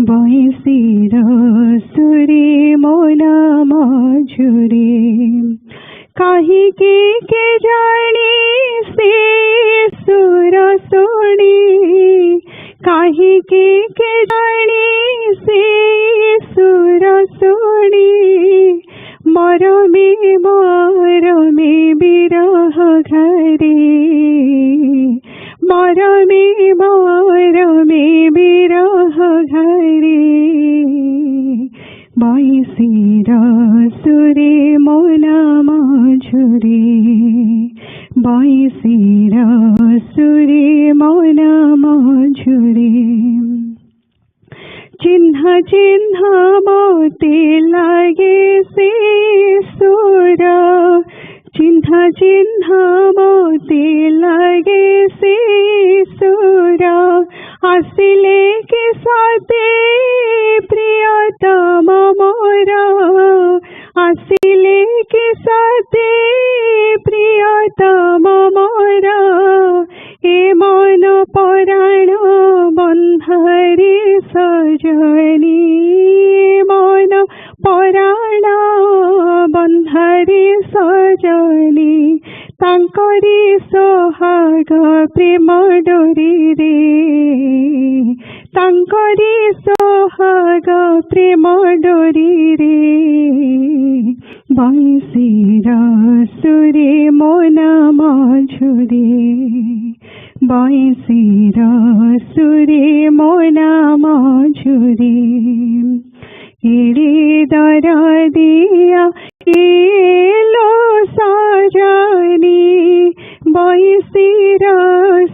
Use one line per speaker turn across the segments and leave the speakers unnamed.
বয়সীর সুরে মোনা মঝুরে কাহিকে কে জানে সে সুর শুনি কাহিকে কে জানে সে সুর শুনি মরমে মরমে বিরহ ঘরে মরমে মরমে বিরহ ঘরে বয়সীর সুরে মোনা মঝুরে বয়সীর সুরে মোনা মঝুরে চিহ্ন চিহ্ন মতে লাগে সে সুর চিহ্ন চিহ্ন মতে লাগে সে সুর আসিলে কে সাথে প্রিয়তম মোরা আসিলে কে সাথে প্রিয়তম মোরা এ মন পরাণ বন্ধরে সজনী মন পরাণ বন্ধরে সজনী তাଙ୍କରି সোহাগ প্রেম ডোরিরে তাଙ୍କରି সোহাগ প্রেম ডোরিরে বয়সীর সুরে মোনা মঝুরে বয়সীর সুরে মোনা মঝুরে এড়ে দরদিয়া এলো সাজনী বয়সীর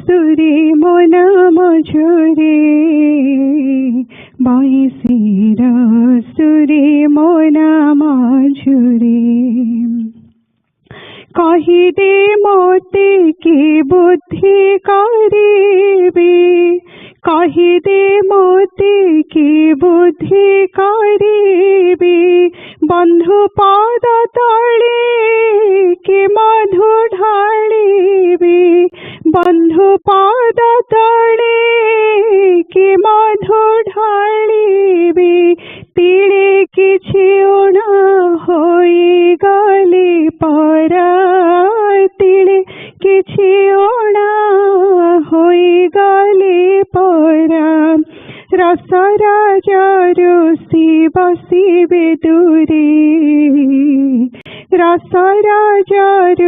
সুরে মোনা মঝুরে বয়সীর সুরে মোনা মঝুরে কহিদে মতে কি বুদ্ধি করিবে কহিদে মতে কি বুদ্ধি করিবে বন্ধু পদ তলে কি মধু ঢালিবে বন্ধু পদ তলে কি মধু ঢালিবে তীরে কিছু না হয়ে গলে পরা তীরে কিছু না হয়ে গলে পরা রসরাজর বসিবে দূরে রসরাজর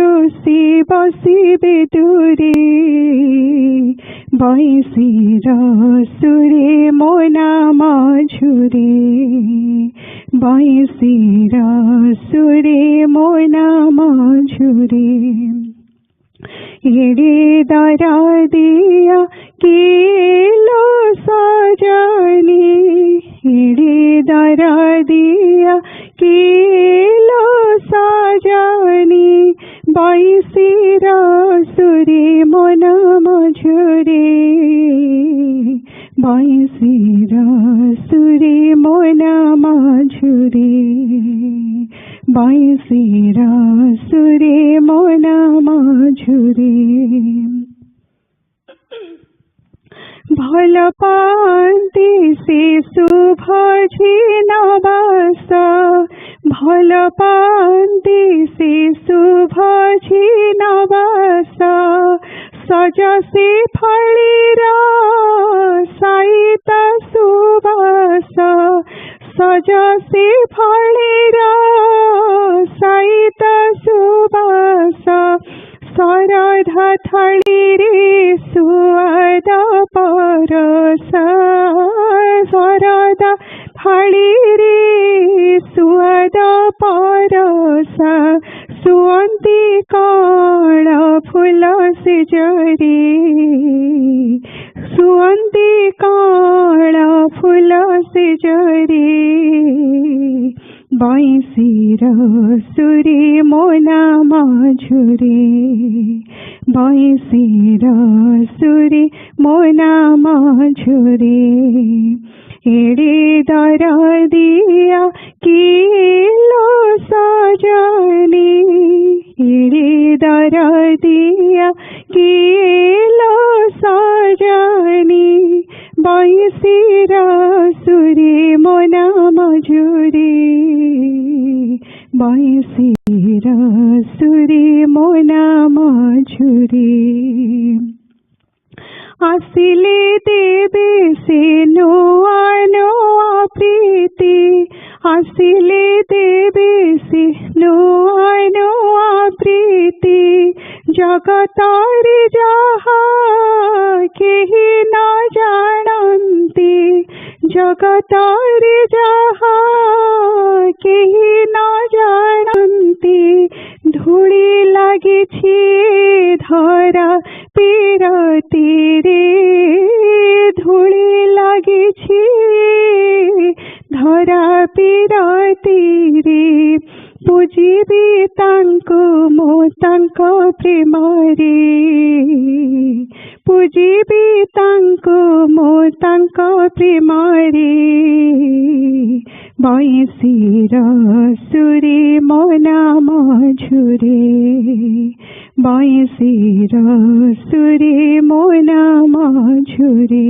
বসিবে দূরে বয়সীর সুরে মোনা মঝুরে বয়সীর সুরে মোনা মঝুরে এড়ে দরদিয়া কেলো সজনী এড়ে দরদিয়া কেলো সজনী বয়সীর সুরে মোনা মঝুরে বয়সীর সুরে মোনা মঝুরে বয়সীর সুরে মোনা মঝুরে ভাল পান্তি সে শুভ ঝিনবাস ভাল পান্তি সে শুভ ঝিনবাস সজ সে ফলির সাইত সুবাস সজ সে ফলির সাইত সুবাস শরধা থলিরে সুয়াদ পরশ শরধা থলিরে সুয়াদ পরশ সুয়ন্তি কণ ফুল সিজরে সুয়ন্তি কণ ফুল সিজরে বয়সীর সুরে মোনা মঝুরে বয়সীর সুরে মোনা মঝুরে এড়ে দরদিয়া কেলো সজনী এড়ে দরদিয়া কেলো সজনী बंशीर सुरे मो नाम झुरे बंशीर सुरे मो नाम झुरे आसिले देवे से नुआ नुआ प्रीति आसिले देवे से नुआ नुआ प्रीति जगतार जहा केही न जानती जगतार जहा केही न जानती धूली लगी धरा पीरती रे धूली लगी धरा पीरती रे पूजिबी तांको मो तांको प्रेम रे पूजिबी तांको मो तांको प्रेम रे बंशीर सुरे मो नाम झुरे बंशीर सुरे मो नाम झुरे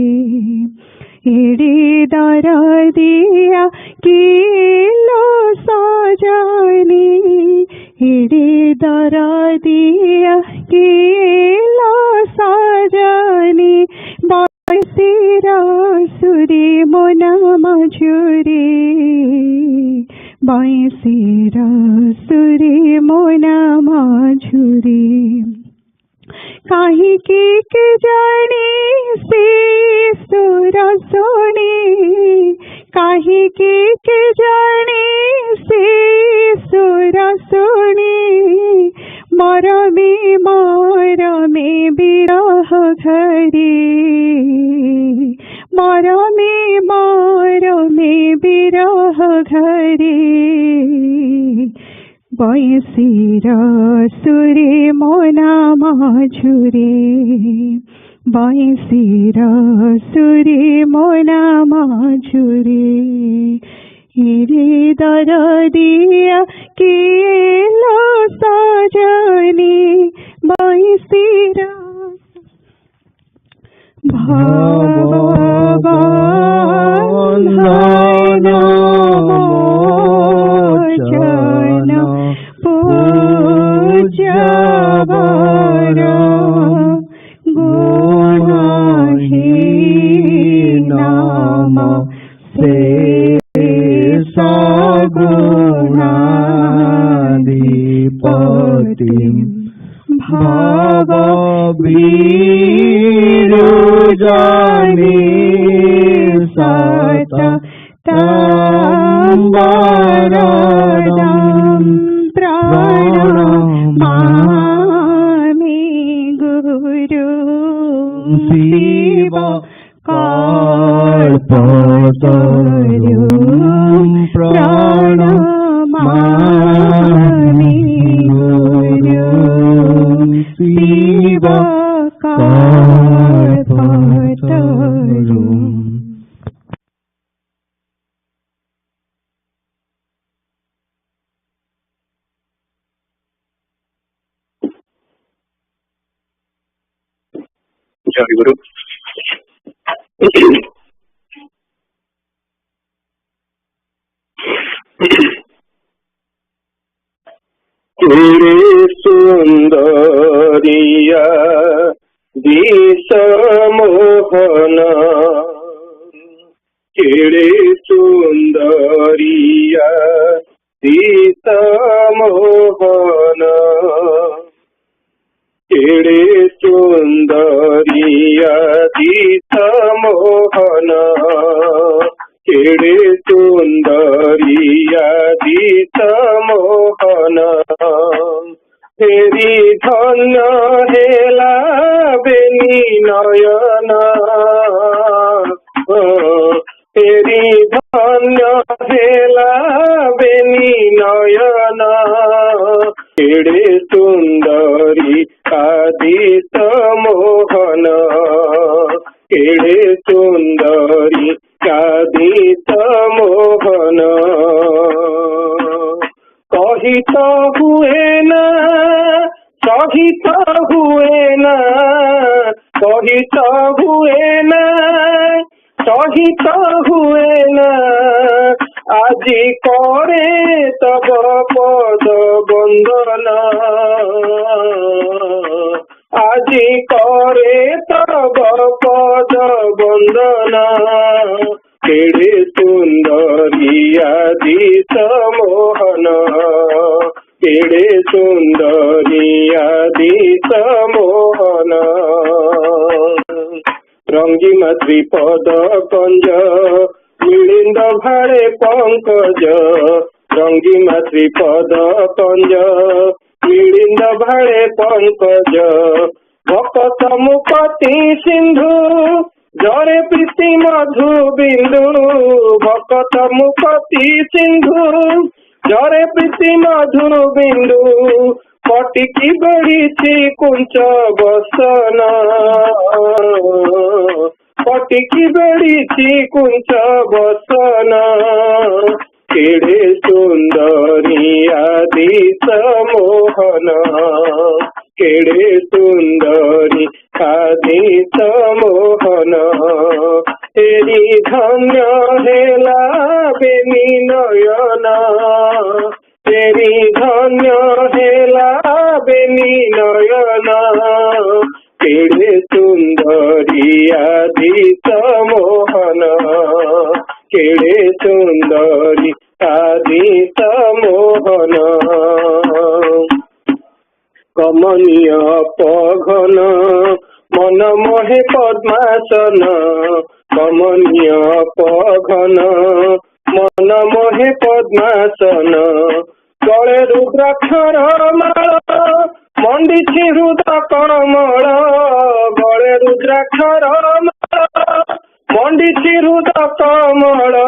एड़े दरदिया किलो सजनी एड़े दरदिया किलो सजनी बंशीर सुरे मो नाम झुरे बंशीर सुरे मो नाम झुरे कहीं के जाने से सुर सुने कहीं के जाने से सुर सुने मरमे विरह घरे मरमे विरह घरे बंशीर सुरे मो नाम झुरे बंशीर सुरे मो नाम झुरे हिरे दरदिया किलो सजनी बंशीर भवबंधन मोचन पूज्यवर गुणहीन शेषगुणाधिपतिं भववीरुजानि सततं वरदं प्रणमामि गुरु शिव कल्पतरुं प्रणमामि गुरु शिव कल्पतरुं।
जय गुरु। तेरे सुंदरिया दिस मोहन तेरे सुंदरिया दिस मोहन तेरे सुंदरिया दिस मोहन तेरे सुंदरिया दिस मोहन तेरी धन्य हेला बेनी नयन तेरी धन्य हेला बेनी नयन तेरे सुंदरी आदिस मोहन तेरे सुंदरी आदिस मोहन कहित हुए ना कहित हुए ना कहित हुए ना सहित हुए ना আজি करे तब पद बंदना আজি करे तब पद बंदना केड़े सुंदरिया दिस मोहन केड़े सुंदरिया दिस मोहन रंगीमा त्रिपद कंज मिलिंद भाड़े पंकज रंगीमा त्रिपद कंज मिलिंद भाड़े पंकज भक्त मुपति सिंधु जरे प्रीति मधु बिंदु भक्त मुपति सिंधु जरे प्रीति मधु बिंदु पटिकी बड़ी कुंच बसना पटिकी बड़ी कुंच बसना केड़े सुंदरिया दिस मोहन केड़े सुंदरी आदिस मोहन तेरी धन्य हेला बेनी नयना तेरी धन्य हेला बेनी नयना केड़े सुंदरिया दिस मोहन केड़े सुंदरी आदिस मोहन कमनीय पघन मन मोहे पद्मासन कमनीय पघन मन मोहे पद्मासन गले रुद्राक्षर माल मंडिछि हृदय कमल गले रुद्राक्षर माल मंडिछि हृदय कमल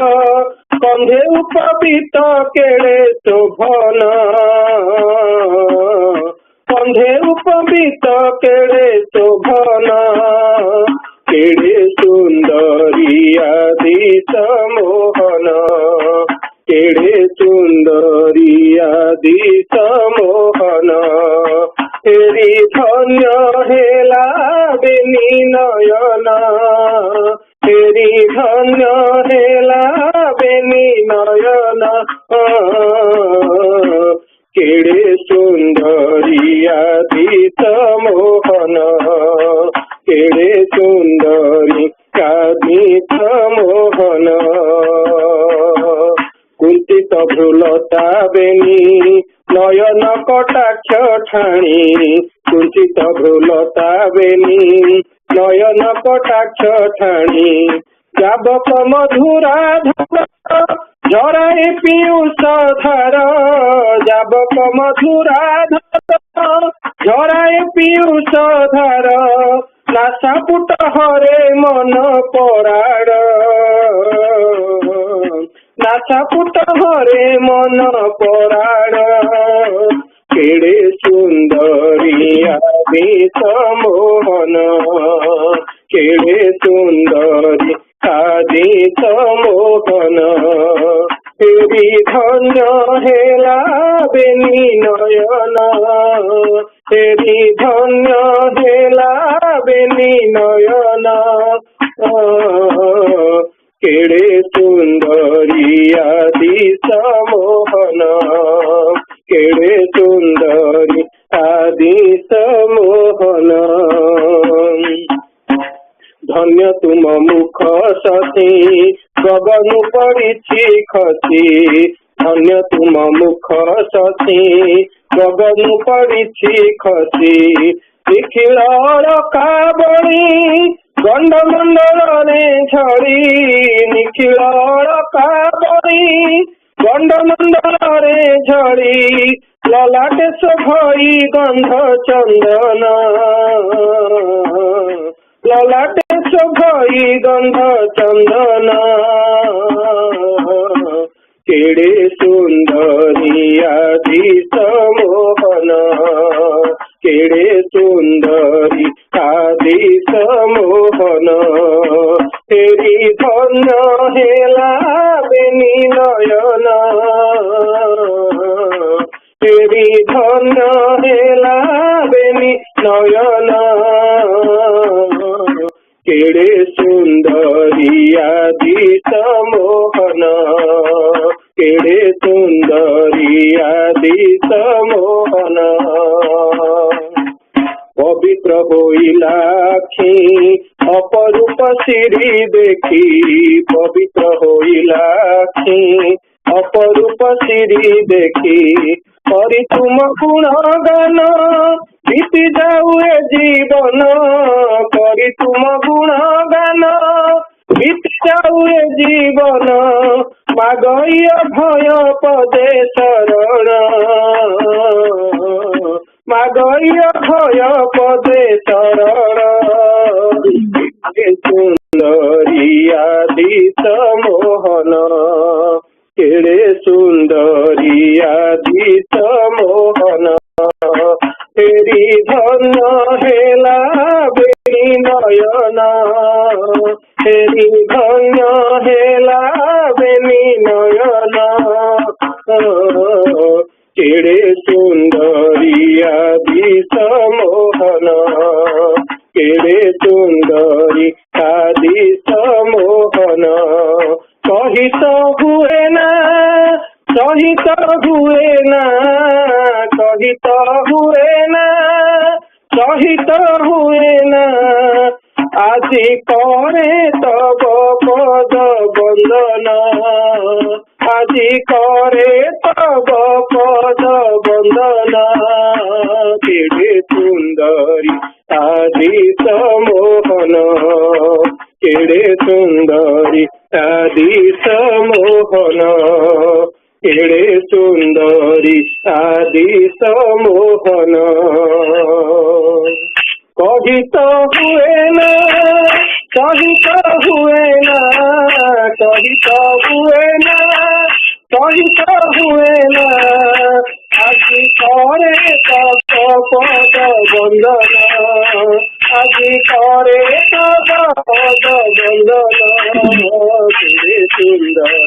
कंधे उपवित केड़े शोभन कंधे उपवित केड़े शोभन केड़े सुंदरिया दिस मोहन केड़े सुंदरिया दिस मोहन तेरी धन्य हेला बेनी नयना तेरी धन्य हेला बेनी नयना केड़े सुंदरिया दिस मोहन केड़े सुंदरी दिस मोहन कुंचित भ्रुलता बेनी नयन कटाक्ष ठाणी कुंचित भ्रुलता बेनी नयन कटाक्ष ठाणी जाबक मधुरा धर झराए पीयूष धार जाबक मधुरा धर झराए पीयूष धार नासापुट हरे मन पराड़ नासापुट हरे मन पराड़ केड़े सुंदरिया दिस मोहन केड़े सुंदरी आदिस मोहन तेरी धन्य हेला बेनी नयना तेरी धन्य हेला बेनी नयना केड़े सुंदरिया दिस मोहन केड़े सुंदरी आदिस मोहन धन्य तुम मुख सती गगन पड़ी खसी धन्य तुम मुख सती गगन पड़ी खसी निखिल काबड़ी गंड मंडल झड़ी निखिल काबड़ी गंड मंडल झड़ी ललाटे सभई गंध चंदन ललाटे सभई गंध चंदन केड़े सुंदरिया दिस मोहन केड़े सुंदरी आदिस मोहन तेरी धन्य हेला बेनी नयना तेरी धन्य हेला बेनी नयना केड़े सुंदरिया मोहन केड़े सुंदरी आदित मोहन पवित्र होइलाखी अपरूप श्री देखी पवित्र होइलाखी अपरूप श्री देखी करी तुम गुणगान बीती जाऊ ए जीवन करी तुम गुणगान बीती जाऊ ए जीवन मागय भय पदे शरण मागय भय पदे शरण सुंदरी आदित मोहन केड़े सुंदरी आदित मोहन तेरी धन्य हेला बेनी नयन तेरी धन्य हेला बेनी नयन केड़े सुंदरी आदित मोहन केड़े सुंदरी आदित मोहन कहित हुए ना कहित हुए ना कहित हुए ना कहित हुए ना आदि करे तब पद बंदन आदि करे तब पद बंदन केड़े सुंदरी आदित मोहन केड़े सुंदरी आदित मोहन केड़े सुंदरी आदित मोहन कहित हुए ना कहित हुए ना कहित हुए ना कहित हुए ना आदि करे तब पद बंदन आदि करे तब पद बंदन केड़े सुंदरी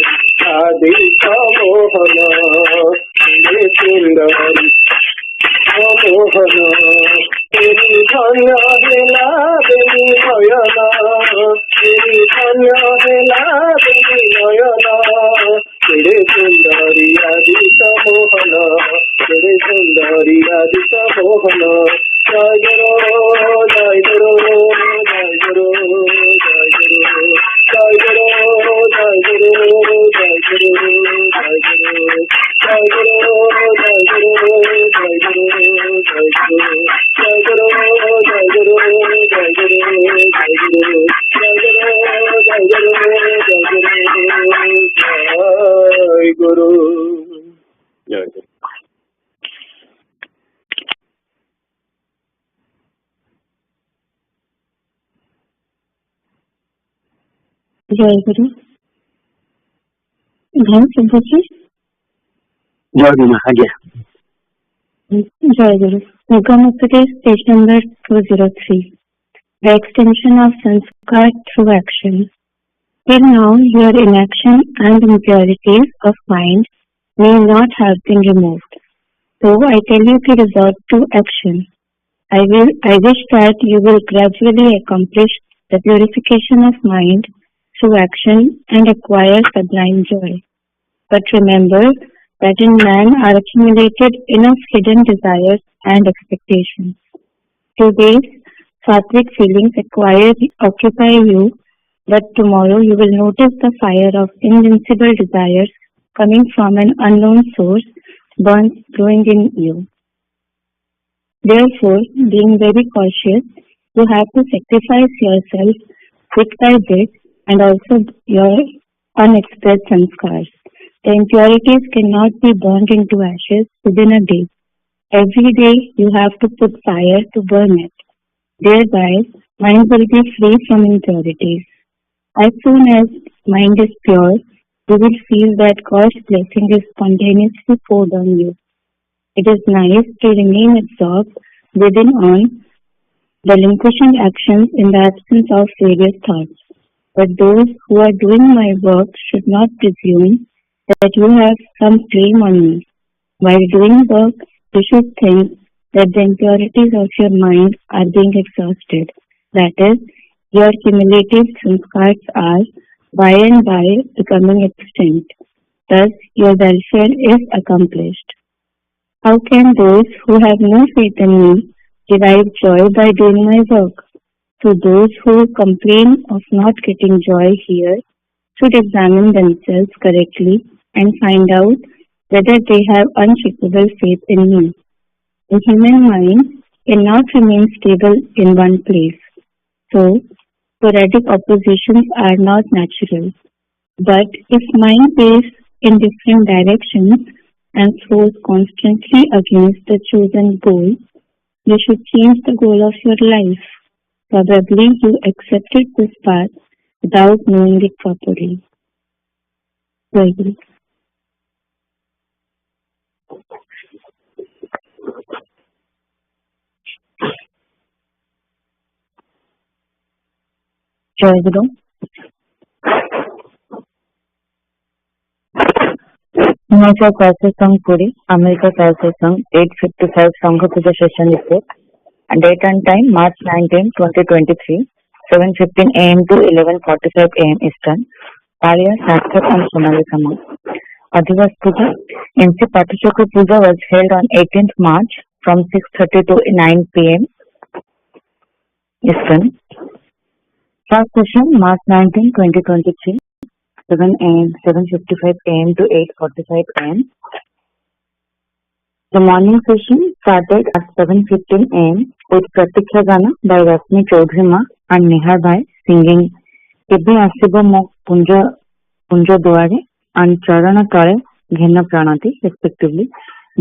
आदित मोहन केड़े सुंदरी मोहन तेरी धन्य हेला बेनी नयन तेरी धन्य हेला बेनी नयन केड़े सुंदरी आदित मोहन केड़े सुंदरी आदित मोहन जय गुरु जय गुरु जय गुरु जय गुरु जय गुरु जय गुरु जय गुरु जय गुरु जय गुरु जय गुरु जय गुरु जय गुरु जय गुरु जय गुरु जय गुरु जय गुरु जय गुरु जय गुरु जय गुरु।
जय गुरु। धन सिद्धू जी।
जय गुरु। हाँ जी
जय गुरु। Program of today is page number 203. The extension of sanskar through action. Till now, your inaction and impurities of mind may not have been removed. So I tell you to resort to action. I wish that you will gradually accomplish the purification of mind through action and acquire sublime joy. But remember that in man are accumulated enough hidden desires and expectations. Today's sattvic feelings occupy you, but tomorrow you will notice the fire of invincible desires coming from an unknown source glowing in you. Therefore, being very cautious, you have to sacrifice yourself bit by bit and also your unexpressed sanskars. The impurities cannot be burned into ashes within a day. Every day you have to put fire to burn it. Thereby, mind will be free from impurities. As soon as mind is pure, you will feel that God's blessing is spontaneously poured on you. It is nice to remain absorbed within on relinquishing actions in the absence of various thoughts. But those who are doing my work should not presume that you have some claim on me. While doing work, you should think that the impurities of your mind are being exhausted. That is, your cumulative sanskars are by and by becoming extinct. Thus, your welfare is accomplished. How can those who have no faith in me derive joy by doing my work? So those who complain of not getting joy here should examine themselves correctly and find out whether they have unshakable faith in me. The human mind cannot remain stable in one place. So, sporadic oppositions are not natural. But if mind waves in different directions and flows constantly against the chosen goal, you should change the goal of your life. Probably you accepted this path without knowing it properly. Very Jai Guru. Himachal Saraswata Sangha Puri, America Saraswata Sangha, 8:55 Sangha Puja Session report. And date and time March 19, 2023, 7:15 a.m. to 11:45 a.m. Eastern. Arya, Saraswat and Sonali Sama. Adhivas Puja. MC Patachakra Puja was held on 18th March from 6:30 to 9 p.m. Eastern. First session March 19, 2023, 7:55 a.m. to 8:45 a.m. The morning session started at 7:15 a.m. with Pratiksha Gana by Rasmi Chaudhary Ma and Nihar Bhai singing Kebe Asibo Mo Punja Duare and Charana Tare Ghena Pranati respectively.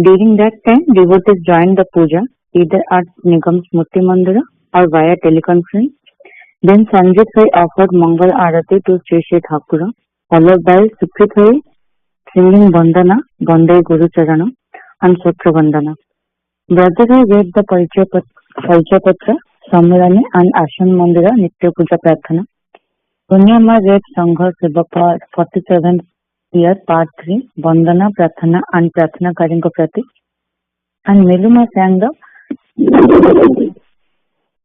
During that time, devotees joined the puja either at Nigam Smriti Mandira or via teleconference. Then Sanjit Bhai offered Mangal Arati to Sri Sri Thakura, followed by Sukrit Bhai singing Bandana, Bande Guru Charana and Sutra Bandana. Brother read the Parichaya Patra, Sammirani and Ashan Mandira Nitya Puja Prarthana. Punyama read Sangha Seva 47th year part 3, Bandana Prarthana and Prarthana Karinko Prati. And Meluma sang the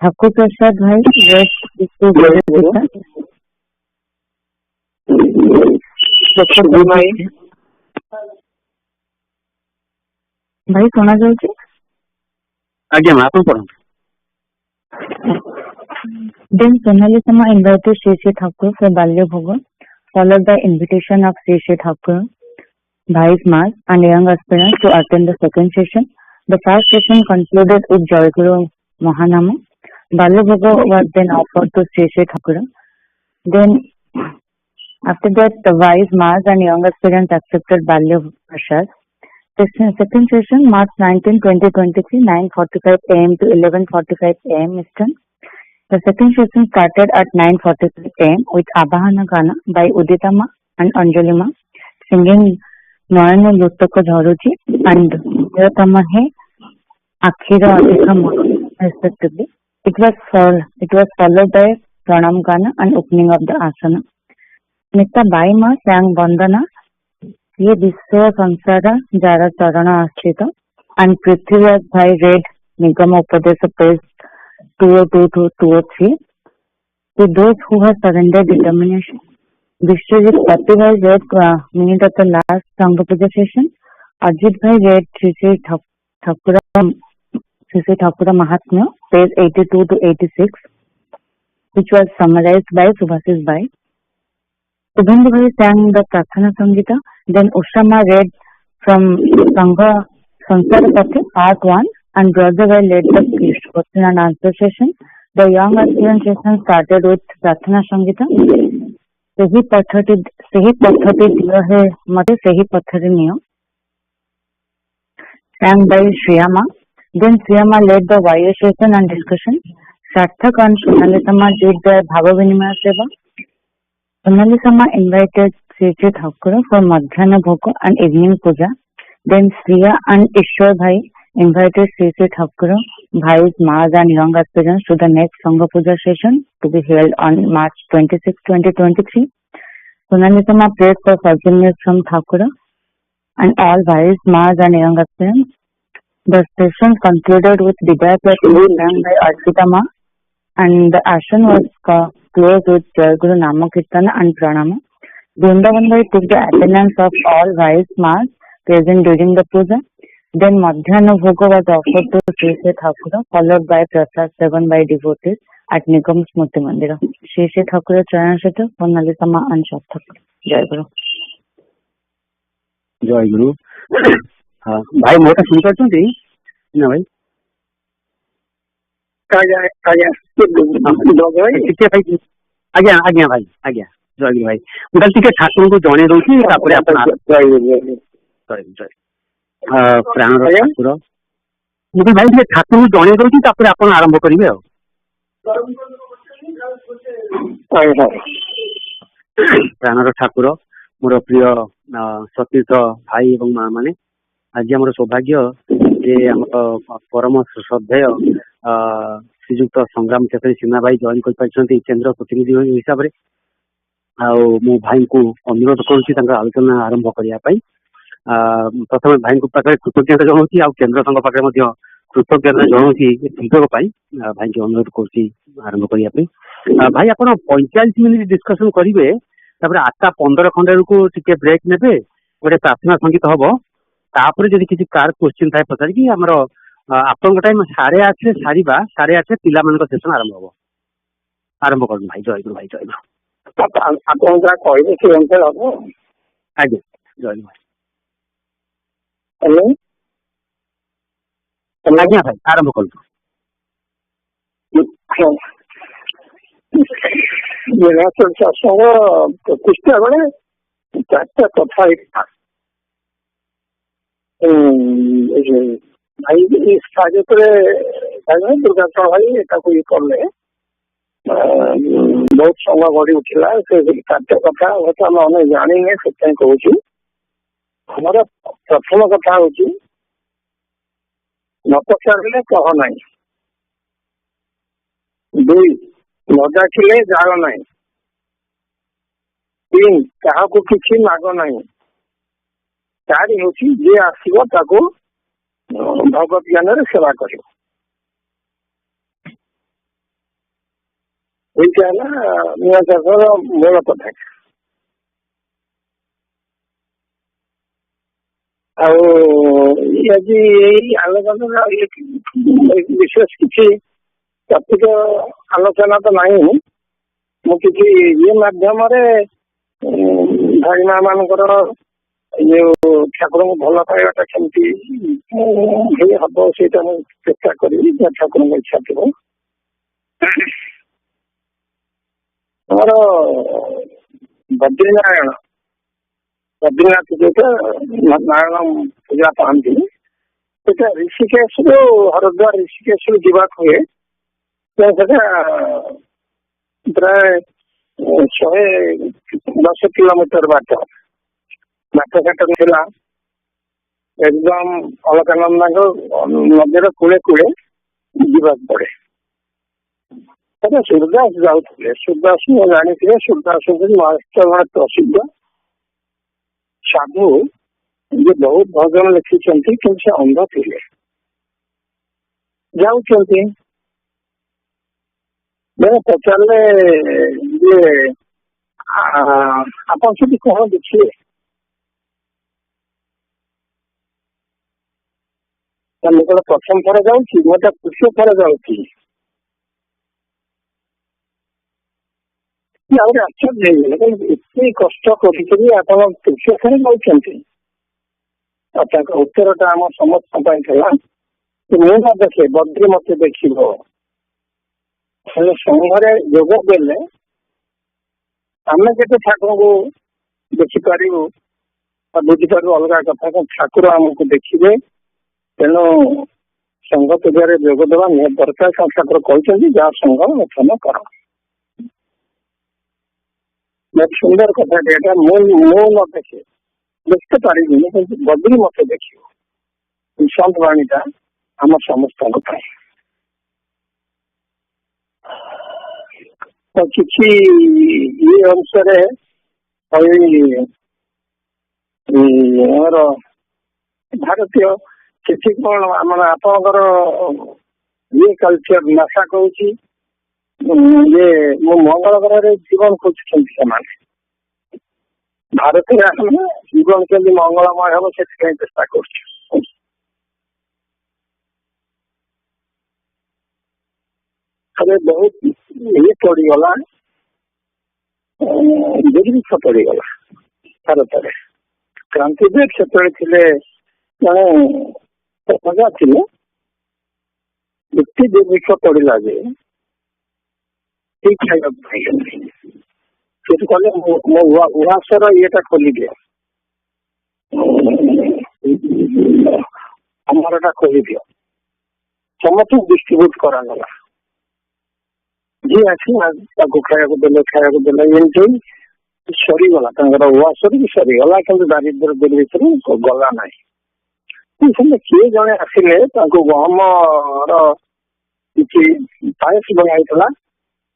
Thakur Prasad Bhai read Vishnu Gita. भाई सुना जाउची
आज्ञा आप पढ़ो.
Then Sonali Sama invited Sri Sri Thakur for Balya Bhoga, followed by invitation of Sri Sri Thakur, Bhai's Mass and young aspirants to attend the second session. The first session concluded with Jaiguru Mahanama. Balya Bhoga was then offered to Sri Sri Thakur. Then after that, the Bhai's Mass and young aspirants accepted Balya Prasad. The second session, March 19, 2023, 9:45 a.m. to 11:45 a.m. Eastern. The second session started at 9:45 a.m. with Abahana Gana by Udita Ma and Anjali Ma singing Noyana Lutaka Jharuchi and Niyatama He Akhira Adhika respectively. It was followed by Pranam Gana and opening of the asana. Nita Bai Ma sang Bandana ये विश्व संसार Zara चरण आश्रित and Prithviraj Bhai read Nigama Upadesa page 202 to 203. To those who have surrendered determination, Vishwajit Pati Bhai read minute of the last Sangha Puja session. Ajit Bhai read Sri Sri Thakura Mahatmya page 82 to 86, which was summarized by Subhasis Bhai. Subhendu Bhai sang the Prarthana Samgita. Then Ushama read from Sangha Sansara Pati part 1 and Brother Bhai led the question and answer session. The young aspirant session started with Prarthana Samgita. Sehi pathati diyo hai mate sehi pathari niyo, sang by Shriyama. Then Shriyama led the YA session and discussion. Sarthak and Sonali Sama did the Bhava Vinimaya Seva. Sonali Sama invited Sri Sri Thakur for Madhyana Bhoga and evening puja. Then Sriya and Ishwar Bhai invited Sri Sri Thakur, Bhai's Maas and young aspirants to the next Sangha Puja session to be held on March 26, 2023. Sonali Sama prayed for forgiveness from Thakur and all Bhai's Maas and young aspirants. The session concluded with Vidya Prati sang by Arpita Ma and the ashan was close with Jai Guru Nama Kirtana and Pranama. Vrindavan Bhai took the attendance of all wise mass present during the puja. Then Madhyana Bhoga was offered to Sri Sri Thakura, followed by Prasad seven by devotees at Nigam Smriti Mandira. Sri Sri Thakura Charan Shata, Ponnalita Ma and Shat Thakura. Jai Guru.
जय गुरु हाँ भाई मोटा सुन party ना भाई
आज्ञा आज्ञा
ଟିକେ ଭାଇ ଆଜ୍ଞା ଆଜ୍ଞା ଭାଇ ଆଜ୍ଞା ଜୟ ଗୁରୁ ଭାଇ ମୁଁ ଖାଲି ଟିକେ ଠାକୁରଙ୍କୁ ଜଣେଇ ଦଉଛି ତାପରେ ଆପଣ ପ୍ରାଣର ଠାକୁର ମୁଁ ଭାଇ ଟିକେ ଠାକୁରଙ୍କୁ ଜଣେଇ ଦଉଛି ତାପରେ ଆପଣ ଆରମ୍ଭ କରିବେ ଆଉ ପ୍ରାଣର ଠାକୁର ମୋର ପ୍ରିୟ ସତୀର୍ଥ ଭାଇ ଏବଂ ମା ମାନେ ଆଜି ଆମର ସୌଭାଗ୍ୟ ଯେ ଆମର ପରମ ଶ୍ରଦ୍ଧେୟ ଶ୍ରୀଯୁକ୍ତ ସଂଗ୍ରାମ କ୍ଷେତ୍ରରେ ସିହ୍ନା ଭାଇ ଜଏନ୍ କରିପାରିଛନ୍ତି କେନ୍ଦ୍ର ପ୍ରତିନିଧି ହିସାବରେ ଆଉ ମୁଁ ଭାଇଙ୍କୁ ଅନୁରୋଧ କରୁଛି ତାଙ୍କର ଆଲୋଚନା ଆରମ୍ଭ କରିବା ପାଇଁ ପ୍ରଥମେ ଭାଇଙ୍କ ପାଖରେ କୃତଜ୍ଞତା ଜଣାଉଛି ଆଉ କେନ୍ଦ୍ର ସଂଘ ପାଖରେ ମଧ୍ୟ କୃତଜ୍ଞତା ଜଣାଉଛି ସୁଯୋଗ ପାଇଁ ଭାଇଙ୍କୁ ଅନୁରୋଧ କରୁଛି ଆରମ୍ଭ କରିବା ପାଇଁ ଭାଇ ଆପଣ 45 ମିନିଟ୍ ଡିସ୍କସନ କରିବେ ତାପରେ 8:15 ଖଣ୍ଡେ ବେଳକୁ ଟିକେ ବ୍ରେକ୍ ନେବେ ଗୋଟେ ପ୍ରାର୍ଥନା ସଙ୍ଗୀତ ହବ ତାପରେ ଯଦି କିଛି କାହାର କ୍ୱେଶ୍ଚିନ୍ ଥାଏ ପଚାରିକି ଆମର ଆପଣଙ୍କ ଟାଇମ୍ 8:30 ସାରିବା 8:30 ପିଲାମାନଙ୍କ ସେସନ ଆରମ୍ଭ ହବ ଆରମ୍ଭ କରନ୍ତୁ ଭାଇ ଜୟ ଗୁରୁ ଭାଇ ଜୟ ଗୁରୁ
ଆପଣ ଯାହା କହିବେ ସେ ଅନୁସାରେ ହବ
ଆଜ୍ଞା ଜୟ ଗୁରୁ
ହ୍ୟାଲୋ
ଆଜ୍ଞା ଭାଇ ଆରମ୍ଭ କରନ୍ତୁ
ଶାସନ ପ୍ରତିଷ୍ଠା ବେଳେ 4ଟା କଥା ହେଇଥିଲା ଭାଇ ଯେତେବେଳେ ଦୁର୍ଗାଚରଣ ଭାଇ ଏଟାକୁ ଇଏ କଲେ ବହୁତ ସମୟ ଗଢି ଉଠିଲା ସେ 4ଟା କଥା ହୁଏତ ଆମେ ଅନେକ ଜାଣିନେ ସେଥିପାଇଁ କହୁଛୁ ଆମର ପ୍ରଥମ କଥା ହଉଛି ନ ପଚାରିଲେ କହ ନାହିଁ 2 ନ ଡାକିଲେ ଯାଳ ନାହିଁ 3 କାହାକୁ କିଛି ମାଗ ନାହିଁ 4 ହେଉଛି ଯିଏ ଆସିବ ତାକୁ ଭଗବତ ଜ୍ଞାନରେ ସେବା କରିବ ଏଇଟା ହେଲା ନୂଆ ଚାଷର ମୂଳ କଥା ଆଉ ଆଜି ଏଇ ଆଲୋଚନା ବିଶେଷ କିଛି ଟପିକ ଆଲୋଚନା ତ ନାହିଁ ମୁଁ କିଛି ଇଏ ମାଧ୍ୟମରେ ଭାଇମା ମାନଙ୍କର ଯୋଉ ଠାକୁରଙ୍କୁ ଭଲ ପାଇବାଟା କେମିତି ହବ ସେଇଟା ମୁଁ ଚେଷ୍ଟା କରିବି ଯାହା ଠାକୁରଙ୍କ ଇଚ୍ଛା ଥିବ ଆମର ବଦ୍ରୀନାଥ ଯୋଉଟା ନାରାୟଣ ପୂଜା ପାଆନ୍ତି ସେଟା ଋଷିକେଶରୁ ହରିଦ୍ୱାର ଋଷିକେଶରୁ ଯିବାକୁ ହୁଏ ସେଟା ପ୍ରାୟ 110 କିଲୋମିଟର ବାଟ ଘାଟ ଥିଲା ଏକଦମ ଅଳକାନନ୍ଦାଙ୍କ ନଦୀର କୂଳେ କୂଳେ ଯିବାକୁ ପଡେ ସେଟା ସୂର୍ଯ୍ୟଦାସ ଯାଉଥିଲେ ସୂର୍ଯ୍ୟଦାସ ଜାଣିଥିଲେ ସୂର୍ଯ୍ୟଦାସ ମହାରାଷ୍ଟ୍ର ଜଣେ ପ୍ରସିଦ୍ଧ ସାଧୁ ଯେ ବହୁତ ଭଜନ ଲେଖିଛନ୍ତି କିନ୍ତୁ ସେ ଅନ୍ଧ ଥିଲେ ଯାଉଛନ୍ତି ପଚାରିଲେ ଯେ ଆପଣ ସେଠି କଣ ଦେଖିବେ ମୁଁ କହିଲେ ପ୍ରଥମ ଥର ଯାଉଛି ମୁଁ ଏଟା ତୃତୀୟ ଥର ଯାଉଛି ଆହୁରି ଆଶ୍ଚର୍ଯ୍ୟ ହେଇଗଲେ ଏତେ କଷ୍ଟ କରିକିରି ଆପଣ ତୃତୀୟ ଥର ଯାଉଛନ୍ତି ଆଉ ତାଙ୍କ ଉତ୍ତରଟା ଆମ ସମସ୍ତଙ୍କ ପାଇଁ ଥିଲା ମୁଁ ନା ଦେଖେ ବଦ୍ରୀ ମତେ ଦେଖିବ ହେଲେ ସଂଘରେ ଯୋଗ ଦେଲେ ଆମେ କେତେ ଠାକୁରଙ୍କୁ ଦେଖିପାରିବୁ ବା ବୁଝିପାରିବୁ ଅଲଗା କଥା ଠାକୁର ଆମକୁ ଦେଖିବେ ତେଣୁ ସଂଘ ପୂଜାରେ ଯୋଗ ଦେବା ନିହାତି ଦରକାର ଠାକୁର କହିଛନ୍ତି ଯାହା ସଂଘ ଗଠନ କର ସୁନ୍ଦର କଥାଟି ଏଟା ମୁଁ ନ ଦେଖେ ଦେଖତେ ପାରିବିନି କିନ୍ତୁ ବଦ୍ରୀ ମତେ ଦେଖିବ ସନ୍ତ ବାଣୀଟା ଆମ ସମସ୍ତଙ୍କ ପାଇଁ ତ କିଛି ଇଏ ଅନୁସାରେ ଆମର ଭାରତୀୟ କିଛି କଣ ଆମର ଆପଣଙ୍କର ଇଏ କଲଚର ଭାଷା କହୁଛି ଯେ ମୁଁ ମଙ୍ଗଳ ଗ୍ରହରେ ଜୀବନ ଖୋଜୁଛନ୍ତି ସେମାନେ। ଭାରତରେ ଆମେ ଜୀବନ କେମିତି ମଙ୍ଗଳମୟ ହବ ସେଥିପାଇଁ ଚେଷ୍ଟା କରୁଛୁ। ଥରେ ବହୁତ ଇଏ ପଡିଗଲା, ଦୁର୍ଭିକ୍ଷ ପଡିଗଲା ଭାରତରେ। କ୍ରାନ୍ତିଦେବ ସେତେବେଳେ ଥିଲେ ଜଣେ ରାଜା ଥିଲେ। ଏତେ ଦୁର୍ଭିକ୍ଷ ପଡିଲା ଯେ ଠିକ ଖାଇବାକୁ ପାଇଲେନି। ସେଠି କହିଲେ ମୋ ଉଆସର ଇଏଟା ଖୋଲିଦିଅ, ଅମରଟା ଖୋଲିଦିଅ। ସମସ୍ତଙ୍କୁ ଡିଷ୍ଟ୍ରିବ୍ୟୁଟ କରାଗଲା। ଯିଏ ଆସିଲା ତାକୁ ଖାଇବାକୁ ଦେଲେ ଏମିତି ସରିଗଲା। ତାଙ୍କର ଉଆସରେ ବି ସରିଗଲା, କିନ୍ତୁ ଦାରିଦ୍ର୍ୟ ଦୁର୍ଭିକ୍ଷରୁ ଗଲା ନାହିଁ। ସେମିତି କିଏ ଜଣେ ଆସିଲେ ତାଙ୍କୁ ଗହମର କିଛି ପାୟସ ବନାଇଥିଲା,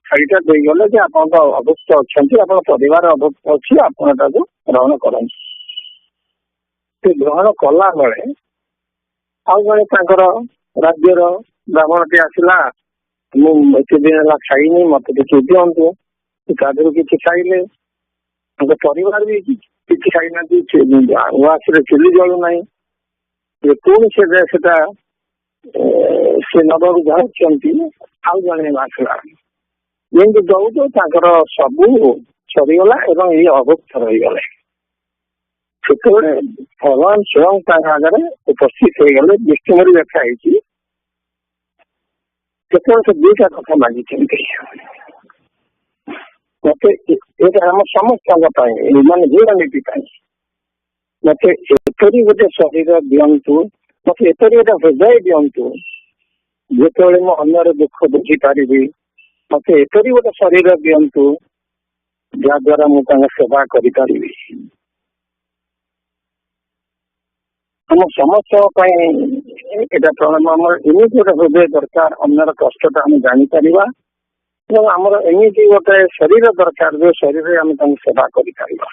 ସେଇଟା ଦେଇଗଲେ ଯେ ଆପଣ ତ ଅଭୁକ୍ତ ଅଛନ୍ତି, ଆପଣ ପରିବାର ଅଭୁକ୍ତ ଅଛି, ଆପଣ ତାକୁ ଗ୍ରହଣ କରନ୍ତୁ। ସେ ଗ୍ରହଣ କଲା ବେଳେ ଆଉ ଜଣେ ତାଙ୍କର ରାଜ୍ୟର ବ୍ରାହ୍ମଣଟି ଆସିଲା, ମୁଁ ଏତେ ଦିନ ହେଲା ଖାଇନି, ମତେ କିଛି ଦିଅନ୍ତୁ। ତା ଦେହରୁ କିଛି ଖାଇଲେ, ତାଙ୍କ ପରିବାର ବି କିଛି ଖାଇନାହାନ୍ତି। ଉଆସରେ ଚୁଲି ଜଳୁନାହିଁ। ପୁଣି ସେଟା ସେ ନବାକୁ ଯାଉଛନ୍ତି, ଆଉ ଜଣେ ଆସିଲା। ଯେମିତି ଦଉଛୁ ତାଙ୍କର ସବୁ ସରିଗଲା ଏବଂ ଇଏ ଅଭୁକ୍ତ ରହିଗଲେ। ସେତେବେଳେ ଭଗବାନ ସ୍ୱୟଂ ତାଙ୍କ ଆଗରେ ଉପସ୍ଥିତ ହେଇଗଲେ। ବିଷ୍ଣୁରେ ଲେଖା ହେଇଛି, ସେତେବେଳେ ସେ ଦୁଇଟା କଥା ମାଗିଛନ୍ତି, ମତେ ଏଇଟା ଆମ ସମସ୍ତଙ୍କ ପାଇଁ, ମାନେ ହ୍ୟୁମାନିଟି ପାଇଁ, ମତେ ଏପରି ଗୋଟେ ଶରୀର ଦିଅନ୍ତୁ, ମତେ ଏପରି ଗୋଟେ ହୃଦୟ ଦିଅନ୍ତୁ, ଯେତେବେଳେ ମୁଁ ଅନ୍ୟର ଦୁଃଖ ବୁଝିପାରିବି। ମତେ ଏପରି ଗୋଟେ ଶରୀର ଦିଅନ୍ତୁ ଯାହା ଦ୍ୱାରା ମୁଁ ତାଙ୍କ ସେବା କରିପାରିବି। ଆମ ସମସ୍ତଙ୍କ ପାଇଁ ଏଇଟା ପ୍ରଣାମ। ଆମର ଏମିତି ଗୋଟେ ହୃଦୟ ଦରକାର, ଅନ୍ୟର କଷ୍ଟଟା ଆମେ ଜାଣିପାରିବା, ଏବଂ ଆମର ଏମିତି ଗୋଟେ ଶରୀର ଦରକାର ଯୋଉ ଶରୀରରେ ଆମେ ତାଙ୍କୁ ସେବା କରିପାରିବା।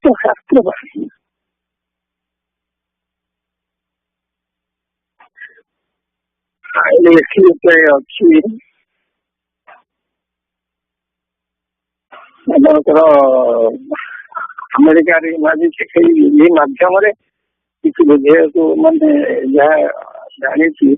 ତ ଶାସ୍ତ୍ର ଅଛି ଆପଣଙ୍କର ଆମେରିକାରେ ଏଇ ମାଧ୍ୟମରେ କିଛି ବୁଝେଇବାକୁ, ମାନେ ଯାହା ଜାଣିଛି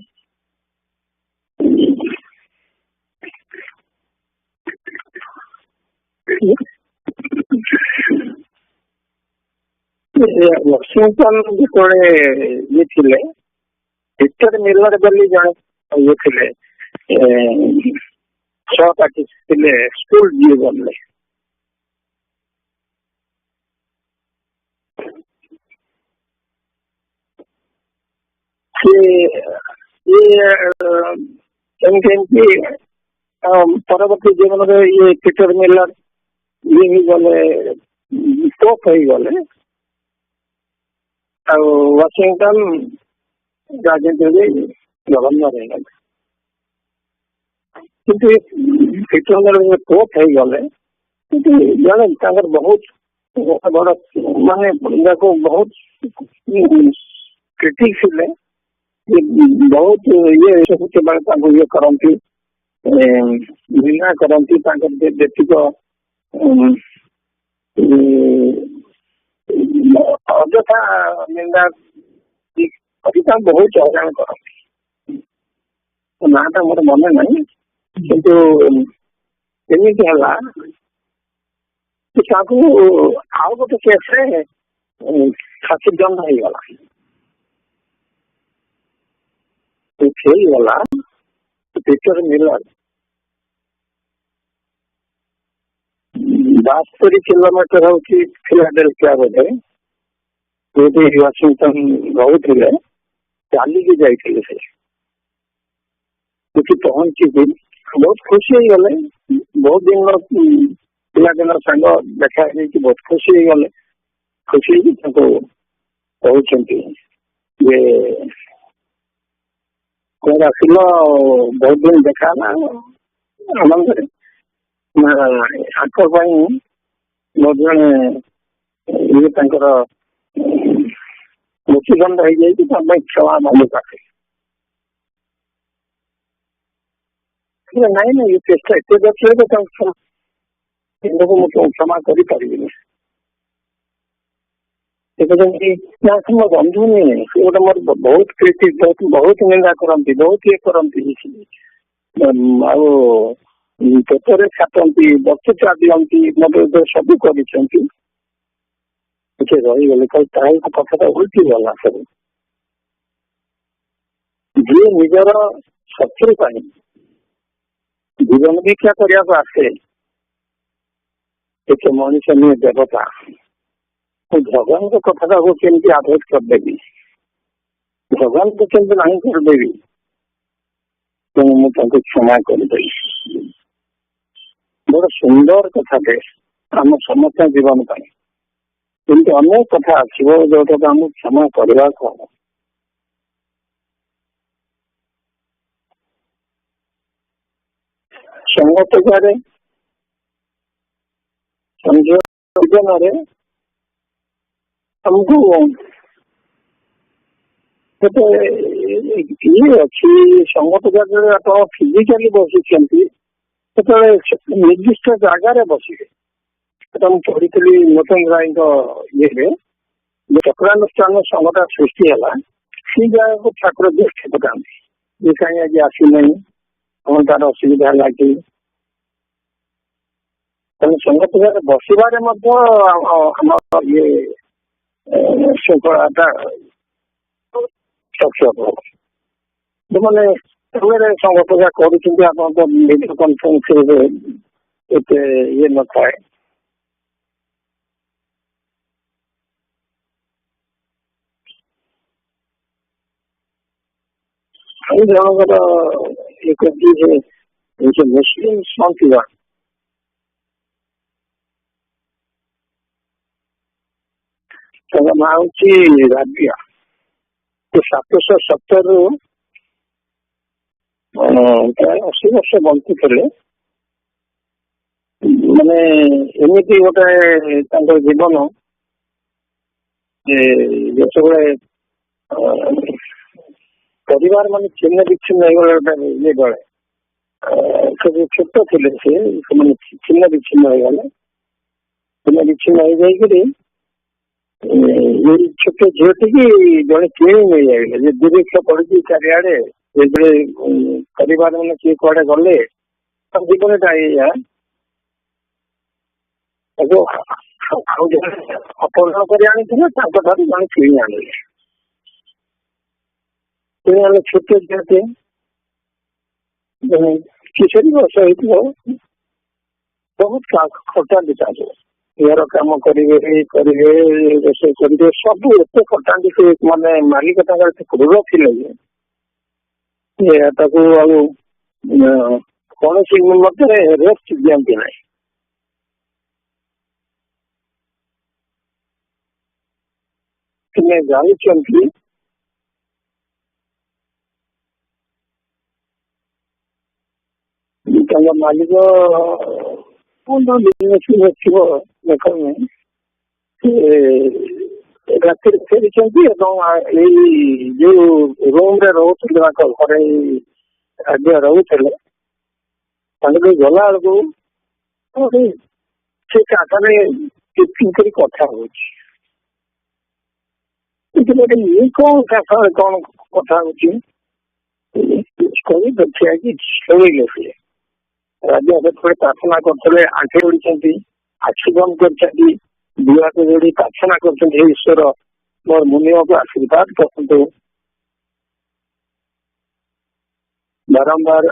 ୱାସିଂଟନ ଯେତେବେଳେ ଇଏ ଥିଲେ, ଭିକ୍ଟର ମିଲର ବୋଲି ଜଣେ ଇଏ ଥିଲେ, ସହପାଠୀ ଥିଲେ, ସ୍କୁଲ ଯିଏ ଗଲେ। ଏମିତି ପରବର୍ତ୍ତୀ ଜୀବନରେ ଇଏ ପିଟର ମିଲର ଇଏ ହେଇଗଲେ, ପୋପ୍ ହେଇଗଲେ, ଆଉ ୱାସିଂଟନ ରାଜନୀତିରେ ଗଭର୍ଣ୍ଣର ହେଇଗଲେ। କିନ୍ତୁ ପିଟର ମିଲର ପୋପ୍ ହେଇଗଲେ, କିନ୍ତୁ ଜଣେ ତାଙ୍କର ବହୁତ ବଡ, ମାନେ ତାକୁ ବହୁତ କ୍ରିଟିକ୍ ଥିଲେ, ବହୁତ ଇଏ ସବୁ ସେମାନେ ତାଙ୍କୁ ଇଏ କରନ୍ତି, ଘୃଣା କରନ୍ତି, ତାଙ୍କର ଯେତିକ ଅଯଥା ନିନ୍ଦା କରି ତାଙ୍କୁ ବହୁତ ହଇରାଣ କରନ୍ତି। ନାଁଟା ମୋର ମନେ ନାହିଁ, କିନ୍ତୁ ଏମିତି ହେଲା ତାଙ୍କୁ ଆଉ ଗୋଟେ କେସରେ ଫାଶୀ ଦଣ୍ଡ ହେଇଗଲା। ହେଇଗଲା ପିଟର ମିଲର 72 କିଲୋମିଟର ହଉଛି ଫିଲାଡେଲଫିଆ ବୋଧେ, ଯୋଉଠି ୱାସିଂଟନ ରହୁଥିଲେ, ଚାଲିକି ଯାଇଥିଲେ। ସେଠି ପହଞ୍ଚିକି ବହୁତ ଖୁସି ହେଇଗଲେ। ବହୁତ ଦିନର ପିଲାଦିନର ସାଙ୍ଗ ଦେଖା ହେଇକି ବହୁତ ଖୁସି ହେଇଗଲେ। ଖୁସି ହେଇକି ତାଙ୍କୁ କହୁଛନ୍ତି ଯେ କୁଆଡେ ଆସିଲ, ବହୁତ ଦିନ ଦେଖା ହେଲା ଆନନ୍ଦରେ। ଆଙ୍କ ପାଇଁ ମୋର ଜଣେ ଇଏ ତାଙ୍କର ମୃତ୍ୟୁଦଣ୍ଡ ହେଇଯାଇଛି, ତା ପାଇଁ କ୍ଷମା ମାଗୁ ପାଖେ। ନାଇଁ ନାଇଁ ଚେଷ୍ଟା ଏତେ ଦେଖିଲେ ତ ତାଙ୍କୁ ମୁଁ କ୍ଷମା କରିପାରିବିନି। ନା ସେ ମୋ ବନ୍ଧୁ ନୁହେଁ, ସେ ଗୋଟେ ମୋର ବହୁତ କ୍ରିଟିକ୍, ବହୁତ ନିନ୍ଦା କରନ୍ତି, ବହୁତ ଇଏ କରନ୍ତି, ଆଉ ପେଟରେ ଛାଟନ୍ତି, ବକ୍ତୃତା ଦିଅନ୍ତି, ମତେ ସବୁ କରିଛନ୍ତି। ଟିକେ ରହିଗଲେ ତାଙ୍କ କଥାଟା ଉଲ୍ଟି ଗଲା ସବୁ। ଯିଏ ନିଜର ଶତ୍ରୁ ପାଇଁ ଜୀବନ ଭିକ୍ଷା କରିବାକୁ ଆସେ ସେ ମଣିଷ ନୁହେଁ, ଦେବତା। ଭଗବାନଙ୍କ କଥାଟାକୁ କେମିତି ଆଭଏଡ୍ କରିଦେବି, ଭଗବାନଙ୍କୁ କେମିତି ନାହିଁ କରିଦେବି, ତେଣୁ ମୁଁ ତାଙ୍କୁ କ୍ଷମା କରିଦେବି। ବଡ ସୁନ୍ଦର କଥାଟେ ଆମ ସମସ୍ତ ଜୀବନ ପାଇଁ। କିନ୍ତୁ ଅନେକ କଥା ଆସିବ ଯୋଉଟା ଆମକୁ କ୍ଷମା କରିବାକୁ ହବ। ସଂଘ ପୂଜାରେ ଜୀବନରେ ଆମକୁ ଗୋଟେ ଇଏ ଅଛି, ସଂଘ ପୂଜାରେ ଆପଣ ଫିଜିକାଲି ବସିଛନ୍ତି, ସେତେବେଳେ ନିର୍ଦ୍ଦିଷ୍ଟ ଜାଗାରେ ବସିବେ। ସେଟା ମୁଁ ପଢିଥିଲି ନୂତନ ରାୟଙ୍କ ଇଏରେ, ଚକ୍ରାନୁଷ୍ଠାନ ସଂଘଟା ସୃଷ୍ଟି ହେଲା, ସେଇ ଜାଗାକୁ ଠାକୁର ଦୃଷ୍ଟି ପକାନ୍ତି ଯେ କାହିଁ ଆଜି ଆସିନାହିଁ, କଣ ତାର ଅସୁବିଧା ହେଲା କି। ତେଣୁ ସଂଘ ପୂଜାରେ ବସିବାରେ ମଧ୍ୟ ଆମର ଇଏ ଶୃଙ୍ଖଳାଟା ସକ୍ଷମ ହବ। ଯୋଉମାନେ ସଂଘ ପୂଜା କରୁଛନ୍ତି, ଆପଣ ତ ଭିଡ଼ିଓ କନଫରେନ୍ସରେ ଏତେ ଇଏ ନଥାଏ। ଆଉ ଜଣଙ୍କର ଇଏ କରିଛି ଯେ ମୁସଲିମ ସଂଘ ତାଙ୍କ ନାଁ ହଉଛି ରାବିଆ। 770ରୁ ପ୍ରାୟ 80 ବର୍ଷ ବଞ୍ଚିଥିଲେ। ମାନେ ଏମିତି ଗୋଟେ ତାଙ୍କର ଜୀବନ ଯେତେବେଳେ ପରିବାର ମାନେ ଛିନ୍ନ ବିଚ୍ଛିନ୍ନ ହେଇଗଲେ, ଗୋଟେ ଇଏ ଗଳେ ସବୁ ଛୋଟ ଥିଲେ, ସେମାନେ ଛିନ୍ନ ବିଚ୍ଛିନ୍ନ ହେଇଗଲେ। ଛିନ୍ନ ବିଚ୍ଛିନ୍ନ ହେଇଯାଇକରି ଛୋଟ ଝିଅଟିକି ଜଣେ କିଣି ନେଇଯାଇଲେ, ଯେ ଦୁର୍ଭିକ୍ଷ ପଡିଛି ଚାରିଆଡେ, ଯେତେବେଳେ ପରିବାର ମାନେ କିଏ କୁଆଡେ ଗଲେ, ତାଙ୍କ ଜୀବନଟା ଏଇଆ। ତାକୁ ଆଉ ଜଣେ ଅପହରଣ କରି ଆଣିଥିଲେ, ତାଙ୍କ ଠାରୁ ଜଣେ କିଣି ଆଣିଲେ। କିଣି ଆଣିଲେ ଛୋଟ ଝିଅଟେ, କିଶୋରୀ ବର୍ଷ ହେଇଥିବ, ବହୁତ ଖଟାନ୍ତି ତାକୁ। ଘର କାମ କରିବେ, ରୋଷେଇ କରିବେ, ସବୁ ଏତେ ଖଟାନ୍ତି। ସେ ମାନେ ମାଲିକ ତାଙ୍କର ଏତେ କ୍ରୂର ଥିଲେ ଯେ ତାକୁ ଆଉ କୌଣସି ମଧ୍ୟରେ ରେଷ୍ଟ ଦିଅନ୍ତି ନାହିଁ। ତୁମେ ଜାଣିଛନ୍ତି ତାଙ୍କ ମାଲିକ ଥିବ ଦେଖନି, ରାତିରେ ଫେରିଛନ୍ତି ଏବଂ ଏଇ ଯୋଉ ରୁମରେ ରହୁଥିଲେ, ତାଙ୍କ ଘରେ ଆଜ୍ଞା ରହୁଥିଲେ, ତାଙ୍କ ଗଲା ବେଳକୁ ସେ କାଠରେ ଟିଫିନ୍ କରି କଥା ହଉଛି। ଇଏ କଣ କାଠରେ କଣ କଥା ହଉଛି କହି ଦେଖିଆକି ଶୁଣିଲେ। ସିଏ ରାଜା ସେତେବେଳେ ପ୍ରାର୍ଥନା କରୁଥିଲେ, ଆଣ୍ଠି ଓଢିଛନ୍ତି, ଆଖି ବନ୍ଦ କରିଛନ୍ତି, ଦୁଆକୁ ଯୋଡି ପ୍ରାର୍ଥନା କରୁଛନ୍ତି, ହେ ଈଶ୍ୱର ମୋର ମୁନିକୁ ଆଶୀର୍ବାଦ କରନ୍ତୁ। ବାରମ୍ବାର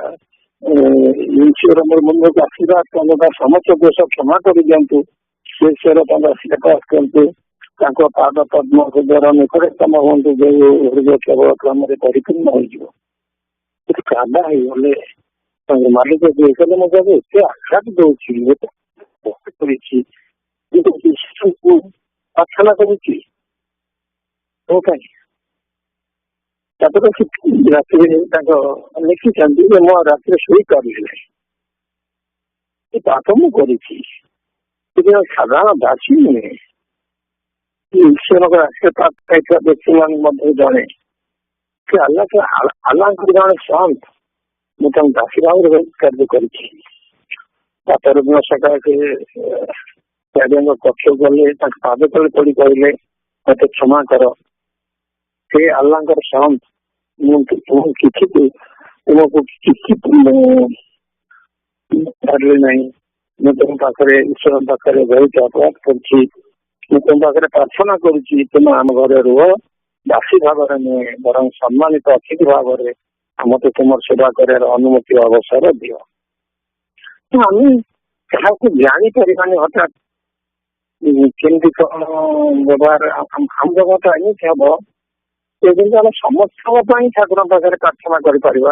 ଈଶ୍ୱର ମୋର ମୁନିକୁ ଆଶୀର୍ବାଦ କରନ୍ତୁ, ତା ସମସ୍ତ ଦୋଷ କ୍ଷମା କରିଦିଅନ୍ତୁ। ଈଶ୍ୱର ତାଙ୍କ ଆଶୀର୍ବାଦ କରନ୍ତୁ, ତାଙ୍କ ପାଦ ପଦ୍ମ ହୃଦୟର ନିକଟତମ ହୁଅନ୍ତୁ, ଯୋଉ ହୃଦୟ କେବଳ କ୍ରମରେ ପରିପୂର୍ଣ୍ଣ ହେଇଯିବ। କାଦା ହେଇଗଲେ ତାଙ୍କ ମାଲିକ ଯିଏ କହିଲେ, ମୁଁ ତାକୁ ଏତେ ଆଘାତ ଦଉଛି, କରିଛି, ପ୍ରାର୍ଥନା କରୁଛି ମୋ ପାଇଁ। ତାପରେ ରାତିରେ ତାଙ୍କ ଲେଖିଛନ୍ତି ଯେ ମୁଁ ରାତିରେ ଶୋଇପାରିଲି ନାହିଁ, ଏ ପାପ ମୁଁ କରିଛି। ସାଧାରଣ ଦାସୀ ନୁହେଁ, ଈଶ୍ୱରଙ୍କ ଆଶୀର୍ବାଦ ପାଇଥିବା ବ୍ୟକ୍ତି ମାନଙ୍କ ମଧ୍ୟ ଜଣେ। ସେ ଆଲ୍ଲାହଙ୍କର ଜଣେ ସନ୍ଥ, मुझे दासी भाव कार्य कर सकाल से कक्ष गले पाद तले पड़ी कहले मत क्षमा कर से अल्लाह शांत किसी तुमको किसी पारे ना मुझे तुम पाखे ईश्वर पाखे बहुत अपराध कर तुम पाखे प्रार्थना करुच्ची तुम आम घर रुह दासी भाव नुहे बर सम्मानित अतिथि भाव मत तुम सेवा कर अनुमति अवसर दियो। आम क्या जापर हठात केमती कौन व्यवहार आम व्यवहार तो एमती हम आम समस्त ठाकुर पाखे प्रार्थना करमको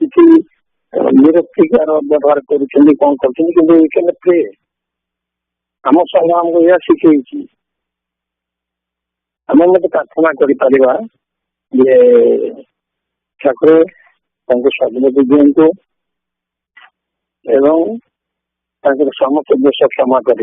किसी विरक्तिकार व्यवहार कर कौन कर आम संघ आमको यह शिखी आम मत प्रार्थना कर ठाकुर सदगति दिंतु एवं समस्त दोष क्षमा कर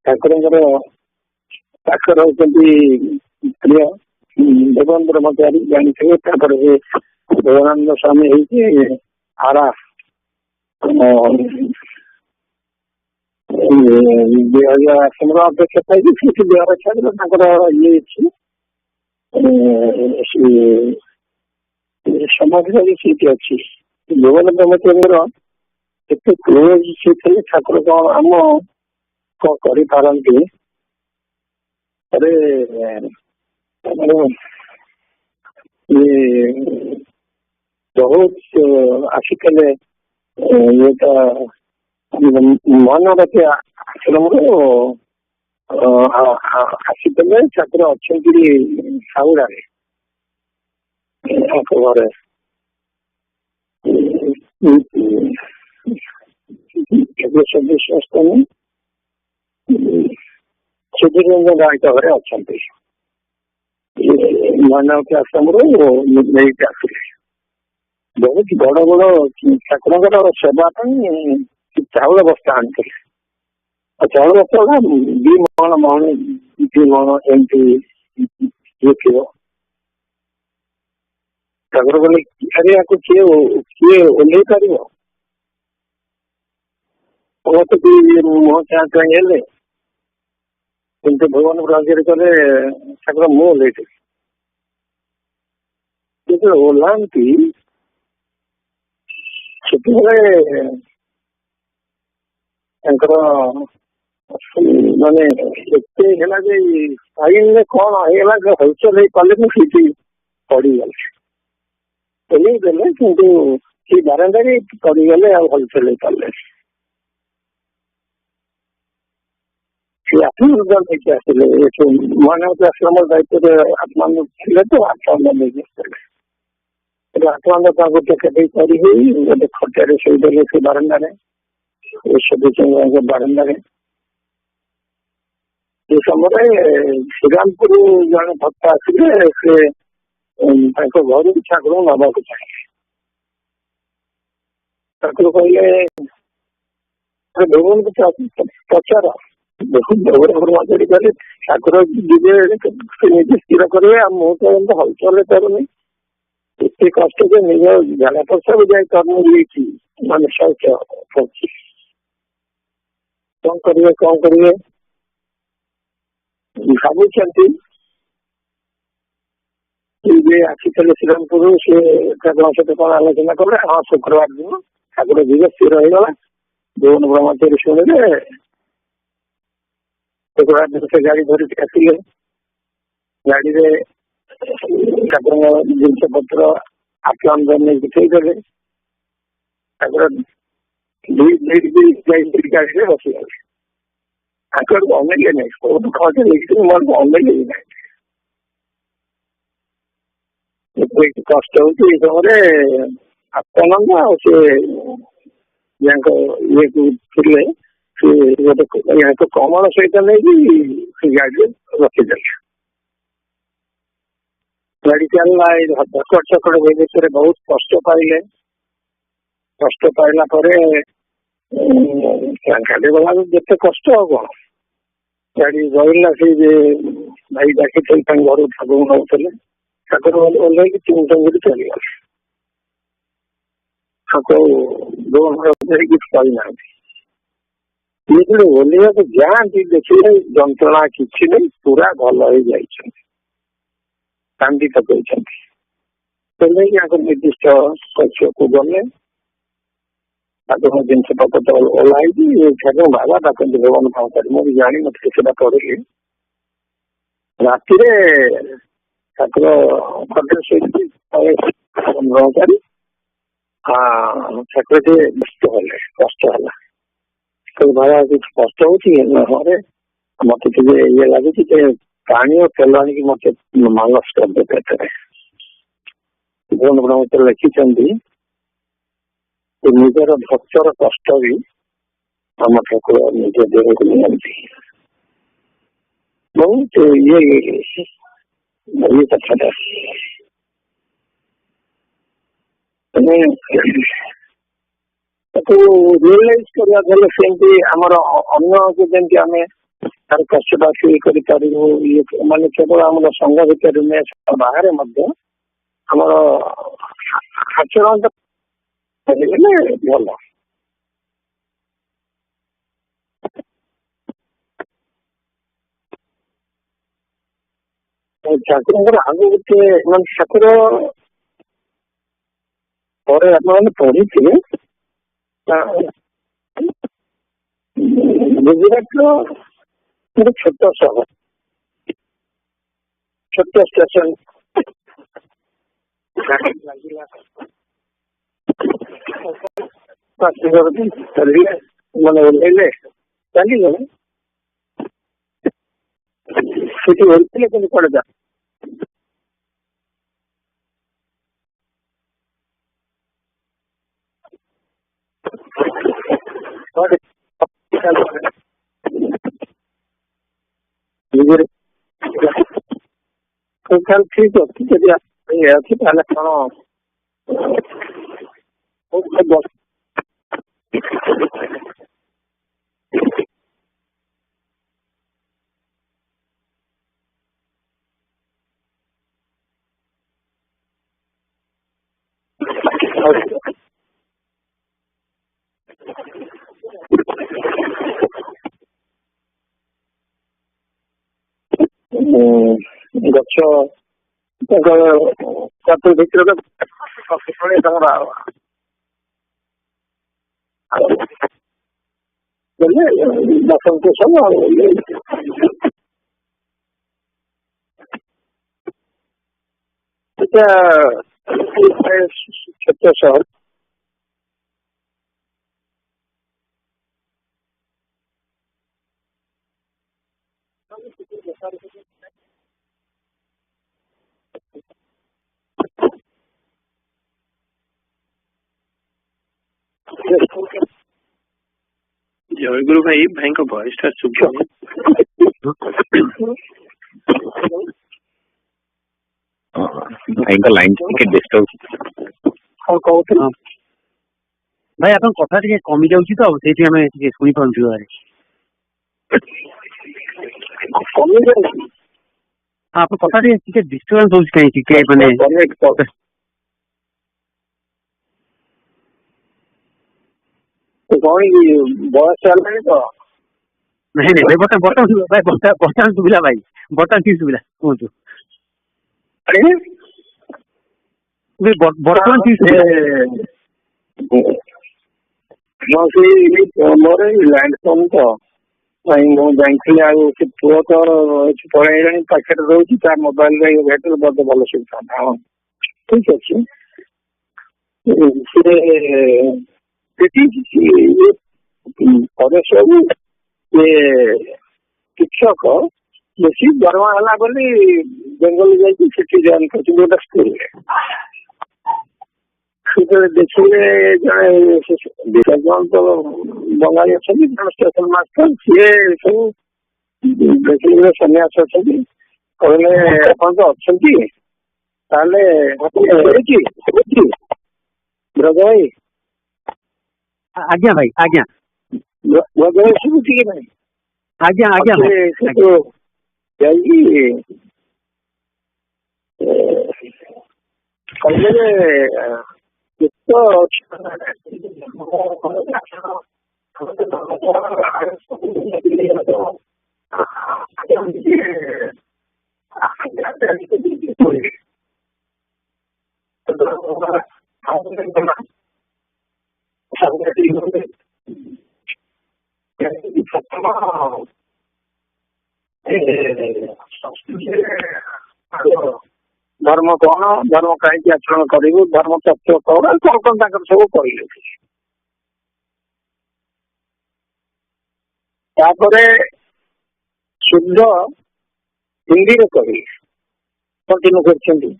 ठाकुर पाखर होती प्रिय देवन ब्रह्मचारी जानते देवानंद स्वामी आरा 2016 अपेक्षा पाई ये समाजवादी सीट अच्छी देवन ब्रह्मचारी क्लोज सीट ठाकुर कौन आम कौन करते अरे ये बहुत आसिकल ये मनरती आश्रम आसिकल ठाकुर अच्छा साउड़ा घरे सदस्य सुधीर रंजन राय घरे अच्छा मानवती आश्रम आसिले बहुत बड़ बड़ ठाकुर सेवा चाउल बस्ता आनते चाउल बस्ता 2 मण मण 2 मण एमती ये थी ठाकुर कहले अरे या किए ओल्ल पार मुह चाँ चाहे किंतु भगवान राज्य कले ठाकुर मुँह ओल्लैते ओह्लांती से माने फाइन कौन है हलचल कले मुझे पड़गल किंतु सी बारंडारे पड़गले हलचल कले आत्मनिर्भर लेके आसिले मानवती आश्रम दायित्व आत्मा थे तो आत्मा लेके आत्मा गोटे खटिया शोदेले से बारंडारे बारंडारे ये समय श्रीरामपुर जन भक्त आसिले से घर को ठाकुर नवा चाहिए ठाकुर कहले भगवान को पचार ब्रह्मचारी कहे ठाकुर जीवे निजे स्थिर करेंगे मुझे हलचल करूनी एत कष्ट से निज झाड़ा पशा भी जाए कर्म मान शौच कौन करेंगे भावुंट आसिकले श्रीरामपुर से सहित कौन आलोचना कले हाँ शुक्रवार दिन ठाकुर जीवे स्थिर होगा देवन ब्रह्मचारी शुणिले शुक्रवार दिन से गाड़ी धरिक आसिले गाड़ी ठाकुर जिनस पत्र आत्मान नहीं गले ठाकुर गाड़ी में बसीगले आकर अनेले नहीं सब खटे लिखी मोर अनेले ना कष्ट हो समय आत्मानंद ये गोटे कमल सहित नहीं गाड़ी रखीदे गाड़ी चलना धकड़ चकड़ भुवनेश्वर बहुत कष्ट पाइला ଗାଡି ଗଲା ଯେତେ କଷ୍ଟ ଆଉ କଣ ଗାଡି ରହିଲା ସେ ଯେ ଭାଇ ଡାକିଥିଲେ ତାଙ୍କ ଘରକୁ ଠାକୁର ନଉଥିଲେ ଠାକୁର ଓହ୍ଲେଇକି ତିନି ଟଙ୍କିରେ ଚାଲିଗଲେ କିଛି କହିନାହାନ୍ତି। ଯେତେବେଳେ ଓହ୍ଲେଇବାକୁ ଯାଆନ୍ତି ଦେଖିଲେ ଯନ୍ତ୍ରଣା କିଛି ନାହିଁ ପୁରା ଭଲ ହେଇଯାଇଛନ୍ତି କାନ୍ଦି ପକେଇଛନ୍ତି। ଓହ୍ଲେଇକି ଆଙ୍କ ନିର୍ଦ୍ଦିଷ୍ଟ କକ୍ଷକୁ ଗଲେ ତାଙ୍କ ଜିନିଷ ପତ୍ର ଓହ୍ଲାଇକି ଠାକୁର ବାବା ଡାକନ୍ତି ଭଗବାନ କଣ କରି ମୁଁ ବି ଜାଣିନଥିଲି ସେଟା ପଢିଲି। ରାତିରେ ଠାକୁର ଖଟରେ ଶୋଇକି ଠାକୁର ଟିକେ କଷ୍ଟ ହେଲା ଭାଇ କିଛି କଷ୍ଟ ହଉଛି ଘରେ ମତେ ଟିକେ ଇଏ ଲାଗୁଛି ଯେ ପାଣି ଓ ତେଲ ଆଣିକି ମତେ ମାଲସ କରିଦେବେ ପେଟରେ। ମତେ ଲେଖିଛନ୍ତି ନିଜର ଭକ୍ତର କଷ୍ଟ ବି ଆମ ଠାକୁର ନିଜ ଦେହକୁ ନିଅନ୍ତି। ବହୁତ ଇଏ କଥାଟା ତାକୁ ରିୟଲାଇଜ କରିବାକୁ ହେଲେ ସେମିତି ଆମର ଅନ୍ୟ ଯେମିତି ଆମେ ତାର କଷ୍ଟଟା ଫିଲ୍ କରିପାରିବୁ ଇଏ ମାନେ କେବଳ ଆମର ସଂଘ ଭିତରେ ନୁହେଁ ବାହାରେ ମଧ୍ୟ ଆମର ଆଚରଣ ହେଲେ ଭଲ। ଠାକୁରଙ୍କର ଆଗ ଗୋଟେ ମାନେ ଠାକୁର ପରେ ଆପଣମାନେ ପଢିଥିଲେ ଗୁଜୁରାଟର ଗୋଟେ ଛୋଟ ସହର ଛୋଟ ଷ୍ଟେସନ ମାନେ ଓହ୍ଲେଇଲେ ଚାଲିଗଲେ ସେଠି ଓହ୍ଲେଇଲେ କିନ୍ତୁ କୁଆଡେ ଯା ଠିକ ଅଛି ଯଦି ଅଛି ତାହେଲେ କଣ ଗଛ ତାଙ୍କ ଭିତରେ ତାଙ୍କର ବସନ୍ତ ସବୁ ଛୋଟ ସହର
ଜୟଗୁରୁ ଭାଇଙ୍କ ଭଏସ ଟା ଶୁଭୁନି। ଭାଇଙ୍କ ଲାଇନ ଟିକେ ଡିଷ୍ଟର୍ବ
କହୁଥିଲି
ଭାଇ ଆପଣଙ୍କ କଥା ଟିକେ କମି ଯାଉଛି ତ ସେଇଠି ଆମେ ଟିକେ ଶୁଣିପାରୁଛୁ। ଆପଣଙ୍କ କଥା ଟିକେ ଡିଷ୍ଟର୍ବାନ୍ସ ହଉଛି କାହିଁକି ଟିକେ ମାନେ
କଣ ବୟସ ହେଲାଣି ତ
ନାଇଁ ନାଇଁ ଭାଇ ବର୍ତ୍ତମାନ ଶୁଭିଲା ଭାଇ ବର୍ତ୍ତମାନ ଠିକ ଶୁଭିଲା କୁହନ୍ତୁ ବର୍ତ୍ତମାନ ଠିକ
ମୋର ଲ୍ୟାଣ୍ଡ ଫୋନ ତ ମୁଁ ଯାଇଥିଲି ଆଉ ସେ ପୁଅ ତ ପଳେଇଲାଣି ପାଖରେ ରହୁଛି ତା ମୋବାଇଲରେ ଭେଟିଲେ ବହୁତ ଭଲ ସୁବିଧା। ହଁ ଠିକ ଅଛି ପରେ ସବୁ ଶିକ୍ଷକ ବେଶୀ ଦରମା ହେଲା ବୋଲି ବେଙ୍ଗଲ ଯାଇକି ସେଠି ଜଏନ୍ କରିଛନ୍ତି ଗୋଟେ ସ୍କୁଲରେ। ସେତେବେଳେ ଦେଖିଲେ ଜଣେ ଜଣ ତ ବଙ୍ଗାଳୀ ଅଛନ୍ତି ଜଣେ ଷ୍ଟେସନ ମାଷ୍ଟର ସିଏ ସବୁ ଦେଖିଲେ ସନ୍ନ୍ୟାସ ଅଛନ୍ତି କହିଲେ ଆପଣ ତ ଅଛନ୍ତି ତାହେଲେ ବ୍ରଜ ଭାଇ
ଆଜ୍ଞା ଭାଇ ଆଜ୍ଞା
ଭଜନ ଶୁଭୁଛି କି ନାହିଁ?
ଆଜ୍ଞା ଆଜ୍ଞା
ସେଠୁ ଯାଇକି କହିଲେ ଯେ ଧର୍ମ କଣ, ଧର୍ମ କାହିଁକି ଆଚରଣ କରିବୁ, ଧର୍ମ ତତ୍ଵ କଣ କଣ କଣ ତାଙ୍କର ସବୁ କହିଲେ। ତାପରେ ଶୁଦ୍ଧ ହିନ୍ଦୀରେ କହିଲେ, କଣ୍ଟିନ୍ୟୁ କରିଛନ୍ତି।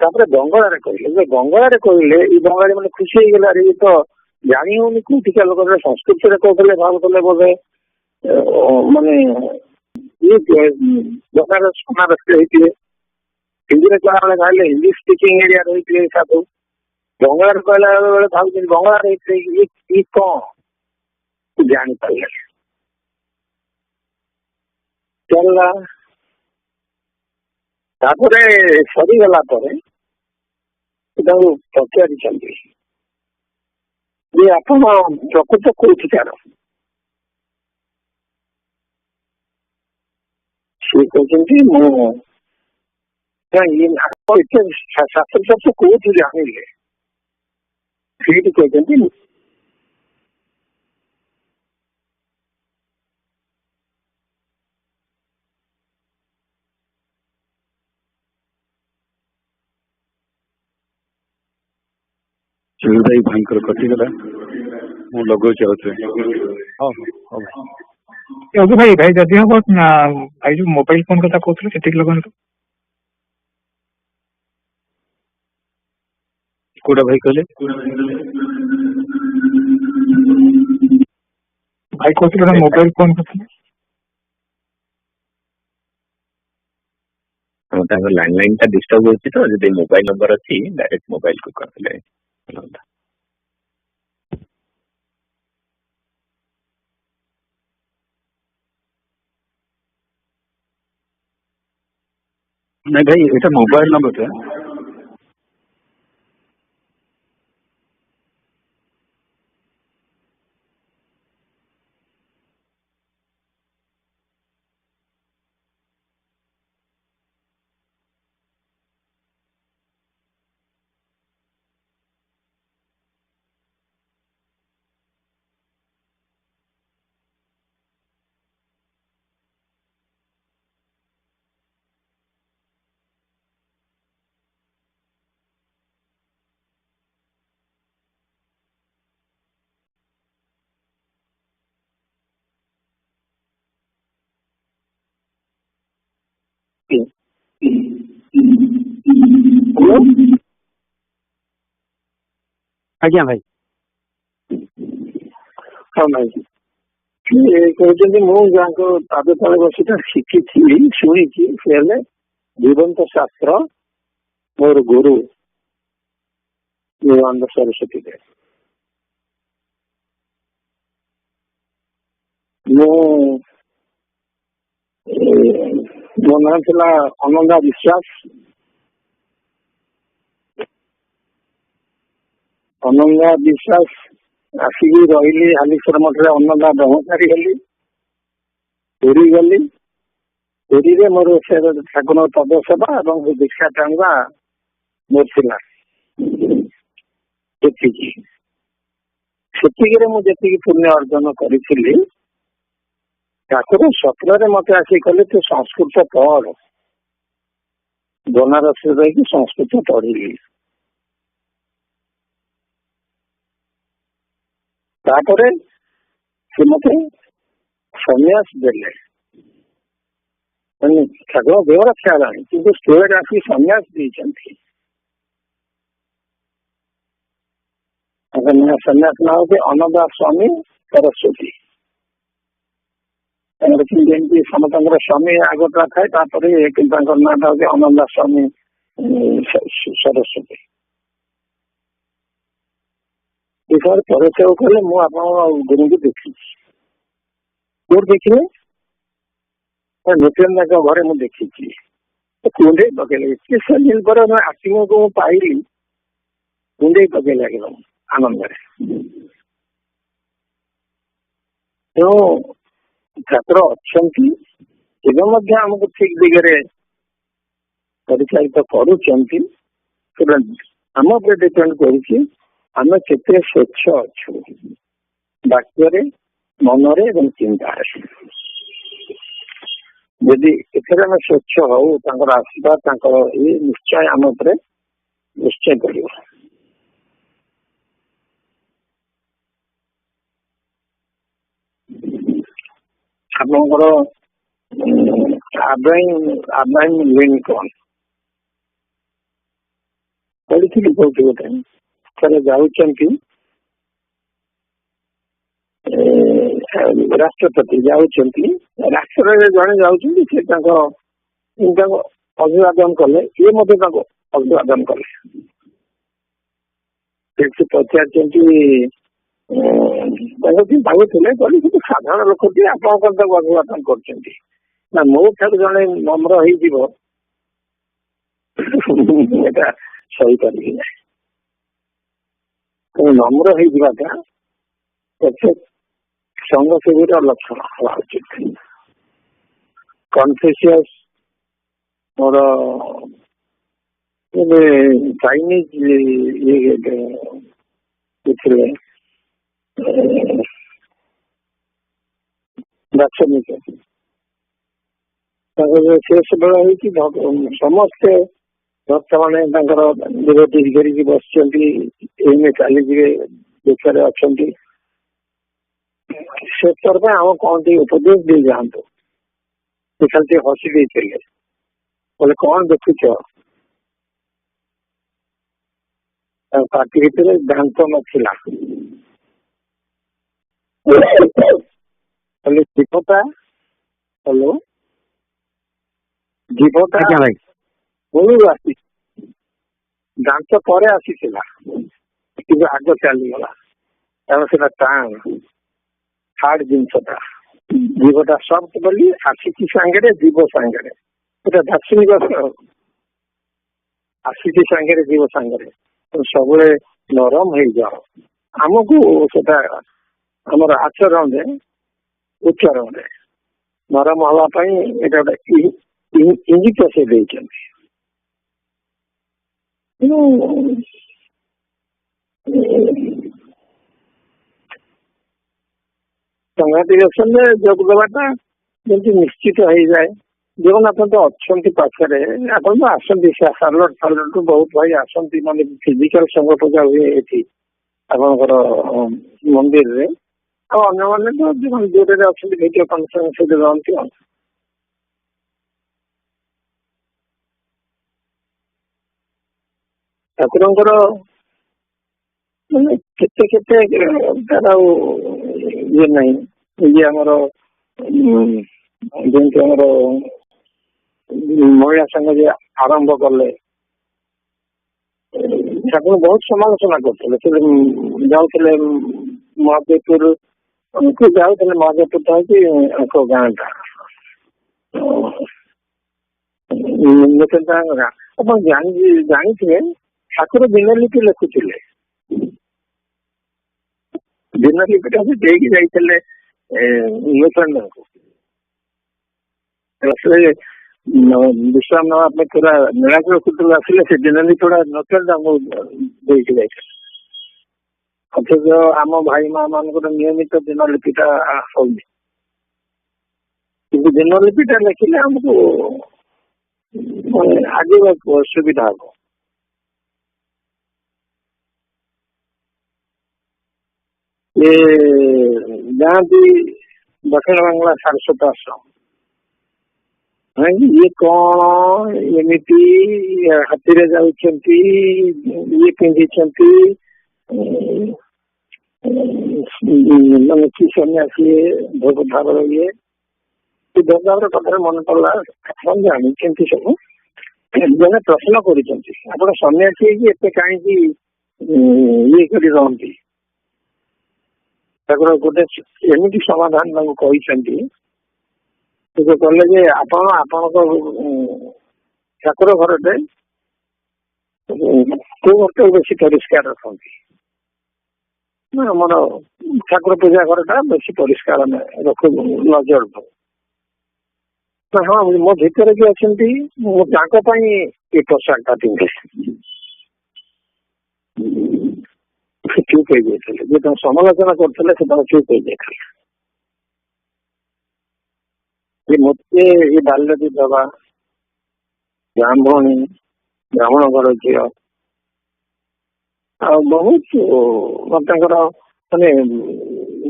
ତାପରେ ବଙ୍ଗଳାରେ କହିଲେ, ବଙ୍ଗଳାରେ କହିଲେ ଏଇ ବଙ୍ଗାଳୀ ମାନେ ଖୁସି ହେଇଗଲା, ଆରେ ଇଏ ତ ଜାଣି ହଉନି କୋଉଠିକା ଲୋକ, ସଂସ୍କୃତରେ କହୁଥିଲେ ଭାବୁଥିଲେ ବୋଧେ ମାନେ ଇଏ ବନାରସ ହେଇଥିବେ, ହିନ୍ଦୀରେ କଲାବେଳେ ଭାବିଲେ ହିନ୍ଦୀ ସ୍ପିକିଂ ଏରିଆ ରହିଥିବେ ସାଧୁ, ବଙ୍ଗଳାରେ କହିଲା ବେଳେ ଭାବୁଛନ୍ତି ବଙ୍ଗଳାରେ ହେଇଥିଲେ ଇଏ କଣ ଜାଣିପାରିଲେ। ଚାଲିଲା। ତାପରେ ସରିଗଲା ପରେ ତାଙ୍କୁ ପଚାରିଛନ୍ତି ଯେ ଆପଣ ପ୍ରକୃତ କୋଉଠିକାର? ସିଏ କହୁଛନ୍ତି ମୁଁ ଏତେ ଶାସ୍ତ୍ର କୋଉଠି ଜାଣିଲେ? ସେଇଠି କହିଛନ୍ତି
ଭାଇ ଭାଇଙ୍କର କଟିଗଲା, ମୁଁ ଲଗଉଛି ଆଉ ଥରେ।
ଭାଇ ଭାଇ ଯଦି ହବ ଭାଇ ଯୋଉ ମୋବାଇଲ ଫୋନ କଥା କହୁଥିଲେ ସେଠିକି ଲଗାନ୍ତୁ।
କୋଉଟା ଭାଇ କହିଲେ?
ଭାଇ କହୁଥିଲେ ମୋବାଇଲ ଫୋନ କଥା।
ତାଙ୍କ ଲ୍ୟାଣ୍ଡଲାଇନ ଟା ଡିଷ୍ଟର୍ବ ହଉଛି ତ, ଯଦି ମୋବାଇଲ ନମ୍ବର ଅଛି ଡାଇରେକ୍ଟ ମୋବାଇଲ କୁ କରିଥିଲେ। ନାଇଁ ଭାଇ এটা মোবাইল নম্বরটা
ଆଜ୍ଞା ଭାଇ।
ହଁ ଭାଇ, ସିଏ କହୁଛନ୍ତି ମୁଁ ଯାହାଙ୍କ ପାଦ ତଳେ ବସିଟା ଶିଖିଥିଲି, ଶୁଣିଛି, ସେ ହେଲେ ଜୀବନ୍ତ ଶାସ୍ତ୍ର ମୋର ଗୁରୁ ନିରଞ୍ଜନ ସରସ୍ୱତୀ ଦେବ। ମୋ ନାଁ ଥିଲା ଅନନ୍ୟା ବିଶ୍ୱାସ। ଅନନ୍ୟା ବିଶ୍ୱାସ ଆସିକି ରହିଲି ହାଲିଶ୍ୱର ମଠରେ, ଅନନ୍ୟା ବ୍ରହ୍ମଚାରୀ ହେଲି, ପୁରୀ ଗଲି। ପୁରୀରେ ମୋର ଠାକୁର ପଦ ସେବା ଏବଂ ଦୀକ୍ଷା ଟାଣିବା ମୋର ଥିଲା। ସେତିକିରେ ମୁଁ ଯେତିକି ପୁଣ୍ୟ ଅର୍ଜନ କରିଥିଲି, ଠାକୁର ସ୍ୱପ୍ନରେ ମତେ ଆସିକି କହିଲେ ତୁ ସଂସ୍କୃତ ପଢ। ବନାରସରେ ରହିକି ସଂସ୍କୃତ ପଢିଲି। ତାପରେ ସେ ମତେ ସନ୍ନ୍ୟାସ ଦେଲେ। ଠାକୁର ଦେହ ରକ୍ଷା ହେଲାଣି, କିନ୍ତୁ ସ୍ଥଳରେ ଆସିକି ସନ୍ନ୍ୟାସ ଦେଇଛନ୍ତି। ସନ୍ନ୍ୟାସ ନାଁ ହଉଛି ଅନନ୍ୟା ସ୍ୱାମୀ ସରସ୍ୱତୀ। ଯେମିତି ସମସ୍ତଙ୍କର ସ୍ୱାମୀ ଆଗଟା ଥାଏ, ତାପରେ କିନ୍ତୁ ତାଙ୍କର ନାଁଟା ହଉଛି ଅନନ୍ୟା ସ୍ୱାମୀ ସରସ୍ୱତୀ। ବିଷୟରେ ପରିଚୟ କଲେ ମୁଁ ଆପଣଙ୍କ ଗୁରୁଙ୍କୁ ଦେଖିଛି। କୋଉଠି ଦେଖିଲେ? ନିତ୍ୟାନନ୍ଦଙ୍କ ଘରେ ମୁଁ ଦେଖିଛି। କୁଣ୍ଡେଇ ପକେଇଲେ ଏତେ ଦିନ ପରେ ଆତ୍ମୀୟକୁ ମୁଁ ପାଇଲି, କୁଣ୍ଡେଇ ପକେଇଲେ ଏକଦମ ଆନନ୍ଦରେ। ତେଣୁ ଠାକୁର ଅଛନ୍ତି, ଏବେ ମଧ୍ୟ ଆମକୁ ଠିକ ଦିଗରେ ପରିଚାଳିତ କରୁଛନ୍ତି। ଆମ ଉପରେ ଡିପେଣ୍ଡ କରୁଛି ଆମେ କେତେ ସ୍ୱଚ୍ଛ ଅଛୁ ବାକ୍ୟରେ, ମନରେ ଏବଂ ଚିନ୍ତାରେ। ଯଦି ଏଥିରେ ଆମେ ସ୍ୱଚ୍ଛ ହଉ, ତାଙ୍କର ଆଶୀର୍ବାଦ, ତାଙ୍କର ଇଏ ନିଶ୍ଚୟ ଆମ ଉପରେ ନିଶ୍ଚୟ କରିବ। ଆପଣଙ୍କର ଆବ୍ରାହିମ ଲିଙ୍କନ ପଢିଥିଲି କୋଉଠି ଗୋଟେ, ଥରେ ଯାଉଛନ୍ତି ରାଷ୍ଟ୍ରପତି ଯାଉଛନ୍ତି, ରାଷ୍ଟ୍ରରେ ଜଣେ ଯାଉଛନ୍ତି, ସେ ତାଙ୍କ ଅଭିବାଦନ କଲେ, ଇଏ ମଧ୍ୟ ତାଙ୍କୁ ଅଭିବାଦନ କଲେ। ସେ ପଚାରିଛନ୍ତି ତାଙ୍କୁ ଭାବୁଥିଲେ, କହିଲେ କିନ୍ତୁ ସାଧାରଣ ଲୋକଟି ଆପଣଙ୍କର ତାକୁ ଅଭିବାଦନ କରୁଛନ୍ତି ନା, ମୋ ଠାରୁ ଜଣେ ନମ୍ର ହେଇଯିବ ଏଟା ସହିପାରିବି ନାହିଁ। ନମ୍ର ହେଇଯିବାଟା ପ୍ରତ୍ୟେକ ସଙ୍ଗସେବୀର ଲକ୍ଷଣ ହବା ଉଚିତ। କନଫ୍ୟୁସିୟସ ମୋର ଚାଇନିଜ ଥିଲେ ଦାର୍ଶନିକ, ତାଙ୍କର ଶେଷ ବେଳ ହେଇଛି, ସମସ୍ତେ ଭକ୍ତମାନେ ତାଙ୍କର ଡିଭୋଟିସ୍ କରିକି ବସିଛନ୍ତି, ଏଇନେ ଚାଲିଯିବେ, ଦୁଃଖରେ ଅଛନ୍ତି। ଶେଷର ପାଇଁ ଆମ କଣ ଟିକେ ଉପଦେଶ ଦେଇ ଯାଆନ୍ତୁ। ସେ ଖାଲି ଟିକେ ହସି ଦେଇଥିଲେ, କହିଲେ କଣ ଦେଖୁଛ? ତାଙ୍କ ପାଟି ଭିତରେ ଦାନ୍ତ ନଥିଲା, କହିଲେ ଜୀବଟା ମୂଳରୁ ଆସି, ଦାନ୍ତ ପରେ ଆସିଥିଲା କିନ୍ତୁ ଆଗ ଚାଲିଗଲା, କାରଣ ସେଟା ଟାଣ ହାର୍ଡ ଜିନିଷଟା। ଜୀବଟା ସଫ୍ଟ ବୋଲି ଆସିଛି ସାଙ୍ଗରେ, ଜୀବ ସାଙ୍ଗରେ, ସେଟା ଦାର୍ଶନିକ ଆସିଛି ସାଙ୍ଗରେ, ଜୀବ ସାଙ୍ଗରେ। ସବୁବେଳେ ନରମ ହେଇଯାଅ, ଆମକୁ ସେଟା ଆମର ଆଚରଣରେ, ଉଚ୍ଚାରଣରେ ନରମ ହବା ପାଇଁ ଏଇଟା ଗୋଟେ ଇଙ୍ଗିତ ସେ ଦେଇଛନ୍ତି। ସଂଘ ଡିରେକ୍ସନରେ ଯୋଗ ଦେବାଟା ଯେମିତି ନିଶ୍ଚିତ ହେଇଯାଏ। ଯେଉଁମାନେ ଆପଣ ତ ଅଛନ୍ତି ପାଖରେ, ଆପଣ ତ ଆସନ୍ତି ସାର୍ଲଟୁ ବହୁତ ଭାଇ ଆସନ୍ତି, ମାନେ ଫିଜିକାଲ ସଂଘ ପୂଜା ହୁଏ ଏଠି ଆପଣଙ୍କର ମନ୍ଦିରରେ, ଆଉ ଅନ୍ୟମାନେ ତ ଦୂରରେ ଅଛନ୍ତି, ଭିଡ଼ିଓ କନଫରେନ୍ସ ରହନ୍ତି। ଆଉ ଠାକୁରଙ୍କର ମାନେ କେତେ କେତେ ତାର ଆଉ ଇଏ ନାହିଁ। ଇଏ ଆମର ଯେମିତି ଆମର ମହିଳା ସଂଘ ଯେ ଆରମ୍ଭ କଲେ, ଠାକୁର ବହୁତ ସମାଲୋଚନା କରୁଥିଲେ। ସେ ଯାଉଥିଲେ ମହାଦେବପୁର ଯାଉଥିଲେ, ମହାଦେବପୁର ହଉଛି ଆଙ୍କ ଗାଁଟା, ଗାଁ। ଆପଣ ଜାଣିଥିବେ ଠାକୁର ଦିନଲିପି ଲେଖୁଥିଲେ, ଦିନଲିପିଟା ବି ଦେଇକି ଯାଇଥିଲେ ନ୍ୟୁଟ୍ରାଣ୍ଡଙ୍କୁ। ବିଶ୍ରାମ ନେବା ପାଇଁ ପୁରା ନୀଳାଚଳ କୂଟରୁ ଆସିଲେ, ସେ ଦିନଲିପି ଗୁଡା ନ୍ୟୁଟ୍ରାଣ୍ଡଙ୍କୁ ଦେଇକି ଯାଇଥିଲେ। ଅଥଚ ଆମ ଭାଇ ମା ମାନଙ୍କର ନିୟମିତ ଦିନଲିପିଟା ହଉନି, କିନ୍ତୁ ଦିନଲିପିଟା ଲେଖିଲେ ଆମକୁ ଆଗକୁ ସୁବିଧା ହବ। ଯାଆନ୍ତି ଦକ୍ଷିଣ ବାଂଲା ସାରସ୍ୱତ ଆଶ୍ରମ, ଇଏ କଣ ଏମିତି ହାତୀରେ ଯାଉଛନ୍ତି, ଇଏ ପିନ୍ଧିଛନ୍ତି, ମାନେ କି ସନ୍ନ୍ୟାସୀ ଭୋଗ ଭାବର ଇଏ ଭୋଗଭାବର କଥାରେ ମନେ ପଡିଲା। ଆପଣ ଜାଣିଛନ୍ତି ସବୁ, ଜଣେ ପ୍ରଶ୍ନ କରିଛନ୍ତି, ଆପଣ ସନ୍ନ୍ୟାସୀ ହେଇକି ଏତେ କାହିଁକି ଇଏ କରି ରହନ୍ତି, ଠାକୁର ଗୋଟେ ଏମିତି ସମାଧାନ ତାଙ୍କୁ କହିଛନ୍ତି ସେ କହିଲେ ଯେ ଆପଣଙ୍କ ଠାକୁର ଘରଟେ କୋଉ ଘରଟା ବେଶୀ ପରିଷ୍କାର ରଖନ୍ତି? ନା ଆମର ଠାକୁର ପୂଜା ଘରଟା ବେଶୀ ପରିଷ୍କାର ରଖୁ ନଜର ଦଉ। ହଁ ମୋ ଭିତରେ ବି ଅଛନ୍ତି, ମୁଁ ତାଙ୍କ ପାଇଁ ଏ ପୋଷାକଟା ପିନ୍ଧେ। ସେ ଚୁପ୍ ହେଇଯାଇଥିଲେ, ଯେ ତାଙ୍କୁ ସମାଲୋଚନା କରୁଥିଲେ ସେ ତାଙ୍କୁ ଚୁପ୍ ହେଇଯାଇଥିଲେ। ମତେ ଏ ବାଲ୍ୟ ବିଧବା, ବ୍ରାହ୍ମଣ ଘର ଝିଅ ଆଉ ବହୁତ ତାଙ୍କର ମାନେ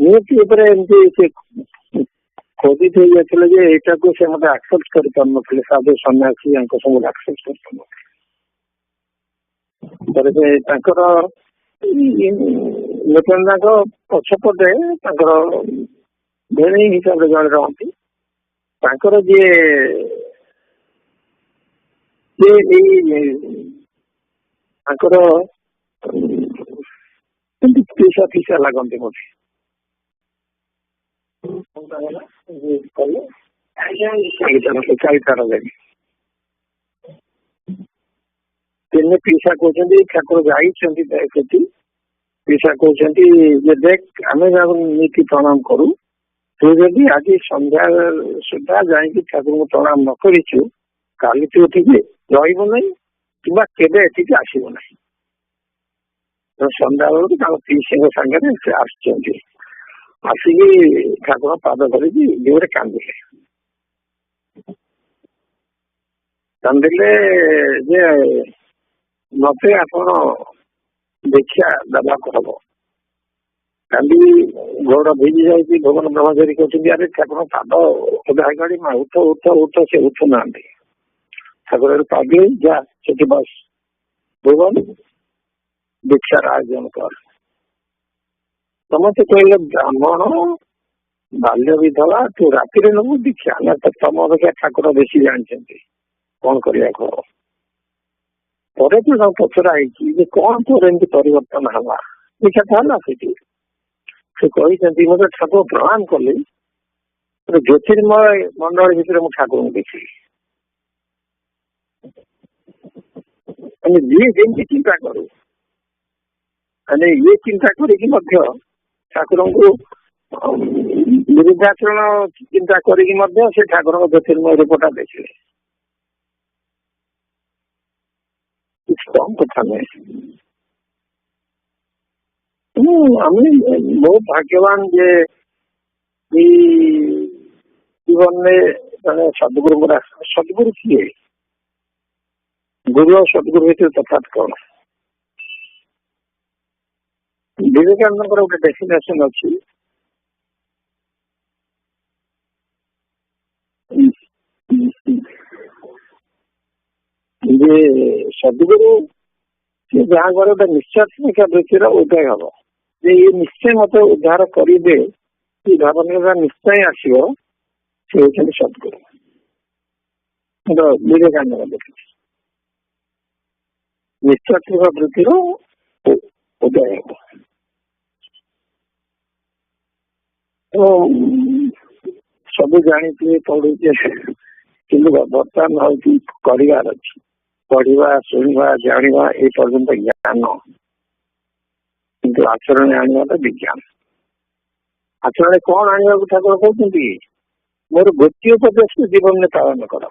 ନିହାତି ଉପରେ ଏମିତି ସେ ଖୋଦିତ ହେଇଯାଇଥିଲେ ଯେ ଏଇଟାକୁ ସେ ମତେ ଆକ୍ସେପ୍ଟ କରିପାରୁନଥିଲେ। ସାଧୁ ସନ୍ନ୍ୟାସୀ ୟାଙ୍କ ସବୁ ଆକ୍ସେପ୍ଟ କରିପାରୁନଥିଲେ। ସେ ତାଙ୍କର ଲୋକଙ୍କ ପଛପଟେ ତାଙ୍କର ଭେଣୀ ହିସାବରେ ଜଣେ ରହନ୍ତି। ତାଙ୍କର ତାଙ୍କର ପିସା ଫିସା ଲାଗନ୍ତି ମତେ। ତିନି ପିସା କହୁଛନ୍ତି ଠାକୁର ଯାଇଛନ୍ତି ସେଠି। ପିସା କହୁଛନ୍ତି ଯେ ଦେଖ ଆମେ ଯାହାକୁ ନୀତି ପ୍ରଣାମ କରୁ, ତୁ ଯଦି ଆଜି ସନ୍ଧ୍ୟା ସୁଦ୍ଧା ଯାଇକି ଠାକୁରଙ୍କୁ ପ୍ରଣାମ ନ କରିଛୁ କାଲି ତୁ ଏଠିକି ରହିବୁ ନାହିଁ କିମ୍ବା କେବେ ଏଠିକି ଆସିବୁ ନାହିଁ। ସନ୍ଧ୍ୟା ବେଳକୁ ତାଙ୍କ ପିସିଙ୍କ ସାଙ୍ଗରେ ସେ ଆସିଛନ୍ତି। ଆସିକି ଠାକୁର ପାଦ ଧରିକି ଜୋରେ କାନ୍ଦିଲେ ଯେ ମତେ ଆପଣ ଦୀକ୍ଷା ଦେବାକୁ ହବ। କାଲି ଗୋଡ ଭିଜି ଯାଇଛି। ଭୁବନ ବ୍ରହ୍ମଚାରୀ କହୁଛନ୍ତି ଆରେ ଠାକୁର ପାଦ ଓଦା ହେଇଗଳି ମା ଉଠ ଉଠ ଉଠ, ସେ ଉଠୁନାହାନ୍ତି। ଠାକୁର ପାଦି ଯା ସେଠି ବସ, ଭୁବନ ଦୀକ୍ଷାର ଆୟୋଜନ କର। ସମସ୍ତେ କହିଲେ ବ୍ରାହ୍ମଣ ବାଲ୍ୟ ବିଧବା ତୁ ରାତିରେ ନେବୁ ଦୀକ୍ଷା? ନା ତମ ଅପେକ୍ଷା ଠାକୁର ବେଶୀ ଜାଣିଛନ୍ତି କଣ କରିବାକୁ ହବ। ପରେ ତୁ ତାଙ୍କୁ ପଚରା ହେଇଛି ଯେ କଣ ତୋର ଏମିତି ପରିବର୍ତ୍ତନ ହବା, ଦୀକ୍ଷାଟା ହେଲା ସେଠି। ସେ କହିଛନ୍ତି ମତେ ଠାକୁର ପ୍ରଣାମ କଲି, ଜ୍ୟୋତିର୍ମୟ ମଣ୍ଡଳ ଭିତରେ ମୁଁ ଠାକୁରଙ୍କୁ ଦେଖିଲି। ମାନେ ଯିଏ ଯେମିତି ଚିନ୍ତା କରୁ, ମାନେ ଇଏ ଚିନ୍ତା କରିକି ମଧ୍ୟ ଠାକୁରଙ୍କୁ ବିରୁଦ୍ଧାଚରଣ ଚିନ୍ତା କରିକି ମଧ୍ୟ ସେ ଠାକୁରଙ୍କ ଜ୍ୟୋତିର୍ମୟ ରୂପଟା ଦେଖିଲେ। କିଛି କମ କଥା ନୁହେଁ। ଆମେ ବହୁତ ଭାଗ୍ୟବାନ ଯେ ଏଇ ଜୀବନରେ ଜଣେ ସଦ୍ଗୁରୁଙ୍କର ସଦ୍ଗୁରୁ କିଏ? ଗୁରୁ ଆଉ ସଦ୍ଗୁରୁ ଭିତରେ ତଫାତ୍ କଣ? ବିବେକାନନ୍ଦଙ୍କର ଗୋଟେ ଡେଫିନେସନ ଅଛି, ଯେ ସଦ୍ଗୁରୁ ସେ ଯାହା ଘରେ ଗୋଟେ ନିଶ୍ଚୟ ବୃତ୍ତିର ଉଦୟ ହବ, ଯେ ଇଏ ନିଶ୍ଚୟ ମତେ ଉଦ୍ଧାର କରିବେ, ଏ ଭାବନା ନିଶ୍ଚୟ ଆସିବ, ସେ ହଉଛନ୍ତି ସଦ୍ଗୁରୁ। ବିବେକାନନ୍ଦ ଦେଖିଛି ନିଶ୍ଚୟ ବୃତ୍ତିର ଉଦୟ ହବ। ସବୁ ଜାଣିଛେ ପଢୁଛେ, କିନ୍ତୁ ବର୍ତ୍ତମାନ ହଉଛି କରିବାର ଅଛି। ପଢିବା, ଶୁଣିବା, ଜାଣିବା ଏ ପର୍ଯ୍ୟନ୍ତ ଜ୍ଞାନ, କିନ୍ତୁ ଆଚରଣ ଆଣିବାଟା ବିଜ୍ଞାନ। ଆଚରଣ କଣ ଆଣିବାକୁ ଠାକୁର କହୁଛନ୍ତି? ମୋର ଗୋଟିଏ ଉପଦେଶକୁ ଜୀବନରେ ପାଳନ କର।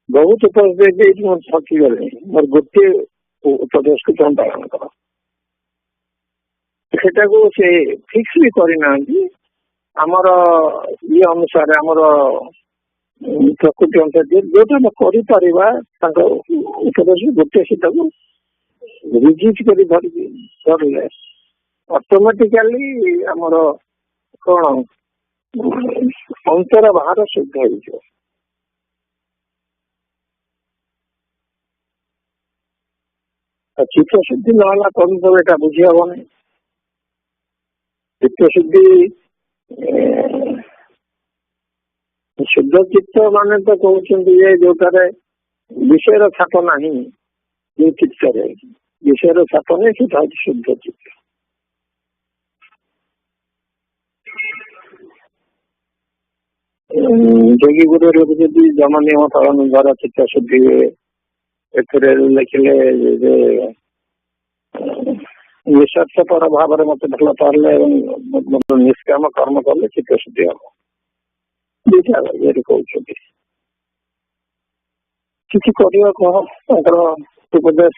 ବହୁତ ଉପଦେଶ ଦେଇକି ମୁଁ ଥକିଗଲିଣି, ମୋର ଗୋଟିଏ ଉପଦେଶକୁ ତମେ ପାଳନ କର। ସେଟାକୁ ସେ ଫିକ୍ସ ବି କରିନାହାନ୍ତି। ଆମର ଇଏ ଅନୁସାରେ, ଆମର ପ୍ରକୃତି ଅନୁସାରେ ଯୋଉଟା ଆମେ କରିପାରିବା, ତାଙ୍କ ଉପଦେଶ ଗୋଟେ ସେଟାକୁ ରିଜିଟ୍ କରି ଧରିଲେ ଅଟୋମେଟିକାଲି ଆମର କଣ ଅନ୍ତର ବାହାର ଶୁଦ୍ଧ ହେଇଯିବ। ଚିତ୍ତ ଶୁଦ୍ଧି ନହେଲା ପର୍ଯ୍ୟନ୍ତ ଏଟା ବୁଝି ହବନି। ଚିତ୍ତ ଶୁଦ୍ଧି, ଶୁଦ୍ଧ ଚିତ୍ତ ମାନେ ତ କହୁଛନ୍ତି ଯେ ଯୋଉଟାରେ ବିଷୟର ଛାପ ନାହିଁ, ଯୋଉ ଚିତ୍ତରେ ବିଷୟର ଛାପ ନାହିଁ, ସେଟା ହଉଛି ଶୁଦ୍ଧ ଚିତ୍ତ। ଯୋଗୀ ଗୁରୁ ଯଦି ଯମ ନିୟମ ପାଳନ ଦ୍ୱାରା ଚିତ୍ତ ଶୁଦ୍ଧି ହୁଏ। ଏଥିରେ ଲେଖିଲେ ଯେ ନିଃସ୍ୱାର୍ଥପର ଭାବରେ ମତେ ଭଲ ପାଇଲେ ଏବଂ ନିଷ୍କାମ କର୍ମ କଲେ ଚିତ୍ତ ଶୁଦ୍ଧି ହବ। ଦୁଇଟା ଇଏରେ କହୁଛନ୍ତି। କିଛି କରିବା କହ, ତାଙ୍କର ଉପଦେଶ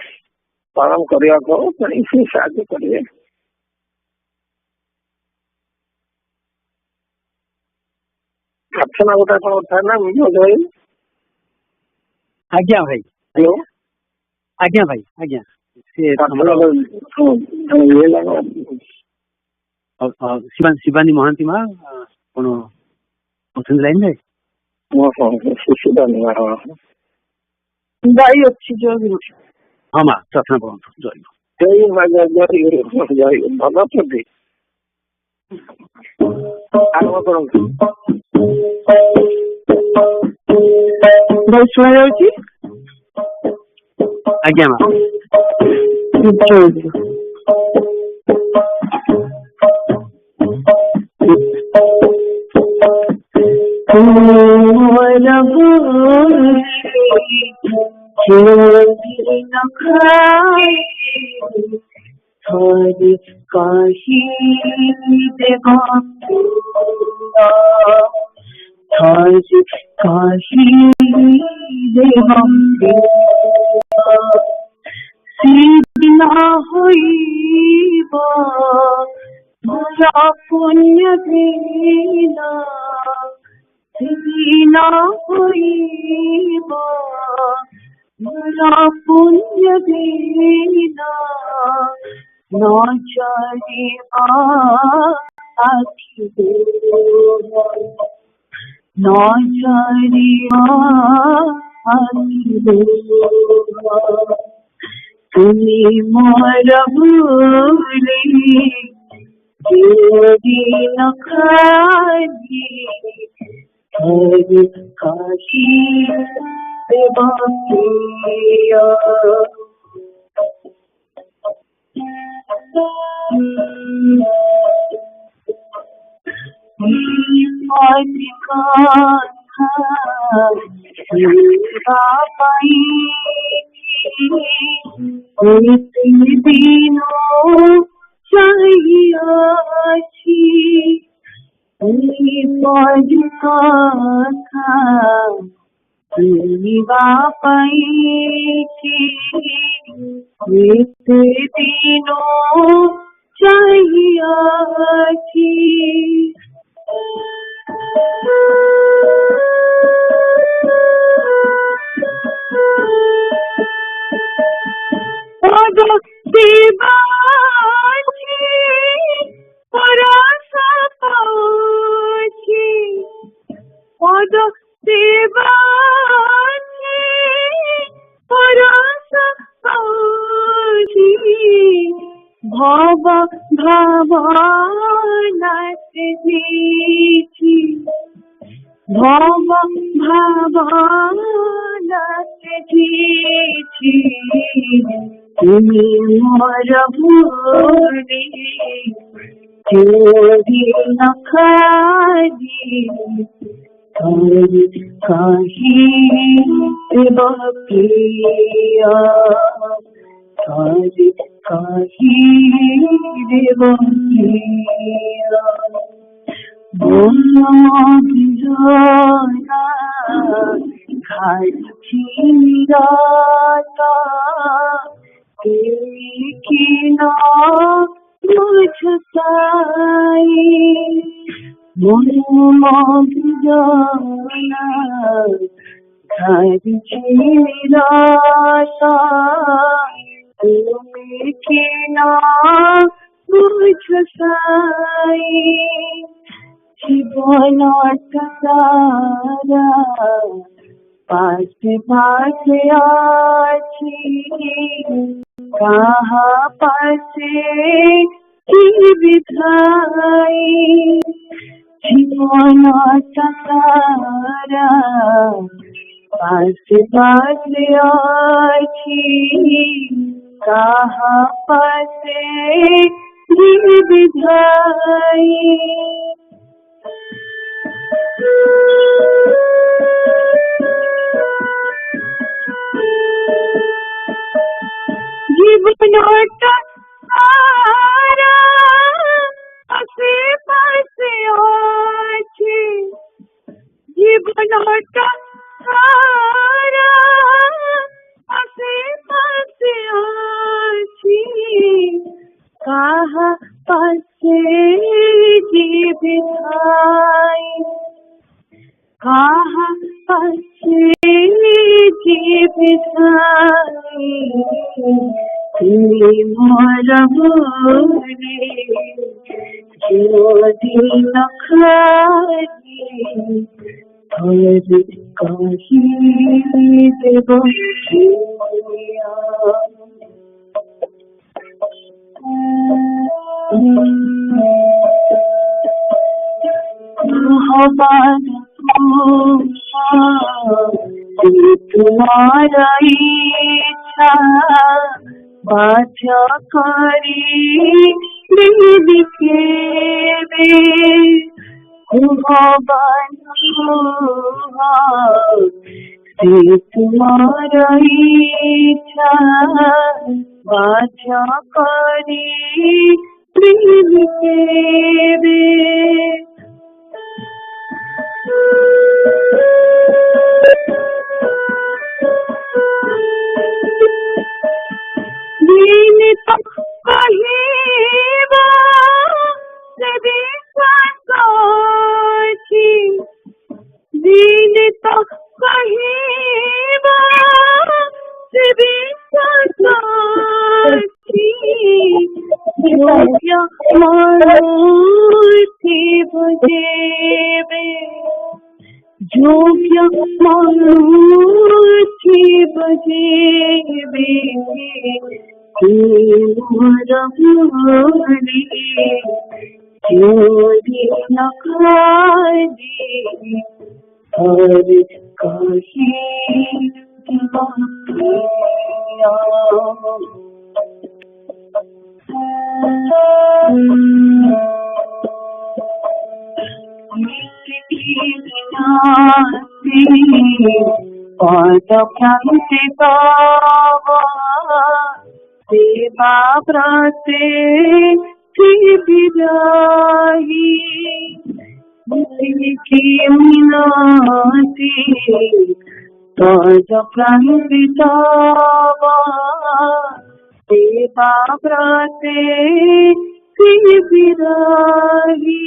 ପାଳନ କରିବା କହ, ସେ ସାହାଯ୍ୟ କରିବେ। ପ୍ରାର୍ଥନା ଗୋଟେ କଣ ଥାଏ ନା ଭାଇ?
ଆଜ୍ଞା ଭାଇ।
ହ୍ୟାଲୋ।
ଆଜ୍ଞା ଭାଇ। ଆଜ୍ଞା ଶିବାନୀ ମହାନ୍ତି ମା କଣ ଅଛନ୍ତି ଲାଇନରେ?
ଶିବାନୀ ମା
ଗାଈ ଅଛି ଜୟଗୁରୁ।
ହଁ ମା ପ୍ରାର୍ଥନା କରନ୍ତୁ। ଜୟଗୁରୁ।
ଜୟଗୁରୁ ଭଲ ଅଛନ୍ତି? ଆରମ୍ଭ କରନ୍ତୁ।
ଶୁଣାଯାଉଛି?
ଆଜ୍ଞା ମା।
काशी सिद्धिना होइब मोरा पुण्य देना, सिद्धिना होइब मोरा पुण्य देना, नाचारी आखि दे नाचारी आखि दे তুমি মোর ভুলি যদি নখানি হরি কাশী দেবপ্রিয় দিনো চাহিয়াছি পদ কথা শুনিবা পাইছি দিনো চাহিয়াছি শিবাজি পরশ পাছি পদ শিবাজি পরশ পাছি ভব ভাবনাতে দিছি ভব ভাবনাতে দিছি তুমি মোর ভুলি যদি নখানি হরি কাশী দেবপ্রিয় হরি কাশী দেবপ্রিয় বন্ধনা খাচ্ছি রাতা কিনা মুঝসাই মনমগ্না খাচ্ছি রাতা তুমি কিনা মুঝসাই জীবনটা সারা পাশে পাশে আছি কাহা পাশে কি বিধাই জীবনটা সারা পাশে পাশে আছি কাহা পাশে কি বিধাই জীবনটা সারা আশেপাশে আছে, জীবনটা সারা আশেপাশে আছে, কাহা পাশে জীবিতাই, কাহা পাশে জীবিতাই, তুমি মোরা বলে যদি নখারি ধর কাহি দেব ভগবান তোমার ইচ্ছা বাছা করি দিদিকে ভগবান তোমার ইচ্ছা বাছা করি দিদিকে दिन तक कहिबा देवी साची, दिन तक कहिबा देवी साची, योग्य मूर्ति बजेबे, योग्य मूर्ति बजेबे, मोरा बोले जोरी नखारी हर कही दिवानिया पाद प्रांति बाबा सेवा प्राते बिराही की मिनाती पाद प्रांति बाबा सेवा प्राते बिराही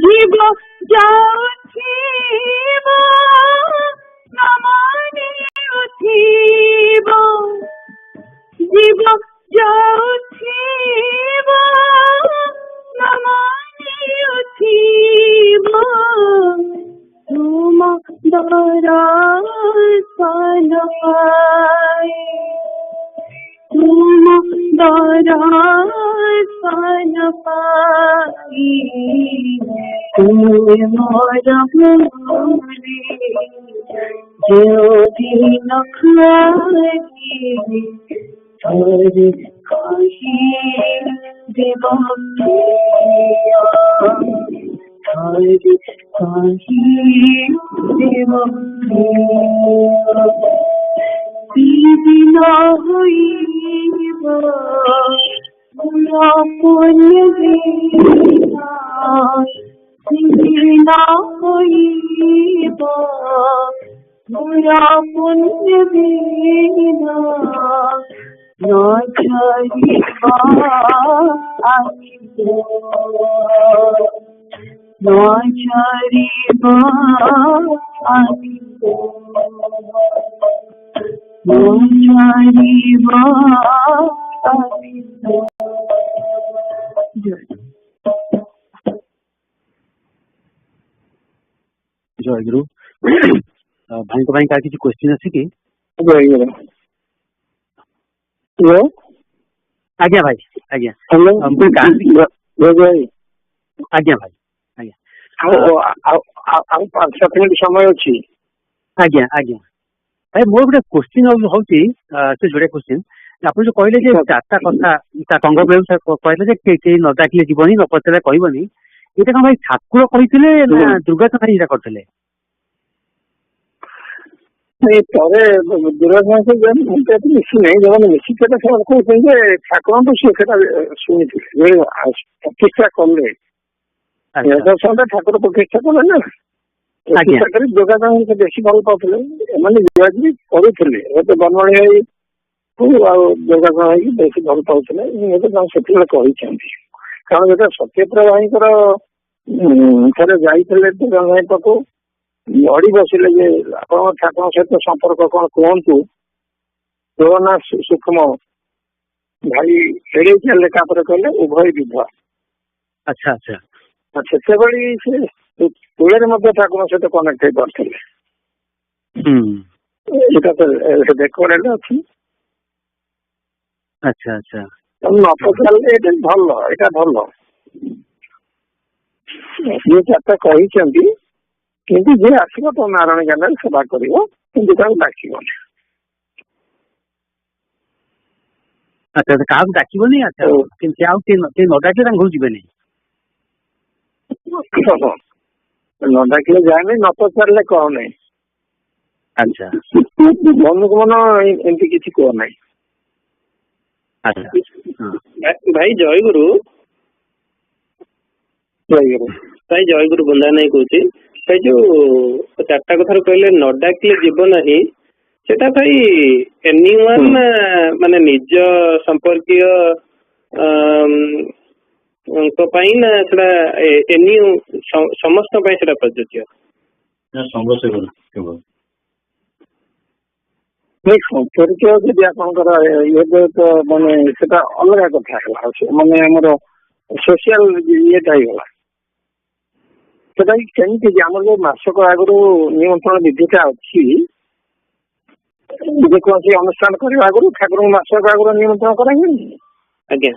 जीव जाउथिब नमानि उथिब, जीव जाउथिब नमानि उथिब, तुम दर्शन पाए, तुम दर्शन पाई, तुम्हें मोरा बोले ज्योति नखारी हर कही देव हर कही देव बिना होइब बुरा पुण्य बिना, बिना होइब बुरा पुण्य बिना, न छरिबा आइब, न छरिबा आइब, न छरिबा आइब।
जय गुरु भाई को भाई का किसी क्वेश्चन अछि कि आज्ञा भाई आज्ञा हमको कहां आज्ञा भाई आज्ञा
आ 5 मिनिट समय अछि।
आज्ञा आज्ञा ଭାଇ ମୋର ଗୋଟେ क्वेश्चन ହଉଛି ସେ ଯୋଡେ क्वेश्चन ଆପଣ ଯୋଉ କହିଲେ ଯେ ଚାରିଟା କଥା କଙ୍ଗ କହିଲେ ଯେ କେହି ନ ଡାକିଲେ ଯିବନି ନ ପଚାରିଲେ କହିବନି, ଏଇଟା କଣ ଭାଇ ଠାକୁର କହିଥିଲେ ନା ଦୁର୍ଗାଚରଣ ଭାଇ ଏଇଟା କରିଥିଲେ?
ଥରେ ଦୁର୍ଗାଚରଣ ମିଶି ନାହିଁ, ଯୋଉମାନେ ମିଶିଥିଲେ ସେମାନେ କହୁଛନ୍ତି ଯେ ଠାକୁରଙ୍କୁ ସେ ସେଟା ଶୁଣିଥିଲେ ପ୍ରତିଷ୍ଠା କଲେ, ଦର୍ଶନଟା ଠାକୁର ପ୍ରତିଷ୍ଠା କଲେ ନା, ପ୍ରତିଷ୍ଠା କରି ଦୁର୍ଗାଚରଣ ବେଶୀ ଭଲ ପାଉଥିଲେ, ଏମାନେ ଯିବାଯିବି କରୁଥିଲେ, ଏବେ ବନମାଳି ଭାଇ ଆଉ ଦୁର୍ଗାଚରଣ ଭାଇ ବେଶୀ ଭଲ ପାଉଥିଲେ, ସେତେବେଳେ କହିଛନ୍ତି। କାରଣ ଯେତେବେଳେ ସତ୍ୟପ୍ରଭା ଭାଇଙ୍କର ଥରେ ଯାଇଥିଲେ ଦୁର୍ଗାଚରଣ ଭାଇ ପାଖକୁ, ଅଡି ବସିଲେ ଯେ ଆପଣଙ୍କ ଠାକୁରଙ୍କ ସହିତ ସମ୍ପର୍କ କଣ କୁହନ୍ତୁ, ତୋ ନା ସୂକ୍ଷ୍ମ ଭାଇ ଏଡେଇ ଚାଲିଲେ, ତାପରେ କହିଲେ ଉଭୟ ବିଧ।
ଆଚ୍ଛା ଆଚ୍ଛା,
ସେତେବେଳେ ସେ ତୁଳରେ ମଧ୍ୟ ଠାକୁରଙ୍କ ସହିତ କନେକ୍ଟ ହେଇପାରୁଥିଲେ। ଏଇଟା ତ ରେକର୍ଡ ଅଛି।
ଆଚ୍ଛା ଆଚ୍ଛା,
ନ ପଚାରିଲେ ଏଇଟା ଭଲ, ଏଇଟା ଭଲ। ଯିଏ ଚାରିଟା କହିଛନ୍ତି, କିନ୍ତୁ ଯିଏ ଆସିବ ତ ନାରାୟଣ ଜ୍ଞାନରେ ସେବା କରିବ, କିନ୍ତୁ ତାକୁ ଡାକିବନି।
ଆଚ୍ଛା, କାହାକୁ ଡାକିବନି? ଆଚ୍ଛା, କିନ୍ତୁ ଆଉ କେହି ନ ଡାକିଲେ ତାଙ୍କ ଘରକୁ ଯିବେନି?
ନ ଡାକିଲେ ଯାଏନି, ନ ପଚାରିଲେ କହ ନାହିଁ।
ଆଚ୍ଛା,
ମନକୁ ମନ ଏମିତି କିଛି କୁହ ନାହିଁ।
ଭାଇ ଜୟଗୁରୁ, ଭାଇ ଜୟଗୁରୁ ବନ୍ଦା ନାଇଁ କହୁଛି। ଭାଇ ଯୋଉ ଚାରିଟା କଥାରୁ କହିଲେ ନ ଡାକିଲେ ଯିବ ନାହିଁ, ସେଟା ଭାଇ ଏନିୱାନ୍ ମାନେ ନିଜ ସମ୍ପର୍କୀୟ ପାଇଁ ନା ସେଟା ଏନି ସମସ୍ତଙ୍କ ପାଇଁ ସେଟା ପ୍ରଯୁଜ୍ୟ?
ସମ୍ପର୍କୀୟ ଯଦି ଆପଣଙ୍କର ଏବେ ତ ମାନେ ସେଟା ଅଲଗା କଥା ହେଲା, ମାନେ ଆମର ସୋସିଆଲ ଇଏଟା ହେଇଗଲା। ସେଟା କେମିତି ଆମର ଯୋଉ ମାସକ ଆଗରୁ ନିମନ୍ତ୍ରଣ ବିଧିଟା ଅଛି, ଯେକୌଣସି ଅନୁଷ୍ଠାନ କରିବା ଆଗରୁ ଠାକୁରଙ୍କୁ ମାସକ ଆଗରୁ ନିମନ୍ତ୍ରଣ କରାଯାଏନି?
ଆଜ୍ଞା,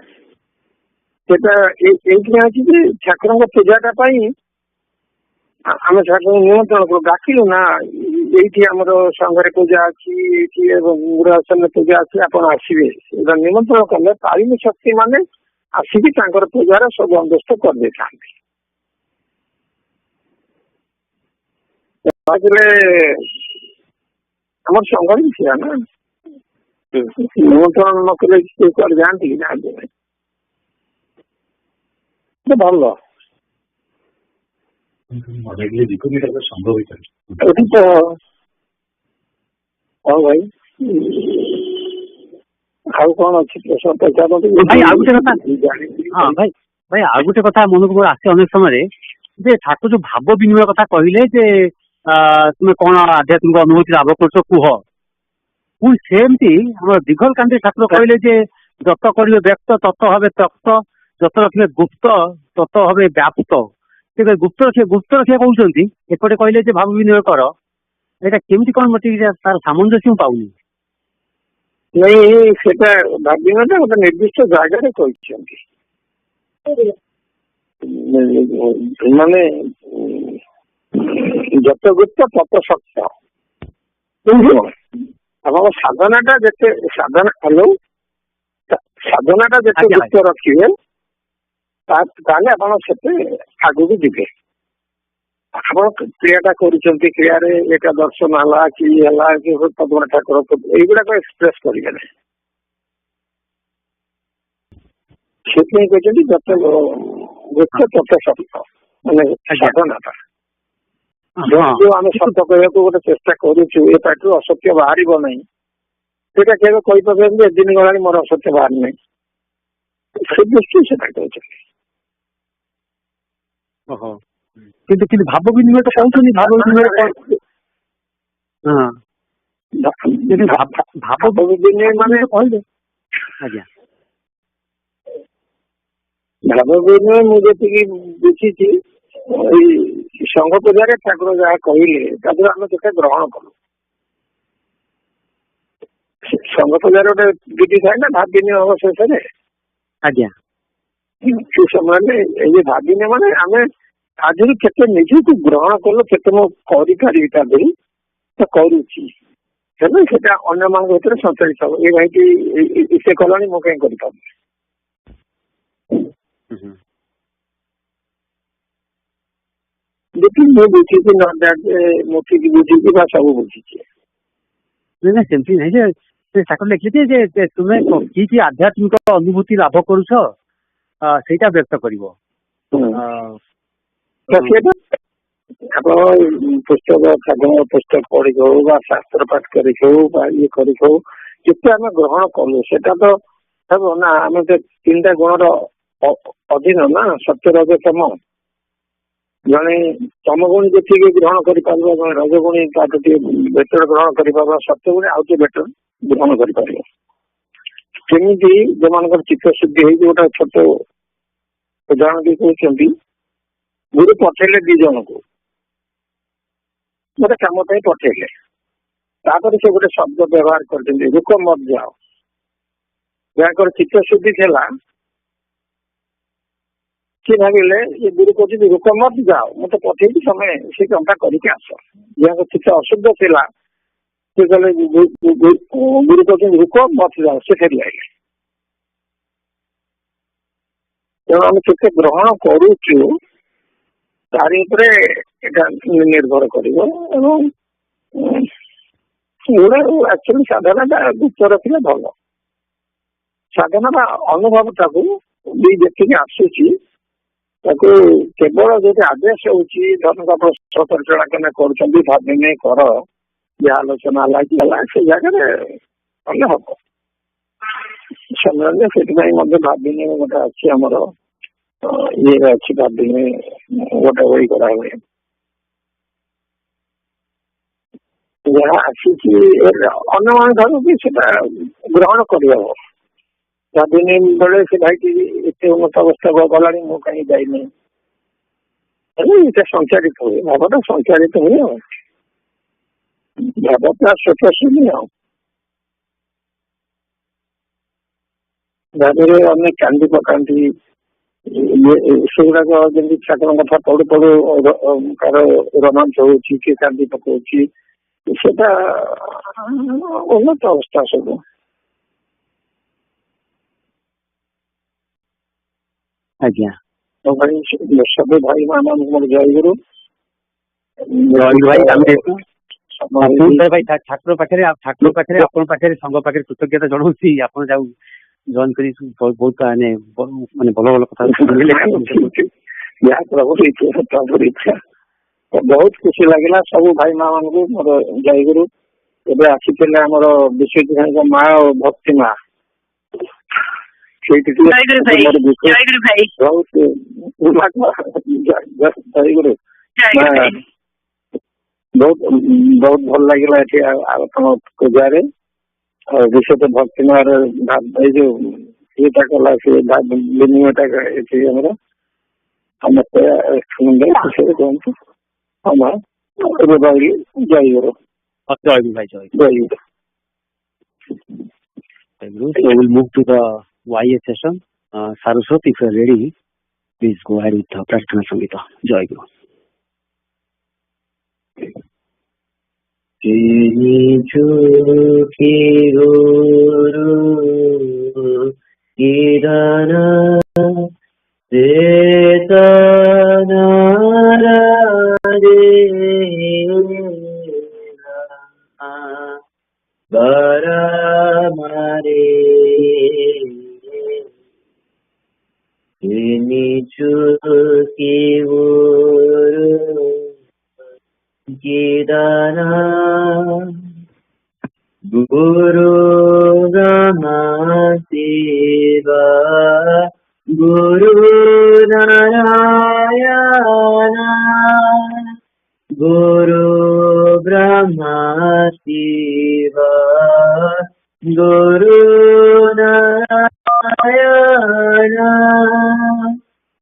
ସେଟା ଏଇଥିପାଇଁ ଅଛି ଯେ ଠାକୁରଙ୍କ ପୂଜାଟା ପାଇଁ ଆମେ ଠାକୁରଙ୍କୁ ନିମନ୍ତ୍ରଣ କରୁ, ଡାକିଲୁ ନା ଏଇଠି ଆମର ସଂଘରେ ପୂଜା ଅଛି, ଏଇଠି ଗୁରୁଆସନରେ ପୂଜା ଅଛି, ଆପଣ ଆସିବେ। ସେଟା ନିମନ୍ତ୍ରଣ କଲେ ତାରିଣୀ ଶକ୍ତି ମାନେ ଆସିକି ତାଙ୍କର ପୂଜାର ସବୁ ବନ୍ଦୋବସ୍ତ କରିଦେଇଥାନ୍ତି। ଆମର ସଂଘରେ ବି ଥିଲା ନା, ନିମନ୍ତ୍ରଣ ନ କଲେ କିଏ କୁଆଡେ ଯାଆନ୍ତି କି? ଯାଆନ୍ତି ନାହିଁ। ଭଲ ଏଠି ତ ହଉ ଭାଇ, ଆଉ କଣ ଅଛି ପ୍ରଶ୍ନ ପଚାରନ୍ତୁ?
ଭାଇ ଆଉ ଗୋଟେ କଥା, ହଁ ଭାଇ ଭାଇ ଆଉ ଗୋଟେ କଥା ମନକୁ ମୋର ଆସେ ଅନେକ ସମୟରେ, ଯେ ଠାକୁର ଯୋଉ ଭାବ ବିନିମୟ କଥା କହିଲେ ଯେ ତୁମେ କଣ ଆଧ୍ୟାତ୍ମିକ ଅନୁଭୂତି ଲାଭ କରୁଛ କୁହ, ପୁଣି ସେମିତି ଆମର ଦିଗଲ କାନ୍ତି ଠାକୁର କହିଲେ ଯେ ଯତ କରିବେ ବ୍ୟକ୍ତ ତତ ଭାବେ ତକ୍ତ, ଯତ ରଖିବେ ଗୁପ୍ତ ତତ ଭାବେ ବ୍ୟାପ୍ତ। ଗୁପ୍ତ ରଖିବା କହୁଛନ୍ତି, ଏପଟେ କହିଲେ ଯେ ଭାବ ବିନିମୟ କର। ଏଇଟା କେମିତି କଣ ମତେ ତାର ସାମଞ୍ଜସ୍ୟ ମୁଁ ପାଉନି।
ନାଇଁ, ସେଟା ଭାବିବାଟା ଗୋଟେ ନିର୍ଦ୍ଦିଷ୍ଟ ଜାଗାରେ କହିଛନ୍ତି, ମାନେ ଯତ ଗୁପ୍ତ ତତ ସତ୍ୟ। ଆପଣଙ୍କ ସାଧନାଟା ଯେତେ ସାଧନାଟା ଯେତେ ଗୁପ୍ତ ରଖିବେ, ତାହେଲେ ଆପଣ ସେତେ ଆଗକୁ ଯିବେ। ଆପଣ କ୍ରିୟାଟା କରୁଛନ୍ତି, କ୍ରିୟାରେ ଏଟା ଦର୍ଶନ ହେଲା କି ହେଲା କି ପଦ୍ମ ଠାକୁର ଏଇଗୁଡାକ ଏକ୍ସପ୍ରେସ କରିବେ ନାହିଁ। ସେଥିପାଇଁ କହିଛନ୍ତି ଯତ ଗୁପ୍ତ ତତ ସତ୍ୟ, ମାନେ ସାଧନାଟା। ଯୋଉ ଆମେ ସତ୍ୟ କହିବାକୁ ଗୋଟେ ଚେଷ୍ଟା କରୁଛୁ, ଏ ପାଟିରୁ ଅସତ୍ୟ ବାହାରିବ ନାହିଁ, ସେଇଟା କେବେ କହିପାରିବେନି ଯେ ଏଦିନ ଗଲାଣି ମୋର ଅସତ୍ୟ ବାହାରି ନାହିଁ। ସେ ଦୃଷ୍ଟି ସେଟା କହୁଛନ୍ତି।
କିନ୍ତୁ ଭାବ ବିନିମୟ ତ କହୁଛନ୍ତି, ଭାବ ବିନିମୟ ଭାବ ବିନିମୟ ମାନେ କହିଲେ। ଆଜ୍ଞା,
ଭାବ ବିନିମୟ ମୁଁ ଯେତିକି ବୁଝିଛି, ଏଇ ସଂଘ ପୂଜାରେ ଠାକୁର ଯାହା କହିଲେ ତାଦେହରେ ଆମେ କେତେ ଗ୍ରହଣ କଲୁ। ସଂଘ ପୂଜାର ଗୋଟେ ବିଧି ଥାଏ ନା ଭାବିନି ହବ ଶେଷରେ।
ଆଜ୍ଞା,
ସେ ସମୟରେ ଏଇ ଭାବିନି ମାନେ ଆମେ ତା ଦେହରୁ କେତେ ନିଜକୁ ଗ୍ରହଣ କଲୁ, କେତେ ମୁଁ କରିପାରିବି ତା ଦେହରୁ ତ କରୁଛି। ହେଲେ ସେଟା ଅନ୍ୟମାନଙ୍କ ଭିତରେ ସଞ୍ଚାଳିତ ହବ। ଏ ଭାଇଟି ସେ କଲାଣି ମୁଁ କାହିଁ କରିପାରୁନି। ଯେତିକି ମୁଁ ବୁଝିଛି ମୁଁ ଠିକ ବୁଝିଛି ବା ସବୁ ବୁଝିଛି।
ନାଇଁ ସେମିତି ନାହିଁ ଯେ ତାକୁ ଲେଖିଛି ଯେ ତୁମେ କି ଆଧ୍ୟାତ୍ମିକ ଅନୁଭୂତି ଲାଭ କରୁଛ ସେଇଟା ବ୍ୟକ୍ତ କରିବ।
ଆପଣ ପୁସ୍ତକ ସାଧନ ପୁସ୍ତକ ପଢିକି ହଉ ବା ଶାସ୍ତ୍ର ପାଠ କରିକି ହଉ ବା ଇଏ କରିକି ହଉ ଯେତେ ଆମେ ଗ୍ରହଣ କଲୁ ସେଟା ତ ହେବ ନା। ଆମେ ତ 3ଟା ଗୁଣର ଅଧୀନ ନା, ସତ୍ୟ ରଜ ତମ। ଜଣେ ତମ ଗୁଣି ଯେତିକି ଗ୍ରହଣ କରିପାରିବ, ଜଣେ ରଜଗୁଣୀ ତାଠୁ ଟିକେ ବେଟର ଗ୍ରହଣ କରିପାରିବ, ସତ୍ୟଗୁଣୀ ଆଉ ଟିକେ ବେଟର ଗ୍ରହଣ କରିପାରିବ। ସେମିତି ଯୋଉମାନଙ୍କର ଚିତ୍ତ ଶୁଦ୍ଧି ହେଇଛି, ଗୋଟେ ଛୋଟ ଉଦାହରଣ ଦେଇ କହୁଛନ୍ତି, ଗୁରୁ ପଠେଇଲେ 2 ଜଣଙ୍କୁ ଗୋଟେ କାମ ପାଇଁ ପଠେଇଲେ, ତାପରେ ସେ ଗୋଟେ ଶବ୍ଦ ବ୍ୟବହାର କରିଛନ୍ତି, ରୁକ ମତ ଯାଅ। ଯାହାଙ୍କର ଚିତ୍ତ ଶୁଦ୍ଧି ଥିଲା ସେ ଭାବିଲେ ଏ ଗୁରୁ କହୁଛନ୍ତି ରୁକ ମତ ଯାଅ, ମୁଁ ତ ପଠେଇବି ତମେ ସେ କାମଟା କରିକି ଆସ। ଯାହାଙ୍କ ଚିତ୍ତ ଅଶୁଦ୍ଧ ଥିଲା ସେ କହିଲେ ଗୁରୁ କହୁଛନ୍ତି ରୁକ ମତ ଯାଅ, ସେ ଫେରି ଆସିଲେ। ତେଣୁ ଆମେ କେତେ ଗ୍ରହଣ କରୁଛୁ ତାରି ଉପରେ ଏଟା ନିର୍ଭର କରିବ। ଏବଂ ଆକ୍ଚୁଆଲି ସାଧନାଟା ଗୁପ୍ତ ରଖିଲେ ଭଲ। ସାଧନାର ଅନୁଭବଟାକୁ ବି ଯେତିକି ଆସୁଛି ତାକୁ କେବଳ ଯଦି ଆଦେଶ ହଉଛି, ଧରନ୍ତୁ ଆପଣ ସପରିଚାଳନା କେନା କରୁଛନ୍ତି, ଭାବିନେ କର, ଯାହା ଆଲୋଚନା ହେଲା କି ହେଲା ସେ ଜାଗାରେ କଲେ ହବ। ସମୟରେ ସେଥିପାଇଁ ମଧ୍ୟ ଭାବିନେ ଗୋଟେ ଅଛି ଆମର ଇଏରେ ଅଛି, ଭାବିନେ ଗୋଟେ ବହି କରା ହୁଏ। ଯାହା ଆସିଛି ଅନ୍ୟମାନଙ୍କ ଠାରୁ ବି ସେଟା ଗ୍ରହଣ କରିହବ। ଭାବିନେ ବେଳେ ସେ ଭାଇଟି ଏତେ ଉନ୍ନତ ଅବସ୍ଥା ଗଲାଣି ମୁଁ କାହିଁ ଯାଇନି, ହେଲେ ଏଇଟା ସଞ୍ଚାରିତ ହୁଏ, ଭାବଟା ସଞ୍ଚାରିତ ହୁଏ। ଆଉ ଭାବଟା ସ୍ୱତ ଶୁନି ଆଉ ଭାବରେ ଅନେକ କାନ୍ଦି ପକାନ୍ତି। ସେଗୁଡାକ ଯେମିତି ଠାକୁରଙ୍କ କଥା ପଢୁ ପଢୁ କାର ରୋମାଞ୍ଚ ହଉଛି, କିଏ କାନ୍ଦି ପକଉଛି, ସେଟା ଉନ୍ନତ ଅବସ୍ଥା ସବୁ।
ଆଜ୍ଞା
ସବୁ ଭାଇ ମାନଙ୍କୁ ମୋର ଜୟଗୁରୁ।
ଭାଇ ଠାକୁର ପାଖରେ ଆପଣଙ୍କ ପାଖରେ ସଂଘ ପାଖରେ କୃତଜ୍ଞତା ଜଣାଉଛି। ଆପଣ ଯାଉ ଜଏନ କରି ବହୁତ ମାନେ ଭଲ ଭଲ କଥା
ଯାହା ପ୍ରଭୁର ଇଚ୍ଛା। ବହୁତ ଖୁସି ଲାଗିଲା ସବୁ ଭାଇ ମା ମାନଙ୍କୁ ମୋର ଜୟଗୁରୁ। ଏବେ ଆସିଥିଲେ ଆମର ବିଶ୍ୱଜିତ ଭାଇଙ୍କ ମା ଓ ଭକ୍ତି ମା, ସେଇଠି ଜୟଗୁରୁ। ବହୁତ ବହୁତ ଭଲ ଲାଗିଲା ଏଠି ଆପଣ ପୂଜାରେ। ବିଶେଷ ଭକ୍ତି ମାର ଏଇ ଯୋଉ ଇଏଟା କଲା ସେ ବିନିମୟଟା ଏଠି ଆମର ସମସ୍ତେ ଖୁସିରେ କୁହନ୍ତୁ। ହଁ ମା ଏବେ ରହିଲି, ଜୟଗୁରୁ।
ଭାଇ ଜୟଗୁରୁ। So we'll move to the YA session. Saraswati, if you are ready, please go ahead with the Prarthana Sangita. Jai Guru.
Ki Guru Kirana Setana Baramare Nichuki Guru Gidana Guru Brahma Shiva Guru Narayana Guru Brahma Shiva Guru Narayana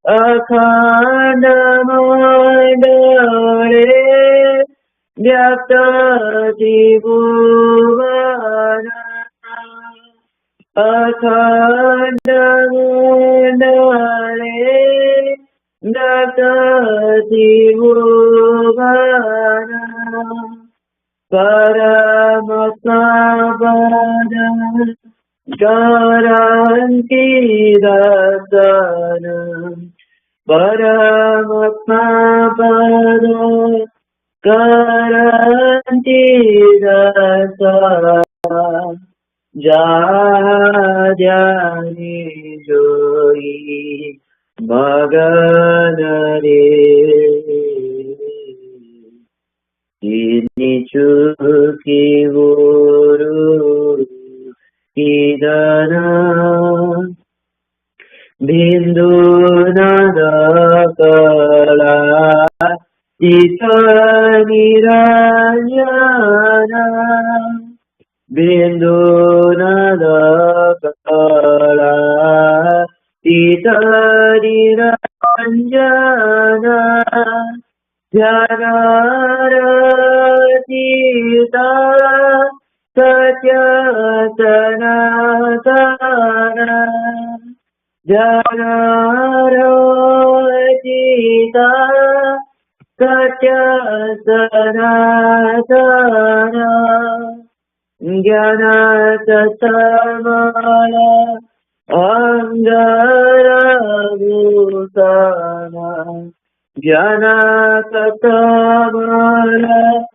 Akhanda Mandale Vyapta Tribhuvana Akhanda Mandale Vyapta Tribhuvana परमात्मा पद garanti dasana Paramatma pada garanti dasana Jajani joyi maganare Ini cuki guru idana bindu nada kala ita nirajana bindu nada kala ita nirajana Janarajita satya sanatana Janarajita satya sanatana Jnana satamala angara bhutana Jana katamara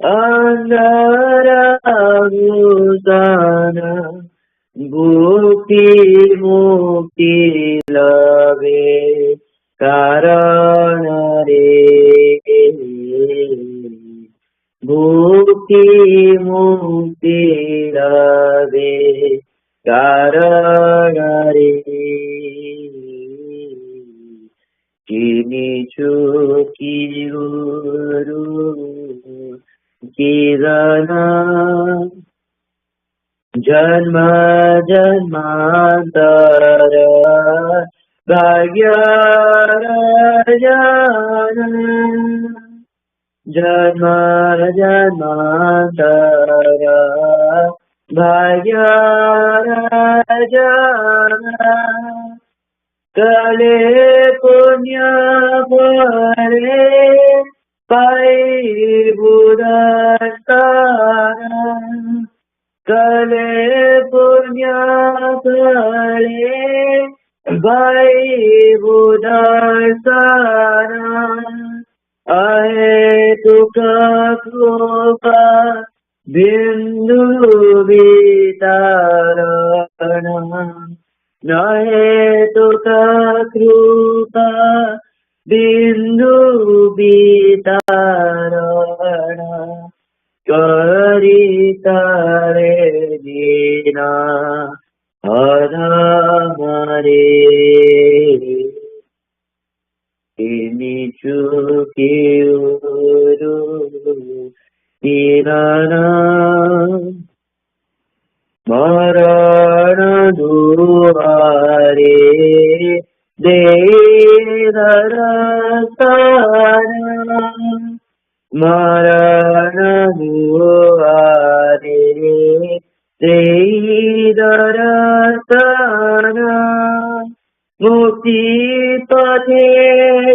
andara bhutana bhukti mukti lave karanare bhukti mukti lave karanare Kini cuki guru kirana janma janmantara bhagyarajana janma janmantara bhagyarajana Kale punya pare pai budastana Kale punya pare pai budastana Ahe tuka krupa bindu vitarana Nahe tuka krupa bindu bitarana karitare dina adamare ini cuki uru irana Marana duare dedarasana Marana duare dedarasana Mukti pathe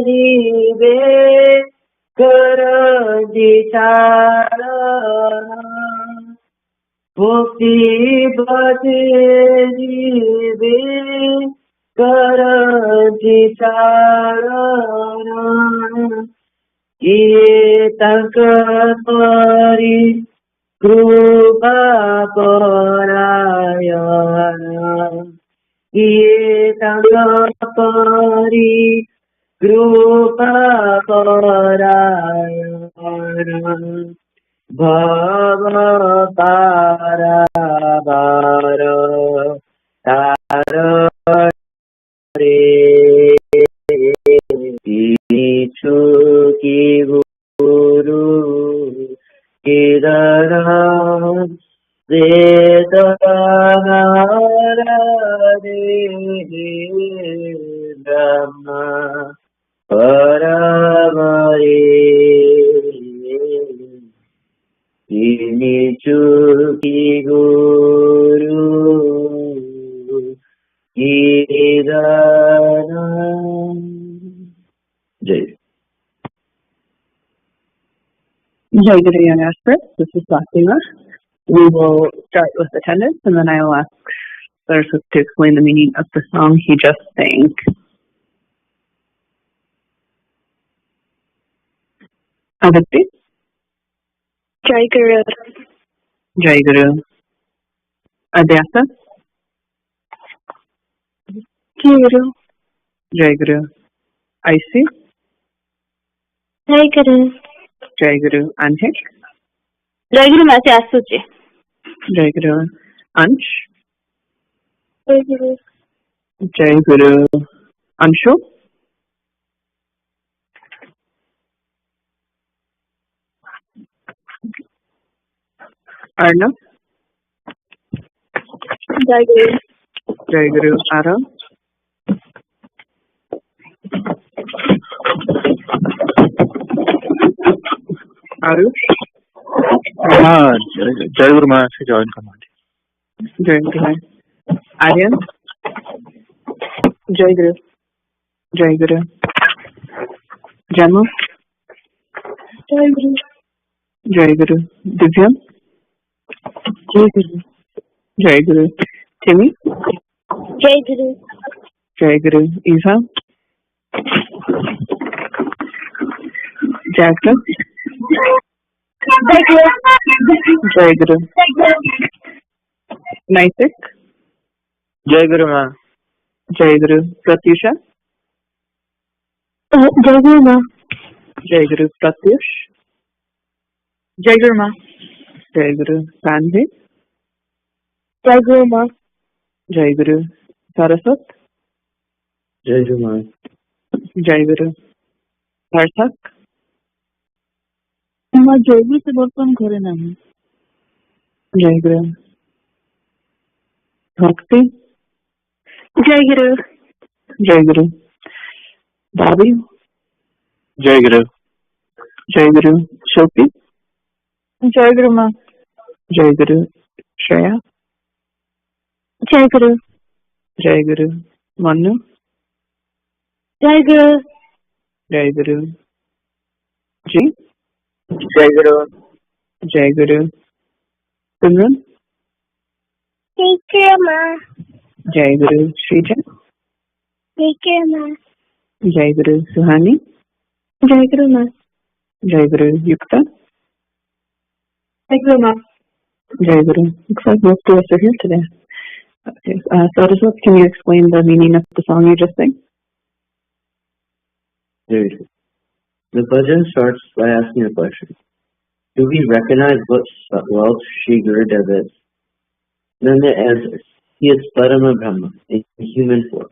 jive karajicharana Mukti pate jive karajicharana Kiye tanka pari krupa parayana Kiye tanka pari krupa parayana Bhava para bara tara re Ichuki guru kidara vedana Brahma paramare Ini cuki guru kirana Jai
Jai Guru Young Express. This is Fatima. We will start with attendance, and then I will ask Saraswata to explain the meaning of the song he just sang. Aditi?
Jai Guru.
Jai Guru. Adyasa?
Jai Guru.
Jai Guru. Icy?
Jai Guru.
Jai Guru. Anhik?
Jai Guru Mati Asuchi.
Jai Guru. Ansh?
Jai Guru.
Jai Guru. Anshu? Arnav?
Jai Guru.
Jai Guru. Ara? Arush?
हाँ जय गुरु माँ से join करना
Jai Guru. Aryan? Jai Guru. Jai Guru. Janu?
Jai Guru.
Jai Guru. Divya?
Jai Guru.
Jai Guru. Timmy?
Jai Guru.
Jai Guru. Isa? Jackson?
Jai Guru.
Jai Guru. Naitik?
जय गुरु माँ
Jai Guru. Pratyusha?
Jai Guru Ma.
Jai Guru. Pratyush?
Jai Guru Ma.
Jai Guru. Sanjay?
Jai Guru Ma.
Jai Guru. Saraswat?
जय गुरु माँ
Jai Guru. Sarthak?
আমার জৈবিক বর্তন করে নাই
Jai Guru. Bhakti?
Jai Guru.
Jai Guru. Bobby?
जय गुरु
Jai Guru. Shilpi?
Jai Guru Ma.
Jai Guru. Shreya?
Jai Guru.
Jai Guru. Manu?
Jai Guru.
Jai Guru. Ji?
जय गुरु
Jai Guru. Simran?
Jai Guru Ma.
Jai Guru. Shrija?
Jai Guru Ma.
Jai Guru. Suhani?
Jai Guru Ma.
Jai Guru. Yukta?
Jai Guru Ma.
Jai Guru. Looks like most of us are here today. Okay. Saraswat, can you explain the meaning of the song you just sang?
Very good. The bhajan starts by asking a question. Do we recognize what wealth Sri Gurudev is? Then the answer, he is Parama Brahma in human form.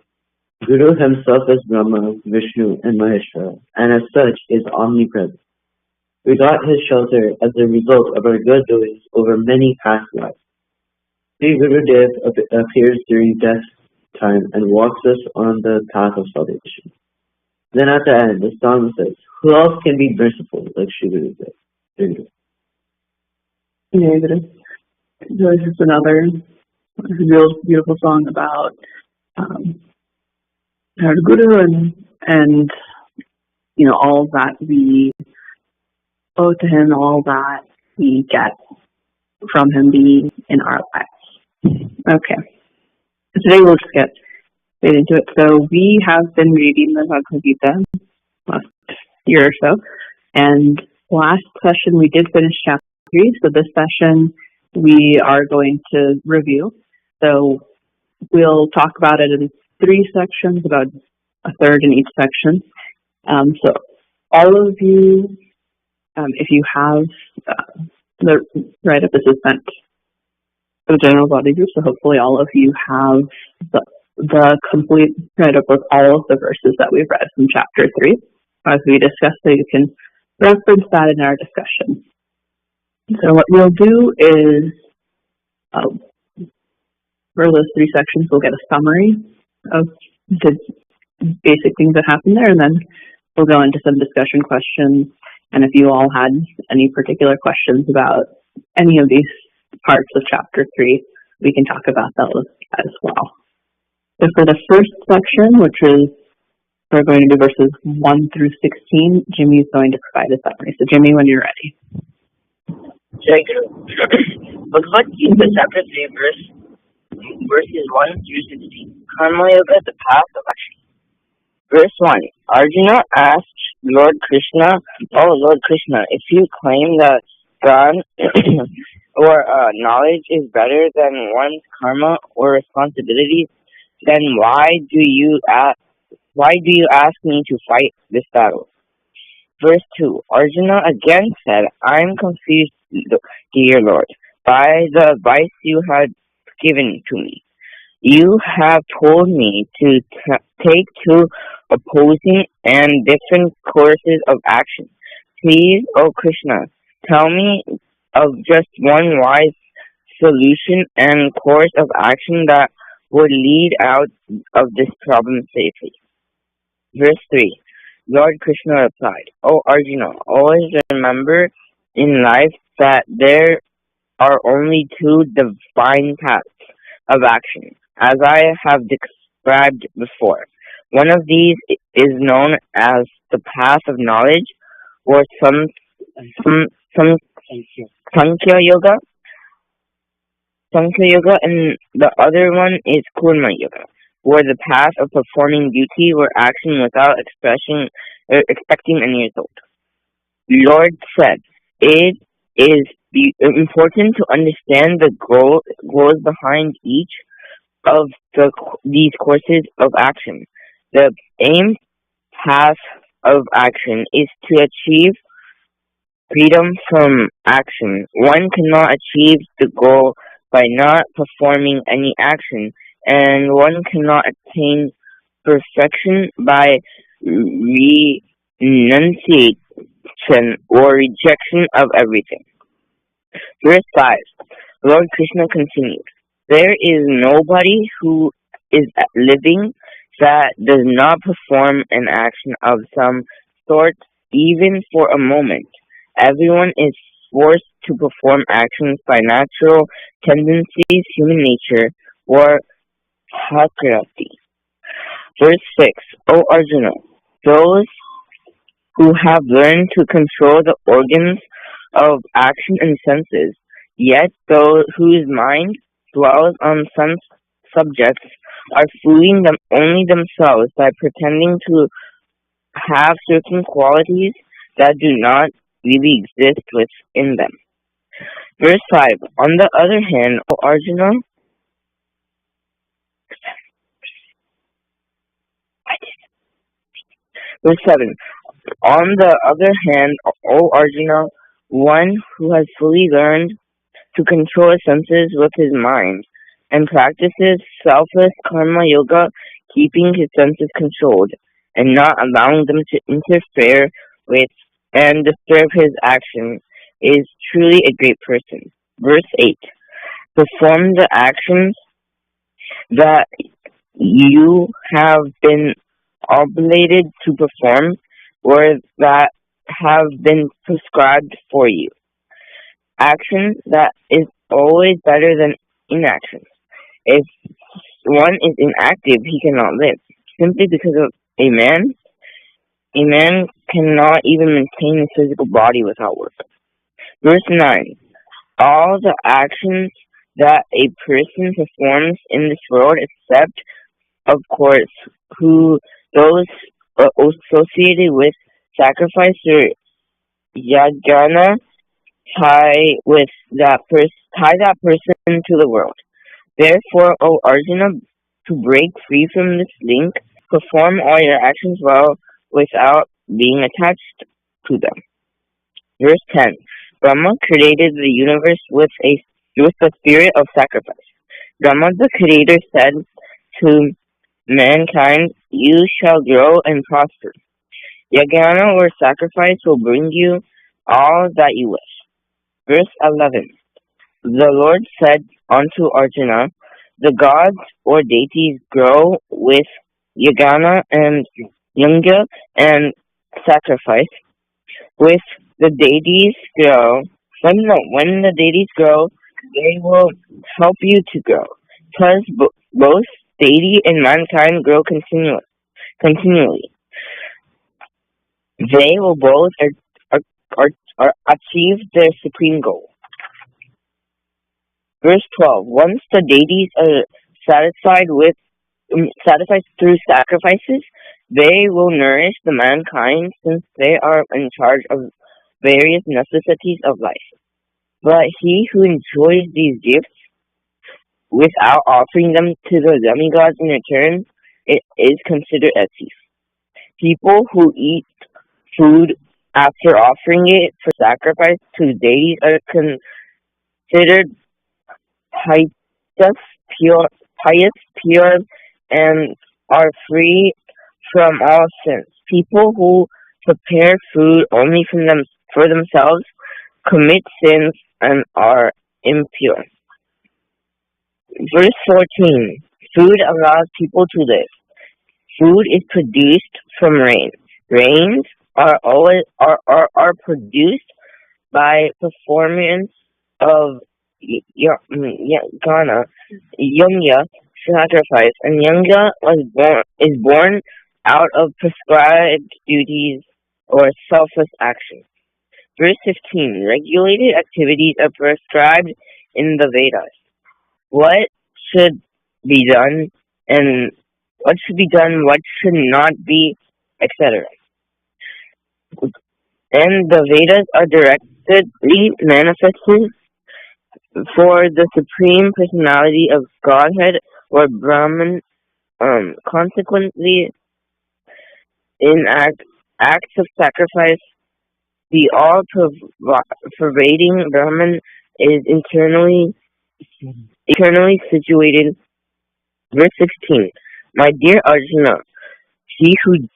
Guru himself is Brahma, Vishnu, and Maheshwara, and as such is omnipresent. We got his shelter as a result of our good doings over many past lives. Sri Gurudev appears during death time and walks us on the path of salvation. Then at the end, the song says, who else can be merciful like Sri Gurudev?
Jai Guru. So this is another real beautiful song about our Guru and you know all that we owe to him, all that we get from him being in our lives. Okay. So today we'll just get straight into it. So we have been reading the Bhagavad Gita last year or so, and last session we did finish chapter 3. So this session we are going to review. So we'll talk about it in 3 sections, about a third in each section. So all of you, if you have the write-up, this is sent to the general body group, so hopefully all of you have the complete write-up with all of the verses that we've read from chapter 3, as we discussed, so you can reference that in our discussion. So what we'll do is, for those 3 sections, we'll get a summary of the basic things that happened there, and then we'll go into some discussion questions. And if you all had any particular questions about any of these parts of chapter 3, we can talk about those as well. So for the first section, which is we're going to do verses 1 through 16, Jimmy is going to provide a summary. So Jimmy, when you're ready.
Jai Guru. Bhagavad Gita, chapter 3, verses 1 through 16. Karma Yoga, the path of action. Verse 1. Arjuna asked Lord Krishna, "Oh Lord Krishna, if you claim that God or knowledge is better than one's karma or responsibilities, then why do you ask me to fight this battle?" Verse 2. Arjuna again said, "I am confused, dear Lord, by the advice you had given to me. You have told me to take two opposing and different courses of action. Please, O Krishna, tell me of just one wise solution and course of action that would lead out of this problem safely." Verse 3. Lord Krishna replied, "O Arjuna, always remember in life that there are only two divine paths of action, as I have described before. One of these is known as the path of knowledge, or some Sankhya Yoga, and the other one is Kurma Yoga, or the path of performing duty or action without expecting any result." Lord said, "It is important to understand the goals behind each of these courses of action. The aim path of action is to achieve freedom from action. One cannot achieve the goal by not performing any action, and one cannot attain perfection by renunciation or rejection of everything." Verse 5. Lord Krishna continued, "There is nobody who is living that does not perform an action of some sort, even for a moment. Everyone is forced to perform actions by natural tendencies, human nature, or prakriti." Verse 6. O Arjuna, those who have learned to control the organs of action and senses, yet those whose mind dwells on sense subjects, are fooling only themselves by pretending to have certain qualities that do not really exist within them. Verse 5. On the other hand, O Arjuna, verse 7. On the other hand, O Arjuna, one who has fully learned to control his senses with his mind and practices selfless karma yoga, keeping his senses controlled and not allowing them to interfere with and disturb his action, is truly a great person. Verse 8. Perform the actions that you have been obligated to perform or that have been prescribed for you. Action that is always better than inaction. If one is inactive, he cannot live. Simply because of a man cannot even maintain his physical body without work. Verse 9. All the actions that a person performs in this world, except, of course, those associated with sacrifice or yajna, tie that person to the world. Therefore, O Arjuna, to break free from this link, perform all your actions well without being attached to them. Verse 10. Brahma created the universe with the spirit of sacrifice. Brahma, the creator, said to mankind, "You shall grow and prosper. Yajna or sacrifice will bring you all that you wish." Verse 11. The Lord said unto Arjuna, "The gods or deities grow with yajna and yajna and sacrifice. With the deities grow, when the deities grow, they will help you to grow. Thus both deity and mankind grow continually. They will both achieve their supreme goal." Verse 12. Once the deities are satisfied through sacrifices, they will nourish the mankind since they are in charge of various necessities of life. But he who enjoys these gifts without offering them to the demigods in return, it is considered a thief. People who eat food after offering it for sacrifice to deities are considered pious, pure, and are free from all sins. People who prepare food only for themselves commit sins and are impure. Verse 14. Food allows people to live. Food is produced from rain. Rains are produced by performance of yagna, sacrifice, and yanga is born out of prescribed duties or selfless action. Verse 15. Regulated activities are prescribed in the Vedas. What should be done and what should not be, etc. And the Vedas are directly manifested for the Supreme Personality of Godhead or Brahman. Consequently, in acts of sacrifice, the all-pervading Brahman is eternally situated. Verse 16. My dear Arjuna, he who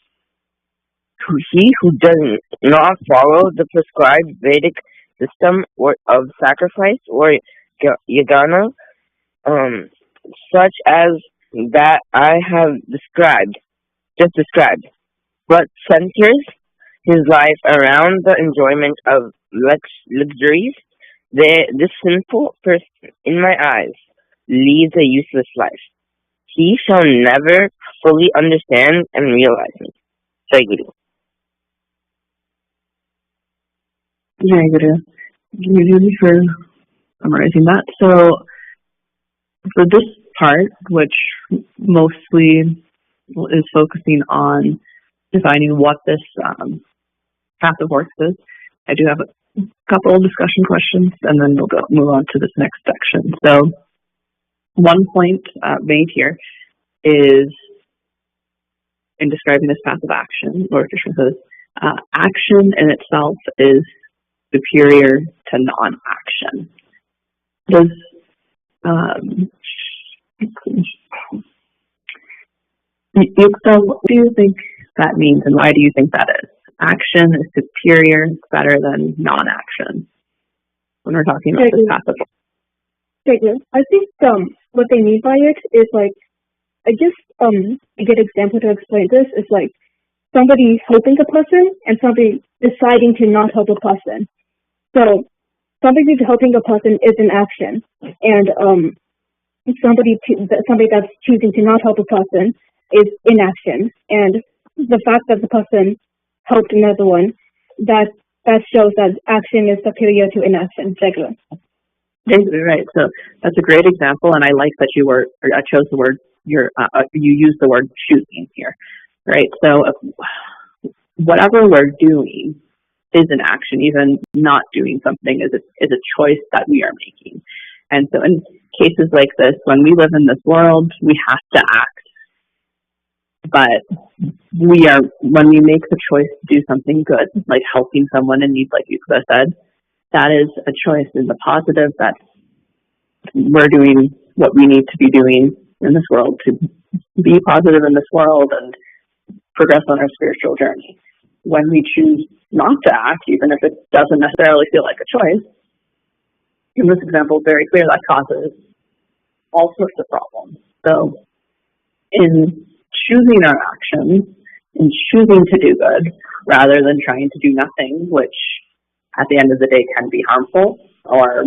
does not follow the prescribed Vedic system of sacrifice or yagana, such as that I have just described, but centers his life around the enjoyment of luxuries, this sinful person, in my eyes, leads a useless life. He shall never fully understand and realize me. Jai Guru.
Jai Guru. Thank you for summarizing that. So, for this part, which mostly is focusing on defining what this path of works is, I do have a couple of discussion questions, and then we'll move on to this next section. So, one point made here is in describing this path of action, Lord Krishna says, action in itself is superior to non-action. Yukta, what do you think that means, and why do you think that is? Action is superior, better than non-action when we're talking about this path of work.
I think what they mean by it is like, I just a good example to explain this is like somebody helping a person and somebody deciding to not help a person. So somebody helping a person is an action, and somebody that's choosing to not help a person is inaction. And the fact that the person helped another one, that shows that action is superior to inaction. Regular.
Right. So that's a great example, and I like that I chose the word you use the word choosing here, right? So whatever we're doing is an action. Even not doing something is a choice that we are making. And so in cases like this, when we live in this world, we have to act. But when we make the choice to do something good, like helping someone in need, like you said, that is a choice in the positive, that we're doing what we need to be doing in this world to be positive in this world and progress on our spiritual journey. When we choose not to act, even if it doesn't necessarily feel like a choice, in this example, very clear that causes all sorts of problems. So in choosing our actions, in choosing to do good, rather than trying to do nothing, which at the end of the day can be harmful, or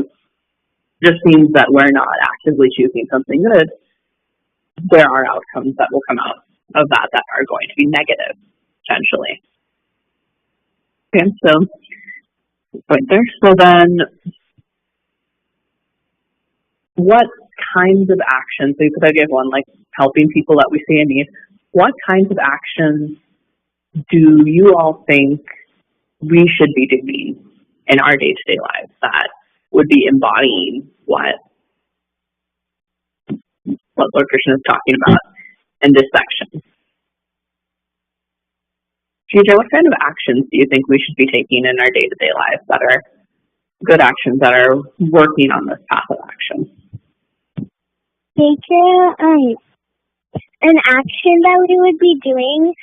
just means that we're not actively choosing something good, there are outcomes that will come out of that are going to be negative, potentially. Okay, so point there. So then what kinds of actions, so you could give one, like helping people that we see in need, what kinds of actions do you all think we should be doing in our day-to-day lives that would be embodying what Lord Krishna is talking about in this section? GJ, what kind of actions do you think we should be taking in our day-to-day lives that are good actions, that are working on this path of action?
Teacher, an action that we would be doing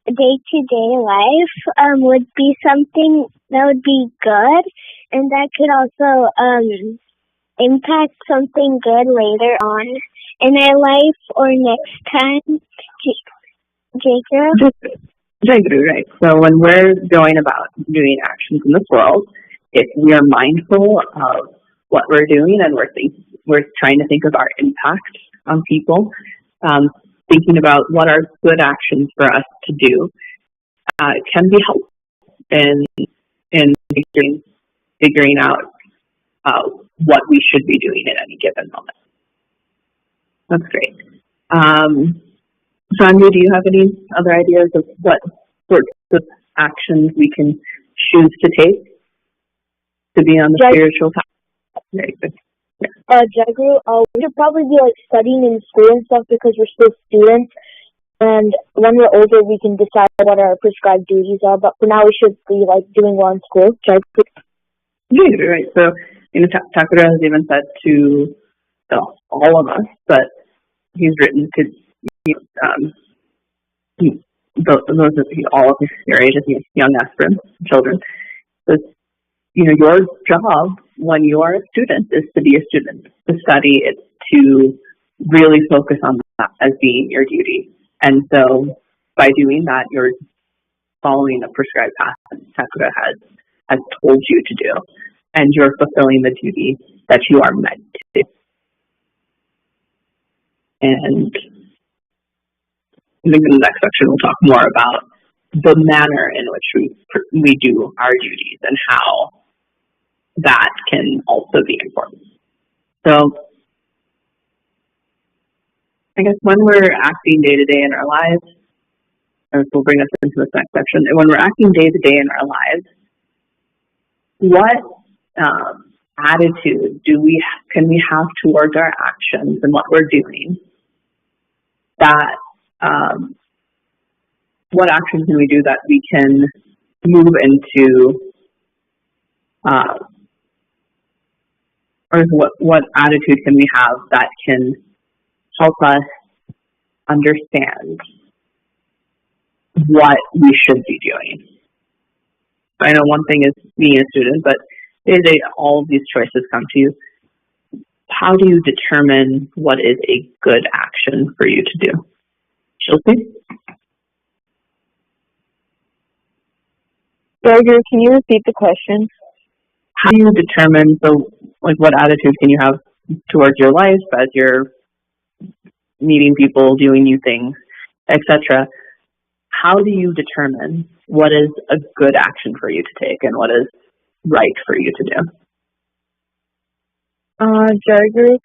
day-to-day life would be something that would be good, and that could also impact something good later on in our life or next time.
Jacob, right. So when we're going about doing actions in this world, if we are mindful of what we're doing and we're trying to think of our impact on people, thinking about what are good actions for us to do, can be helpful in figuring out what we should be doing at any given moment. That's great. Sandra, do you have any other ideas of what sorts of actions we can choose to take to be on the spiritual path? Very good.
Jagru, we should probably be like studying in school and stuff because we're still students, and when we're older we can decide what our prescribed duties are, but for now we should be like doing well in school.
Yeah, right. So, Thakura has even said to all of us, but he's written to all of your ages, young aspirants, children. So, your job when you are a student is to be a student, to study, it's to really focus on that as being your duty. And so by doing that, you're following a prescribed path that Thakura has told you to do, and you're fulfilling the duty that you are meant to do. And I think in the next section we'll talk more about the manner in which we do our duties and how that can also be important. So I guess when we're acting day to day in our lives, and this will bring us into this next section, and when we're acting day to day in our lives, what attitude can we have towards our actions and what we're doing? That what actions can we do that we can move into, or what attitude can we have that can help us understand what we should be doing? I know one thing is being a student, but day-to-day, all of these choices come to you. How do you determine what is a good action for you to do? Chelsea?
Berger, can you repeat the question?
How do you determine, what attitude can you have towards your life as you're meeting people, doing new things, etc.? How do you determine what is a good action for you to take and what is right for you to do?
Berger,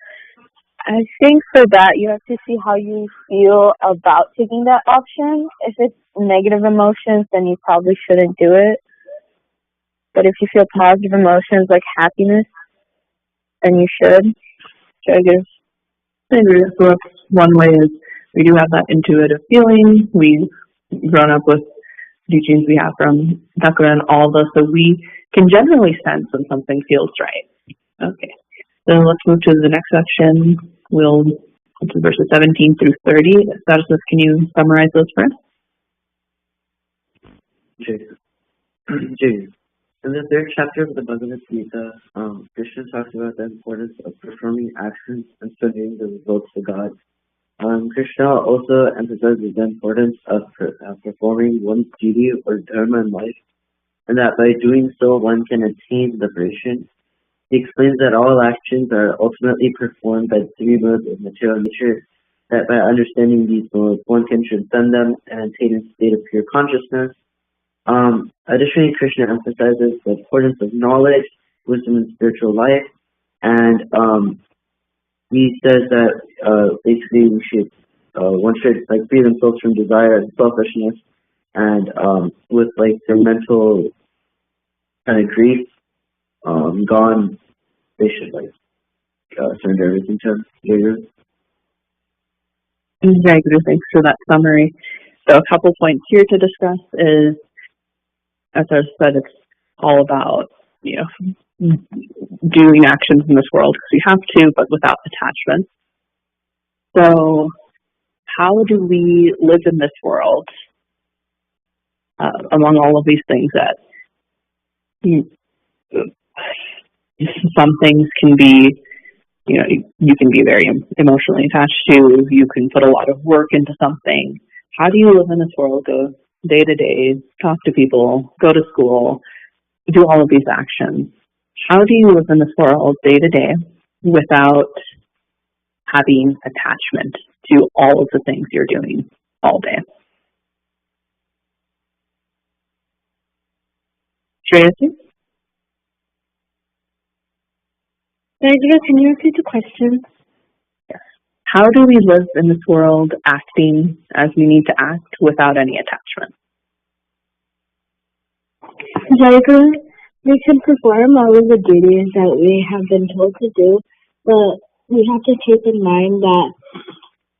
I think for that you have to see how you feel about taking that option. If it's negative emotions, then you probably shouldn't do it. But if you feel positive emotions like happiness, then you should.
I agree. So one way is we do have that intuitive feeling. We've grown up with teachings we have from Thakura and all those, so we can generally sense when something feels right. Okay. So let's move to the next section. We'll go to verses 17 through 30. Saraswata, can you summarize those for us?
Jay. In the third chapter of the Bhagavad Gita, Krishna talks about the importance of performing actions and studying the results to God. Krishna also emphasizes the importance of performing one's duty or dharma in life, and that by doing so one can attain liberation. He explains that all actions are ultimately performed by the three modes of material nature, that by understanding these modes one can transcend them and attain a state of pure consciousness. Additionally, Krishna emphasizes the importance of knowledge, wisdom, and spiritual life, and
he says that basically one should like free themselves from desire and selfishness, and with like the mental kind of grief gone, they should like surrender everything to Guru.
Jai Guru, thanks for that summary. So a couple points here to discuss is, as I said, it's all about, doing actions in this world because we have to, but without attachment. So how do we live in this world among all of these things that some things can be, you can be very emotionally attached to, you can put a lot of work into something. How do you live in this world, go day to day, talk to people, go to school, do all of these actions? How do you live in this world day to day without having attachment to all of the things you're doing all day? Shreyasi?
Nigel, can you repeat the question?
Yes. How do we live in this world acting as we need to act without any attachment?
Jaiguru, we can perform all of the duties that we have been told to do, but we have to keep in mind that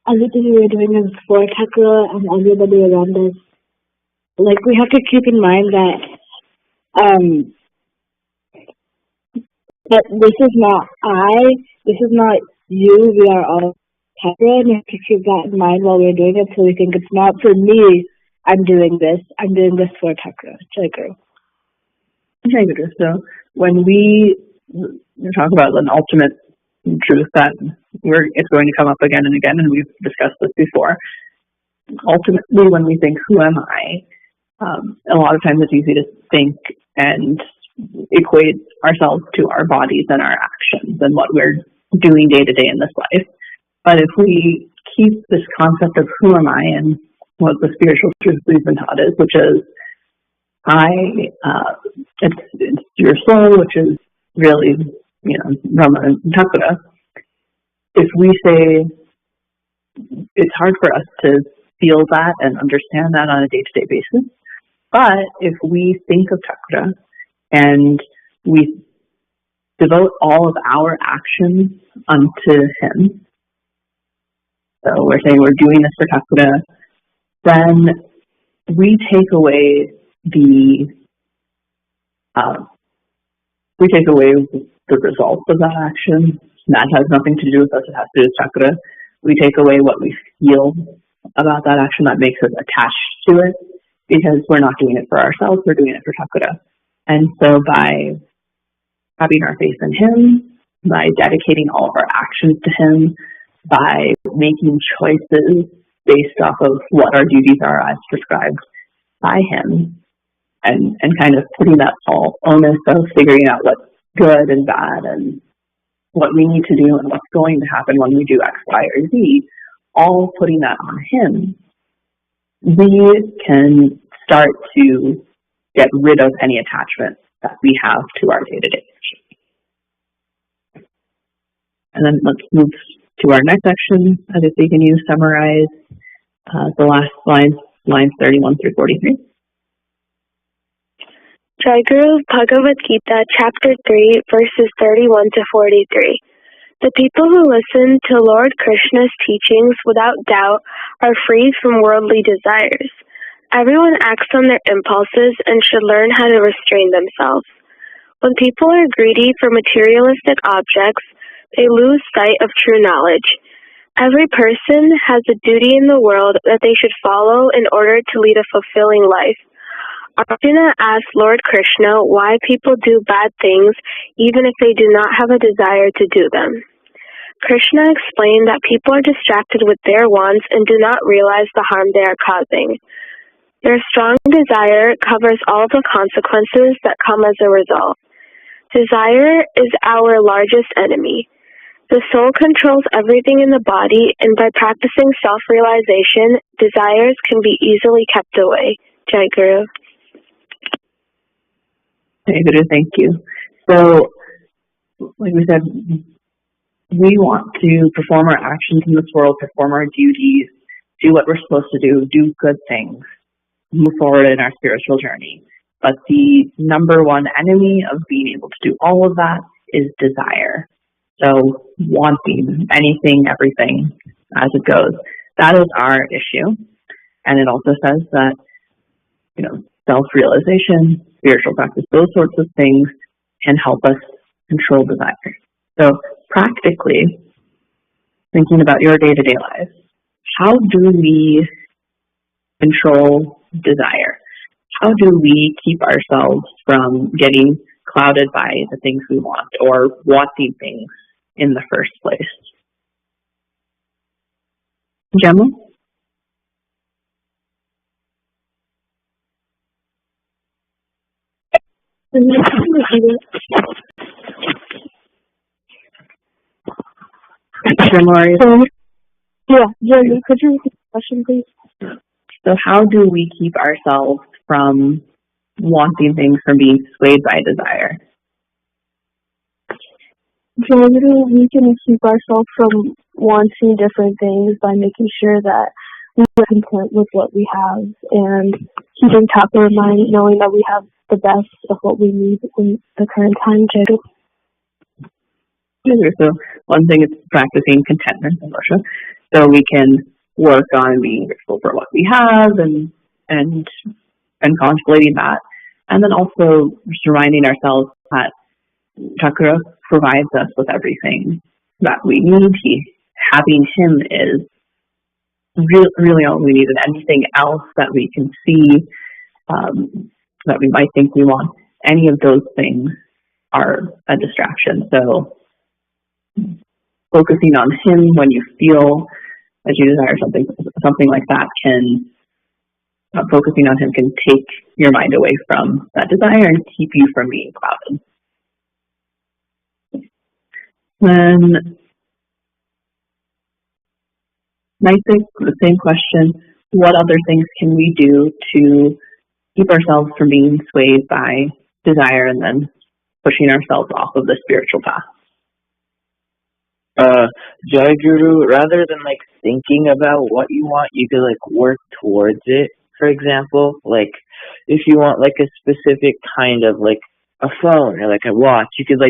everything we're doing is for Thakura and everybody around us. Like, we have to keep in mind that that this is not this is not you, we are all Thakura, and we have to keep that in mind while we're doing it, so we think it's not for me, I'm doing this for Thakura. Jaiguru.
Okay, good. So when we talk about an ultimate truth that it's going to come up again and again, and we've discussed this before, ultimately when we think, who am I? A lot of times it's easy to think and equate ourselves to our bodies and our actions and what we're doing day to day in this life. But if we keep this concept of who am I and what the spiritual truth we've been taught is, which is it's your soul, which is really, Brahma and Thakura. If we say, it's hard for us to feel that and understand that on a day-to-day basis, but if we think of Thakura and we devote all of our actions unto him, so we're saying we're doing this for Thakura, then we take away the results of that action. That has nothing to do with us, it has to do with Thakura. We take away what we feel about that action that makes us attached to it, because we're not doing it for ourselves, we're doing it for Thakura. And so by having our faith in him, by dedicating all of our actions to him, by making choices based off of what our duties are as prescribed by him, and kind of putting that whole onus of figuring out what's good and bad and what we need to do and what's going to happen when we do X, Y, or Z, all putting that on him, we can start to get rid of any attachment that we have to our day-to-day. And then let's move to our next section. If can you summarize the last lines 31 through 43?
Jaiguru, Bhagavad Gita, Chapter 3, verses 31 to 43. The people who listen to Lord Krishna's teachings without doubt are freed from worldly desires. Everyone acts on their impulses and should learn how to restrain themselves. When people are greedy for materialistic objects, they lose sight of true knowledge. Every person has a duty in the world that they should follow in order to lead a fulfilling life. Arjuna asked Lord Krishna why people do bad things even if they do not have a desire to do them. Krishna explained that people are distracted with their wants and do not realize the harm they are causing. Their strong desire covers all the consequences that come as a result. Desire is our largest enemy. The soul controls everything in the body, and by practicing self-realization, desires can be easily kept away. Jai Guru.
Hey, Guru, thank you. So, like we said, we want to perform our actions in this world, perform our duties, do what we're supposed to do good things, move forward in our spiritual journey. But the number one enemy of being able to do all of that is desire. So wanting anything, everything as it goes. That is our issue. And it also says that, self-realization, spiritual practice, those sorts of things can help us control desire. So practically, thinking about your day-to-day life, how do we control desire? How do we keep ourselves from getting clouded by the things we want or wanting things in the first place? Gemma?
Yeah, Jenny, could you repeat the question, please?
So how do we keep ourselves from wanting things, from being swayed by desire?
Generally, we can keep ourselves from wanting different things by making sure that we are content with what we have and keeping top of our mind, knowing that we have the best of what we need in the current time, Jadu.
So one thing is practicing contentment in Russia, so we can work on being grateful for what we have and contemplating that, and then also just reminding ourselves that Chakra provides us with everything that we need. Having him is really all we need, and anything else that we can see that we might think we want, any of those things are a distraction. So focusing on him when you feel that you desire something like that focusing on him can take your mind away from that desire and keep you from being clouded. Then, Nitik, the same question, what other things can we do to keep ourselves from being swayed by desire and then pushing ourselves off of the spiritual path?
Jai Guru, rather than thinking about what you want, you could work towards it. For example, if you want a specific kind of a phone or a watch, you could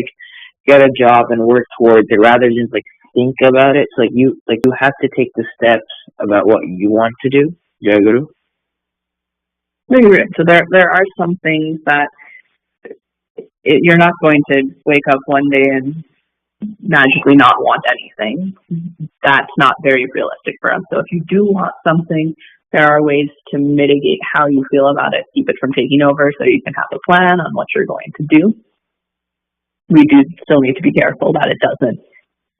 get a job and work towards it rather than think about it. So you have to take the steps about what you want to do. Jai Guru.
So there are some things that you're not going to wake up one day and magically not want anything. That's not very realistic for us. So if you do want something, there are ways to mitigate how you feel about it, keep it from taking over so you can have a plan on what you're going to do. We do still need to be careful that it doesn't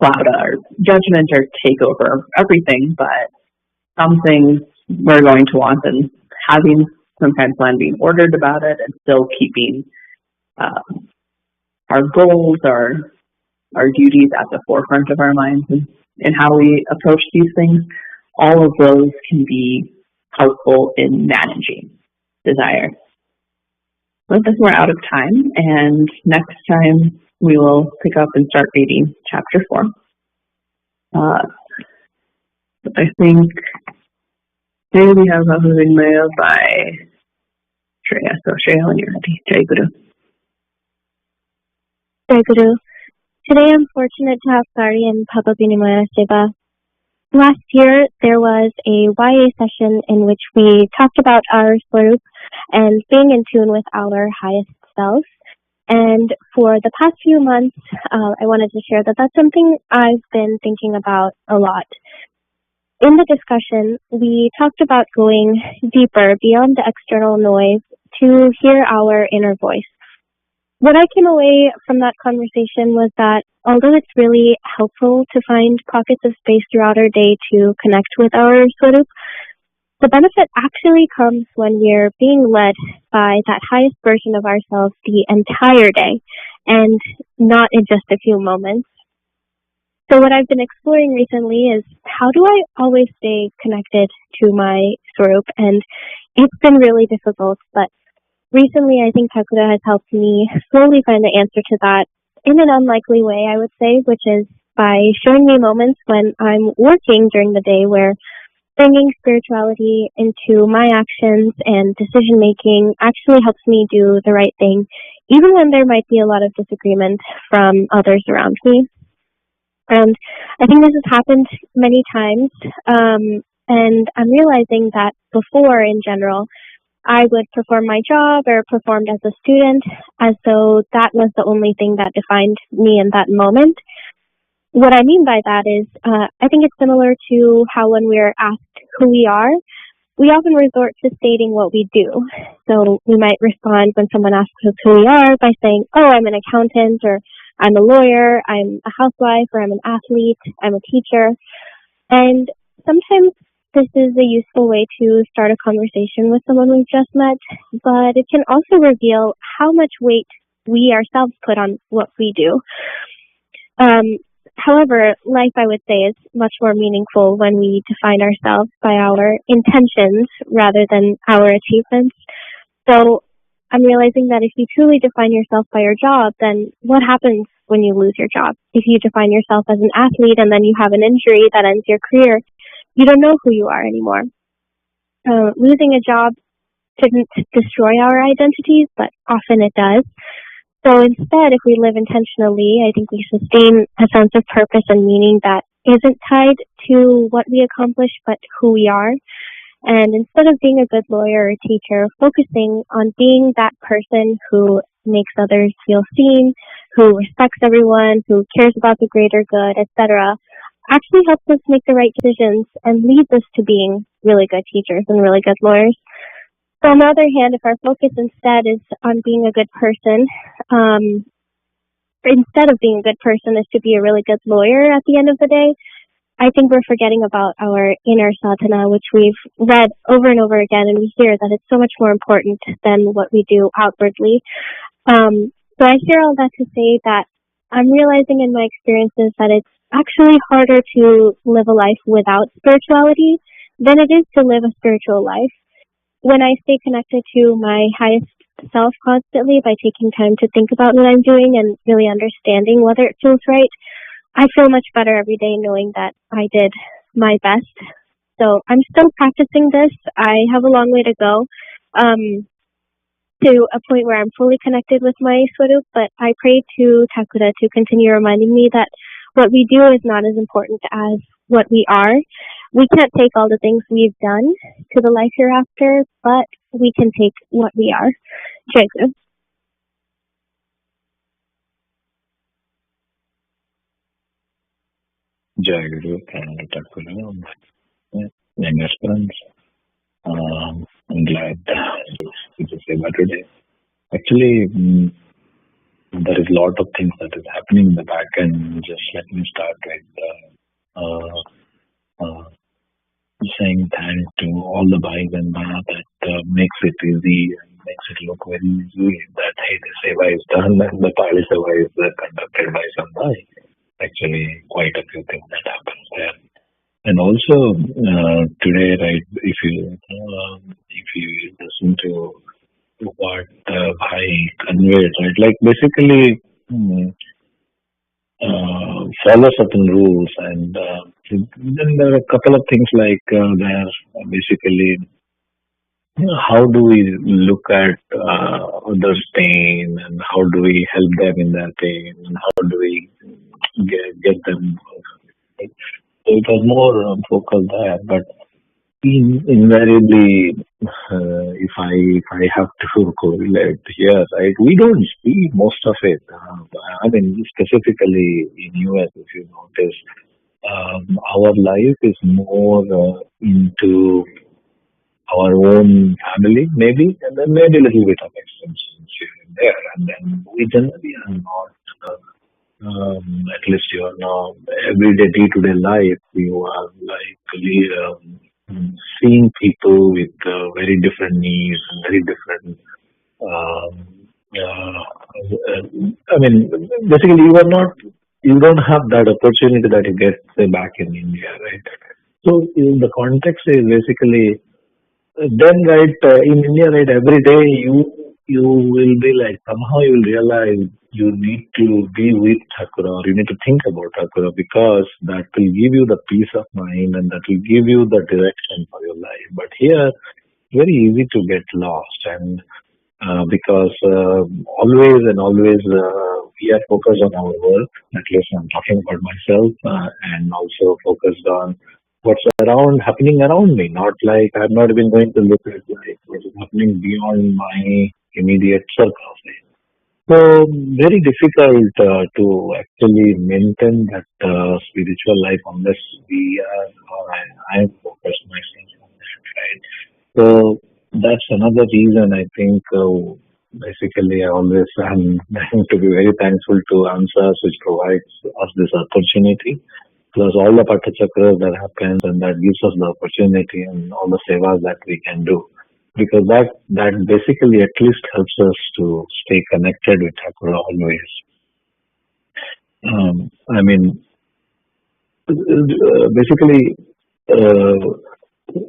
cloud our judgment or take over everything, but some things we're going to want, and having some kind of plan, being ordered about it, and still keeping our goals, our duties at the forefront of our minds and how we approach these things. All of those can be helpful in managing desire. With this, we're out of time, and next time we will pick up and start reading chapter 4. I think today we have a Maya by Shreya. So Shreya, when you're ready. Jai Guru.
Jai Guru. Today I'm fortunate to have Sari and Papa Vinimaya Seva. Last year there was a YA session in which we talked about our Swarup and being in tune with our highest self. And for the past few months, I wanted to share that that's something I've been thinking about a lot. In the discussion, we talked about going deeper beyond the external noise to hear our inner voice. What I came away from that conversation was that although it's really helpful to find pockets of space throughout our day to connect with our Swarup, the benefit actually comes when we're being led by that highest version of ourselves the entire day and not in just a few moments. So what I've been exploring recently is how do I always stay connected to my Swarup? And it's been really difficult, but recently I think Takura has helped me slowly find the answer to that in an unlikely way, I would say, which is
by showing me moments when I'm working during the day where bringing spirituality into my actions and decision making actually helps me do the right thing, even when there might be a lot of disagreement from others around me. And I think this has happened many times. And I'm realizing that before, in general, I would perform my job or performed as a student as though that was the only thing that defined me in that moment. What I mean by that is, I think it's similar to how when we're asked who we are, we often resort to stating what we do. So we might respond when someone asks us who we are by saying, oh, I'm an accountant, or I'm a lawyer, I'm a housewife, or I'm an athlete, I'm a teacher. And sometimes this is a useful way to start a conversation with someone we've just met, but it can also reveal how much weight we ourselves put on what we do. However, life, I would say, is much more meaningful when we define ourselves by our intentions rather than our achievements. So I'm realizing that if you truly define yourself by your job, then what happens when you lose your job? If you define yourself as an athlete and then you have an injury that ends your career, you don't know who you are anymore. Losing a job shouldn't destroy our identities, but often it does. So instead, if we live intentionally, I think we sustain a sense of purpose and meaning that isn't tied to what we accomplish, but who we are. And instead of being a good lawyer or teacher, focusing on being that person who makes others feel seen, who respects everyone, who cares about the greater good, etc., actually helps us make the right decisions and leads us to being really good teachers and really good lawyers. So on the other hand, if our focus instead is on being a good person, instead of being a good person is to be a really good lawyer at the end of the day, I think we're forgetting about our inner sadhana, which we've read over and over again, and we hear that it's so much more important than what we do outwardly. So I hear all that to say that I'm realizing in my experiences that it's actually harder to live a life without spirituality than it is to live a spiritual life. When I stay connected to my highest self constantly by taking time to think about what I'm doing and really understanding whether it feels right, I feel much better every day knowing that I did my best. So I'm still practicing this. I have a long way to go to a point where I'm fully connected with my Swarup, but I pray to Thakura to continue reminding me that what we do is not as important as what we are. We can't take all the things we've done to the life hereafter, but we can take what we are. Jai Guru.
Jai Guru and Thakura. Many aspirants. I'm glad to say about today. Actually, there is a lot of things that is happening in the back end. Just let me start with saying thanks to all the bhais and Maya that makes it easy and makes it look very easy that hey, the seva is done and the Pali seva is conducted by some bhai. Actually, quite a few things that happens there. And also today, right? If you listen to what bhai conveyed, right? Like basically follow certain rules, and then there are a couple of things like there basically how do we look at others' pain and how do we help them in their pain and how do we get them. Right? So it was more focused there, but invariably, if I have to correlate here, right, we don't see most of it. I mean, specifically in US, if you notice, our life is more into our own family, maybe, and then maybe a little bit of extensions here and there, and then we generally are not. At least you are now everyday day-to-day life. You are like seeing people with very different needs and very different. I mean, basically, you don't have that opportunity that you get say back in India, right? So the context is basically then right in India, right? Every day you will be like, somehow you will realize you need to be with Thakura, or you need to think about Thakura, because that will give you the peace of mind and that will give you the direction for your life. But here, very easy to get lost, and because always and always we are focused on our work. At least I'm talking about myself, and also focused on what's happening around me. Not like I've not been going to look at like what is happening beyond my immediate circle. So very difficult to actually maintain that spiritual life unless we are, or I am focused myself on that, right? So that's another reason I think. Basically, I always am to be very thankful to Answers, which provides us this opportunity, plus all the Pata Chakras that happens, and that gives us the opportunity and all the sevas that we can do. Because that basically at least helps us to stay connected with Thakura always. I mean, basically,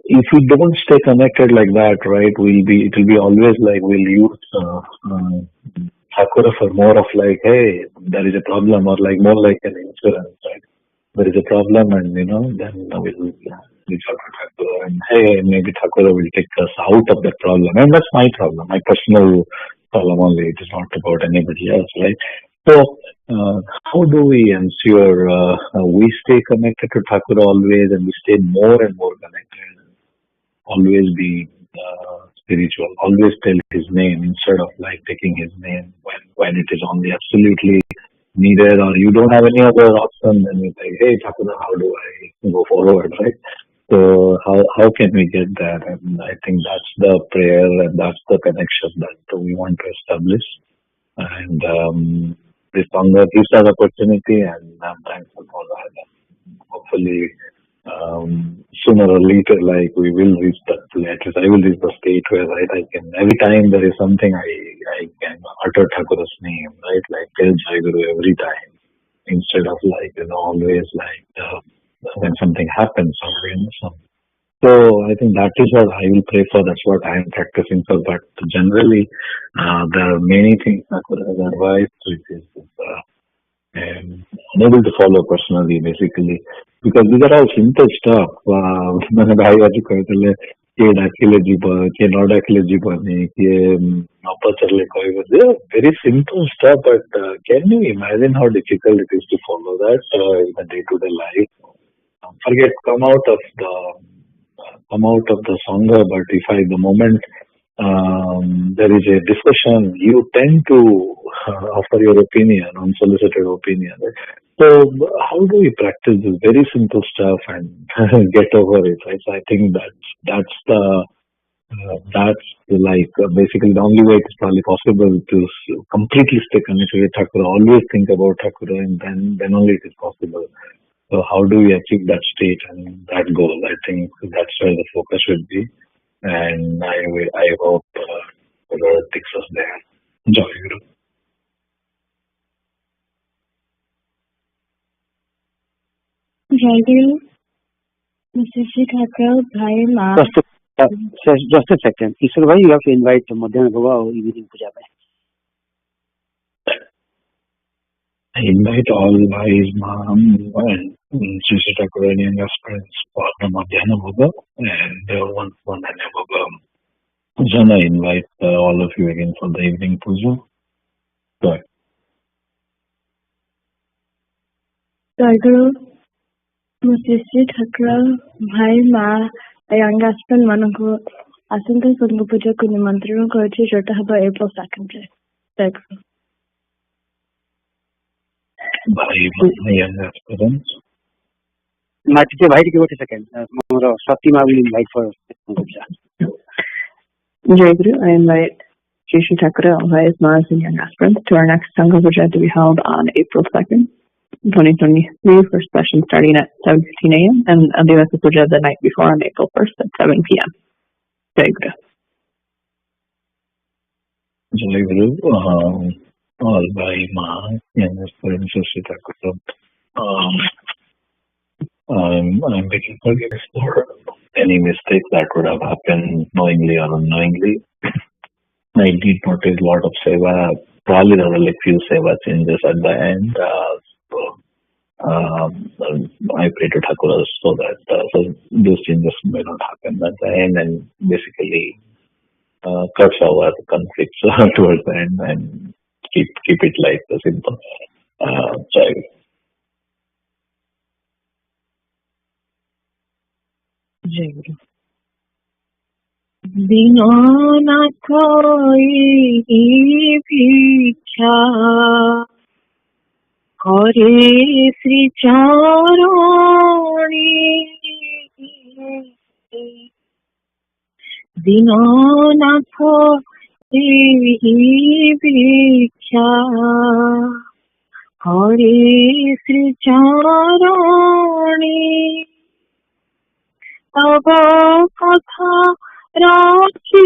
if we don't stay connected like that, right, it will be always like we'll use Thakura for more of like, hey, there is a problem, or like more like an insurance, right? There is a problem, and then we'll reach out to Thakura, and hey, maybe Thakura will take us out of that problem, and that's my problem, my personal problem only. It is not about anybody else, right? So, how do we ensure we stay connected to Thakura always, and we stay more and more connected, always be spiritual, always tell his name instead of like taking his name when it is only absolutely needed, or you don't have any other option, then you say, hey Thakura, how do I go forward, right? So how can we get that? And I think that's the prayer, and that's the connection that we want to establish. And this Sangha gives us opportunity, and I'm thankful for that. Hopefully, sooner or later, like we will reach that place. I will reach the state where, right, I can, every time there is something, I can utter Thakura's name, right, like tell Jai Guru every time, instead of like, always like when something happens, or, so I think that is what I will pray for. That's what I am practicing for. But generally, there are many things Thakura has advised, which is unable to follow personally, basically, because these are all simple stuff. मैंने भाई आज कहते के डाकिले जीवन, के नौ डाकिले जीवन, के नौपचरले कोई बोले, very simple stuff. But can you imagine how difficult it is to follow that in the day-to-day life? Forget come out of the Sangha, but if the moment there is a discussion, you tend to offer your opinion, unsolicited opinion. So how do we practice this very simple stuff and get over it? Right? So I think that's like basically the only way it's probably possible to completely stay connected with Thakura. Always think about Thakura, and then only it is possible. So how do we achieve that state and that goal? I think that's where the focus should be, and I hope the Lord takes us there. Jai Guru.
Jai Guru, Mr. Sri Thakur, Bhai Ma.
Just a second. Ishwar Bhai, you have to invite Madhyana Bhava or evening puja.
I invite all Bhais, Mom, and Sri Thakuranian aspirants for the Madhyana Bhava and one Madhyana Bhava. Then I invite all of you again for the evening puja. Go ahead.
Jai Guru, Mr. Sri Thakur, Bhai Ma, young husband ମାନଙ୍କୁ ଆସନ୍ତା ସଂଘ ପୂଜାକୁ ନିମନ୍ତ୍ରଣ କରୁଛି, ଯୋଉଟା ହେବ April 2nd ରେ. Jai Guru.
Bhai, young aspirants.
Matite Bhai, give it a second. Satima will invite for Sangha puja.
Jai Guru, I invite Sri Thakur, Bhais, Mas, and young aspirants to our next Sangha puja to be held on April 2nd. 2023, first session starting at 7:15 a.m. and Adivasa Puja the night before on April 1st at 7 p.m. Jai Guru.
Jai Guru, all by Ma, young aspirants of Sri Thakur. I'm begging forgiveness for any mistakes that would have happened knowingly or unknowingly. I did notice a lot of seva. Probably there were like few seva changes at the end. I pray to Thakura so that so those changes may not happen at the end, and basically cuts our conflicts towards the end and keep it like the simple child.
Dinanath भिक्षा हरे श्री चरणी दीनानाथ भिक्षा हरे श्री चरणी तब कथा राखिथिबि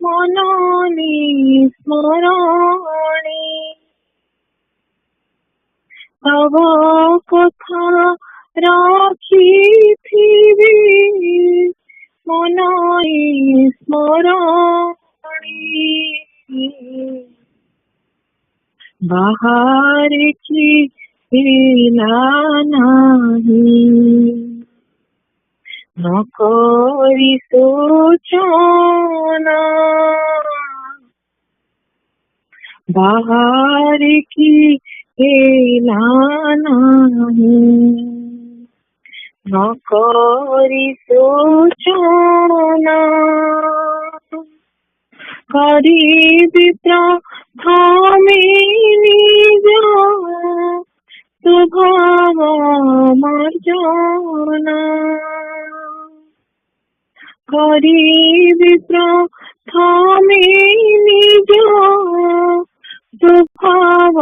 मननि स्मरणे तब कथा राखिथिबि मननि स्मरणे बाहर की नाही न करी सोचना बाहर की नाही न करी सोचना करी प्रथमे निज स्वभाव मार्जना करी प्रथमे निज स्वभाव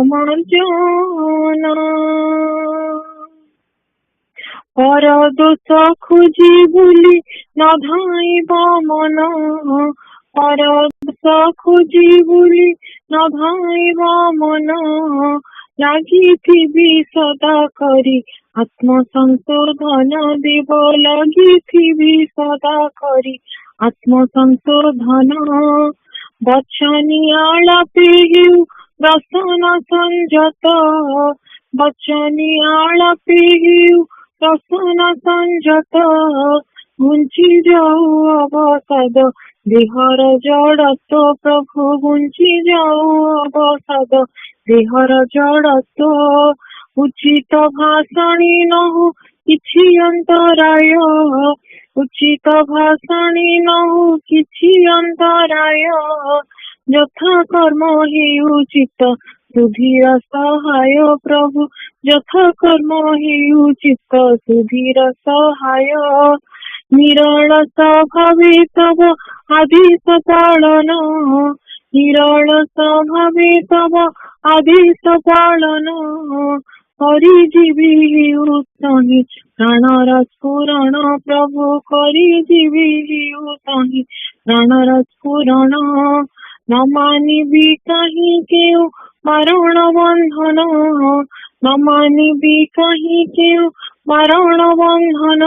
मार्जना पर दोष खोजी भूली न धाइब मन पर दोष खोजी भूली न धाइब मन लगिथिबि सदा करी आत्मसंशोधन देव लगिथिबि सदा करी आत्मसंशोधन बचनी आलापे हेउ रसन संजत बचनी आलापे हेउ रसन संजत घुंची जाऊ अवसाद देहर जड़त्व प्रभु घुंची जाऊ अवसाद देहर जड़त्व उचित भाषणी न हो किछि अंतराय उचित भाषणी न हो किछि अंतराय यथा कर्म हि उचित सुधीर सहाय प्रभु यथा कर्म हि उचित सुधीर सहाय निरल स्वभावे तव आदेश पालन निरल स्वभावे तव आदेश पालन करी जीवी उतहि प्राणर स्फुरण प्रभु करी जीवी उतहि प्राणर स्फुरण न मानिबी कहीं केउ मरण बंधन न मानिबी कहीं केउ मरण बंधन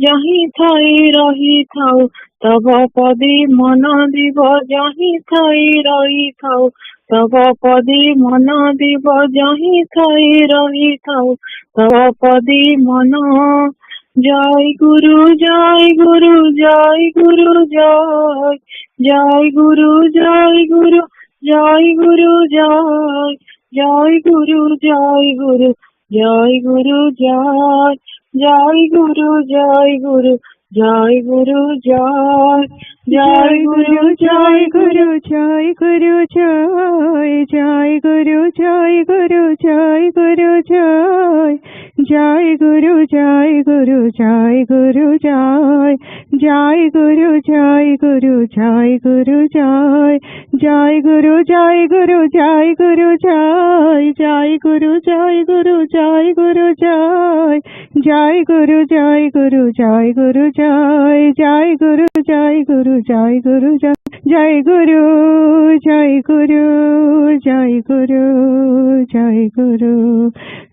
जही थाई रही थाउ तब पदे मन दिव जही थाई रही थाउ तब पदे मन दिव जही थाई रही थाउ तब पदे मन जय गुरु जय गुरु जय गुरु जय जय गुरु जय गुरु जय गुरु जय जय गुरु जय गुरु जय गुरु जय जय गुरु जय गुरु जय गुरु जय जय गुरु जय गुरु जय गुरु जय जय गुरु जय गुरु जय गुरु जय जय गुरु जय गुरु जय गुरु जय जय गुरु जय गुरु जय गुरु जय जय गुरु जय गुरु जय गुरु जय जय गुरु जय गुरु जय गुरु जय जय गुरु जय गुरु जय गुरु जय जय गुरु जय गुरु जय गुरु जय जय गुरु जय गुरु जय गुरु जय गुरु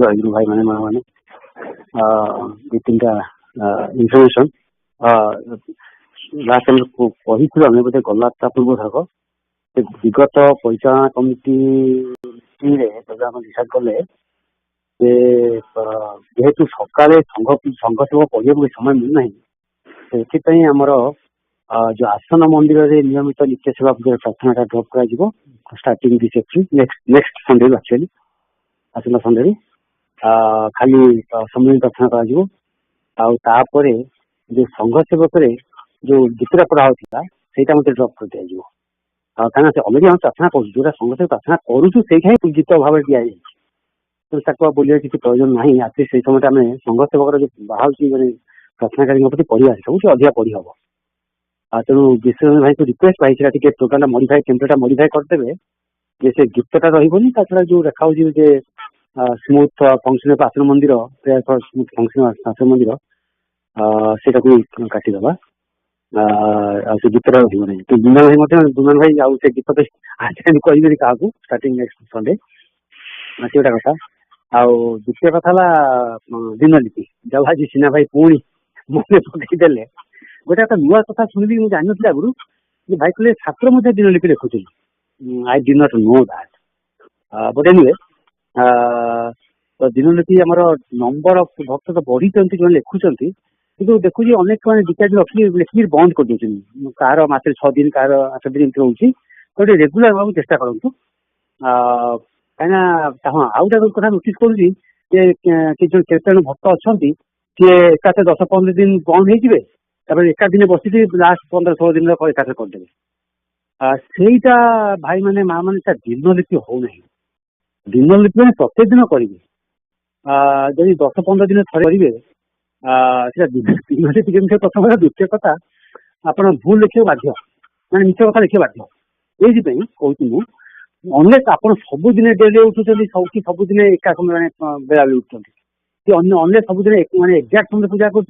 ଜୟଗୁରୁ ଭାଇ ମାନେ ମା ମାନେ ଦି ତିନିଟା ଇନଫର୍ମେସନ ଲାଷ୍ଟ ଆମେ କହିଥିଲୁ ଆମେ ବୋଧେ ଗଲା ତା ପୂର୍ବ ଥରକ ବିଗତ ପରିଚାଳନା କମିଟିରେ ଯଦି ଆମେ ଡିସାଇଡ୍ କଲେ ଯେ ଯେହେତୁ ସକାଳେ ସଂଘ ସେବକ ପଢିବାକୁ ସମୟ ମିଳୁନାହିଁ ସେଥିପାଇଁ ଆମର ଯୋଉ ଆସନ ମନ୍ଦିରରେ ନିୟମିତ ନିତ୍ୟ ସେବା ପ୍ରାର୍ଥନାଟା ଡ୍ରପ୍ କରାଯିବ ଷ୍ଟାର୍ଟିଂ ଦିସ୍ ଏପ୍ରିଲ ନେକ୍ସଟ ସଣ୍ଡେରୁ ଆକ୍ଚୁଆଲି ଆସନ୍ତା ସଣ୍ଡେରୁ ଖାଲି ସମ୍ମିଳନୀ ପ୍ରାର୍ଥନା କରାଯିବ। ଆଉ ତାପରେ ଯୋଉ ସଂଘ ସେବକରେ ଯୋଉ ଗୀତଟା ପଢା ହଉଥିଲା ସେଇଟା ମତେ ଡ୍ରପ୍ କରିଦିଆଯିବ। କାହିଁକିନା ସେ ଅଲରେଡି ଆମେ ପ୍ରାର୍ଥନା କରୁଛୁ ଯୋଉଟା ସଂଘ ସେବକ ପ୍ରାର୍ଥନା କରୁଛୁ ସେଇଟା ହିଁ ଗୀତ ଭାବରେ ଦିଆଯାଇଛି ତାକୁ ଆଉ ବୋଲିବାର କିଛି ପ୍ରୟୋଜନ ନାହିଁ। ଆଟଲିଷ୍ଟ ସେଇ ସମୟରେ ଆମେ ସଂଘ ସେବକର ଯୋଉ ବାହାରୁଛି ମାନେ ପ୍ରାର୍ଥନାକାରୀଙ୍କ ପ୍ରତି ପଢିବା ସବୁଠୁ ଅଧିକା ପଢି ହବ। ତେଣୁ ବିଶ୍ୱ ଭାଇଙ୍କୁ ରିକ୍ୱେଷ୍ଟ ପାଇଥିଲା ଟିକେ ପ୍ରୋଗ୍ରାମଟା ମଡିଫାଏ ଟେମ୍ପରେଚରଟା ମଡିଫାଏ କରିଦେବେ ଯେ ସେ ଗୀତଟା ରହିବନି ତା ଛଡା ଯୋଉ ଲେଖା ହଉଛି ଯେ smooth function of ashram mandir prayer for smooth function of ashram mandir ସେଇଟାକୁ କାଟିଦେବା। ଆଉ ସେ ଗୀତଟା ରହିବ ନାହିଁ। ଦୁମାନ ଭାଇ ମଧ୍ୟ ଦୁମାନ ଭାଇ ଆଉ ସେ ଗୀତ ଆଜି କହିବେନି କାହାକୁ ଷ୍ଟାର୍ଟିଂ ନେକ୍ସଟ ସଣ୍ଡେ ସେ ଗୋଟେ କଥା। ଆଉ ଦ୍ୱିତୀୟ କଥା ହେଲା ଦିନଲିପି ଯାଉ ଆଜି ସିନା ଭାଇ ପୁଣି ମନେ ପକେଇଦେଲେ ଗୋଟେ একটা ନୂଆ କଥା ଶୁଣିଲି ମୁଁ ଜାଣିନଥିଲି ଆଗରୁ ଯେ ଭାଇ କହିଲେ ଠାକୁର ମଧ୍ୟ ଦିନଲିପି ଲେଖୁଥିଲି। I did not know that but anyway ଦିନଲିପି ଆମର ନମ୍ବର ଅଫ ଭକ୍ତ ତ ବଢିଛନ୍ତି ଯୋଉମାନେ ଲେଖୁଛନ୍ତି କିନ୍ତୁ ଦେଖୁଛି ଅନେକ ମାନେ ଡିଟାଚ ଲେଖିକି ବନ୍ଦ କରିଦଉଛନ୍ତି କାହାର ମାସରେ 6 ଦିନ କାହାର 8 ଦିନ ଏମିତି ରହୁଛି ତ ଟିକେ ରେଗୁଲାର ହେବାକୁ ଚେଷ୍ଟା କରନ୍ତୁ। କାହିଁକିନା ହଁ ଆଉ ଗୋଟେ କଥା ନୋଟିସ କରୁଛି ଯେ କିଛି କେତେ ଜଣ ଭକ୍ତ ଅଛନ୍ତି ସିଏ ଏକାଥରେ 10-15 ଦିନ ବନ୍ଦ ହେଇଯିବେ ତାପରେ ଏକା ଦିନେ ବସିକି ଲାଷ୍ଟ 15-16 ଦିନର ଏକାଥରେ କରିଦେବେ। ସେଇଟା ଭାଇ ମାନେ ମା ମାନେ ତା ଦିନଲିପି ହଉନାହିଁ। ଦିନଲିପି ମାନେ ପ୍ରତ୍ୟେକ ଦିନ କରିବେ। ଯଦି 10-15 ଦିନ ଥରେ କରିବେ ସେଟା ଦିନଲିପି ଯେମିତି ପ୍ରଥମ କଥା। ଦ୍ୱିତୀୟ କଥା ଆପଣ ଭୁଲ ଲେଖିବାକୁ ବାଧ୍ୟ ମାନେ ମିଛ କଥା ଲେଖିବାକୁ ବାଧ୍ୟ। ଏଇଥିପାଇଁ କହୁଛି ମୁଁ ଅନେକ ଆପଣ ସବୁଦିନେ ଡେଲି ଉଠୁଛନ୍ତି ସବୁଦିନେ ଏକା ସମୟ ମାନେ ବେଳାବେଳି ଉଠୁଛନ୍ତି କି ଅନ୍ୟ ସବୁଦିନେ ମାନେ ଏକ୍ଜାକ୍ଟ ସମୟରେ ପୂଜା କରୁଛନ୍ତି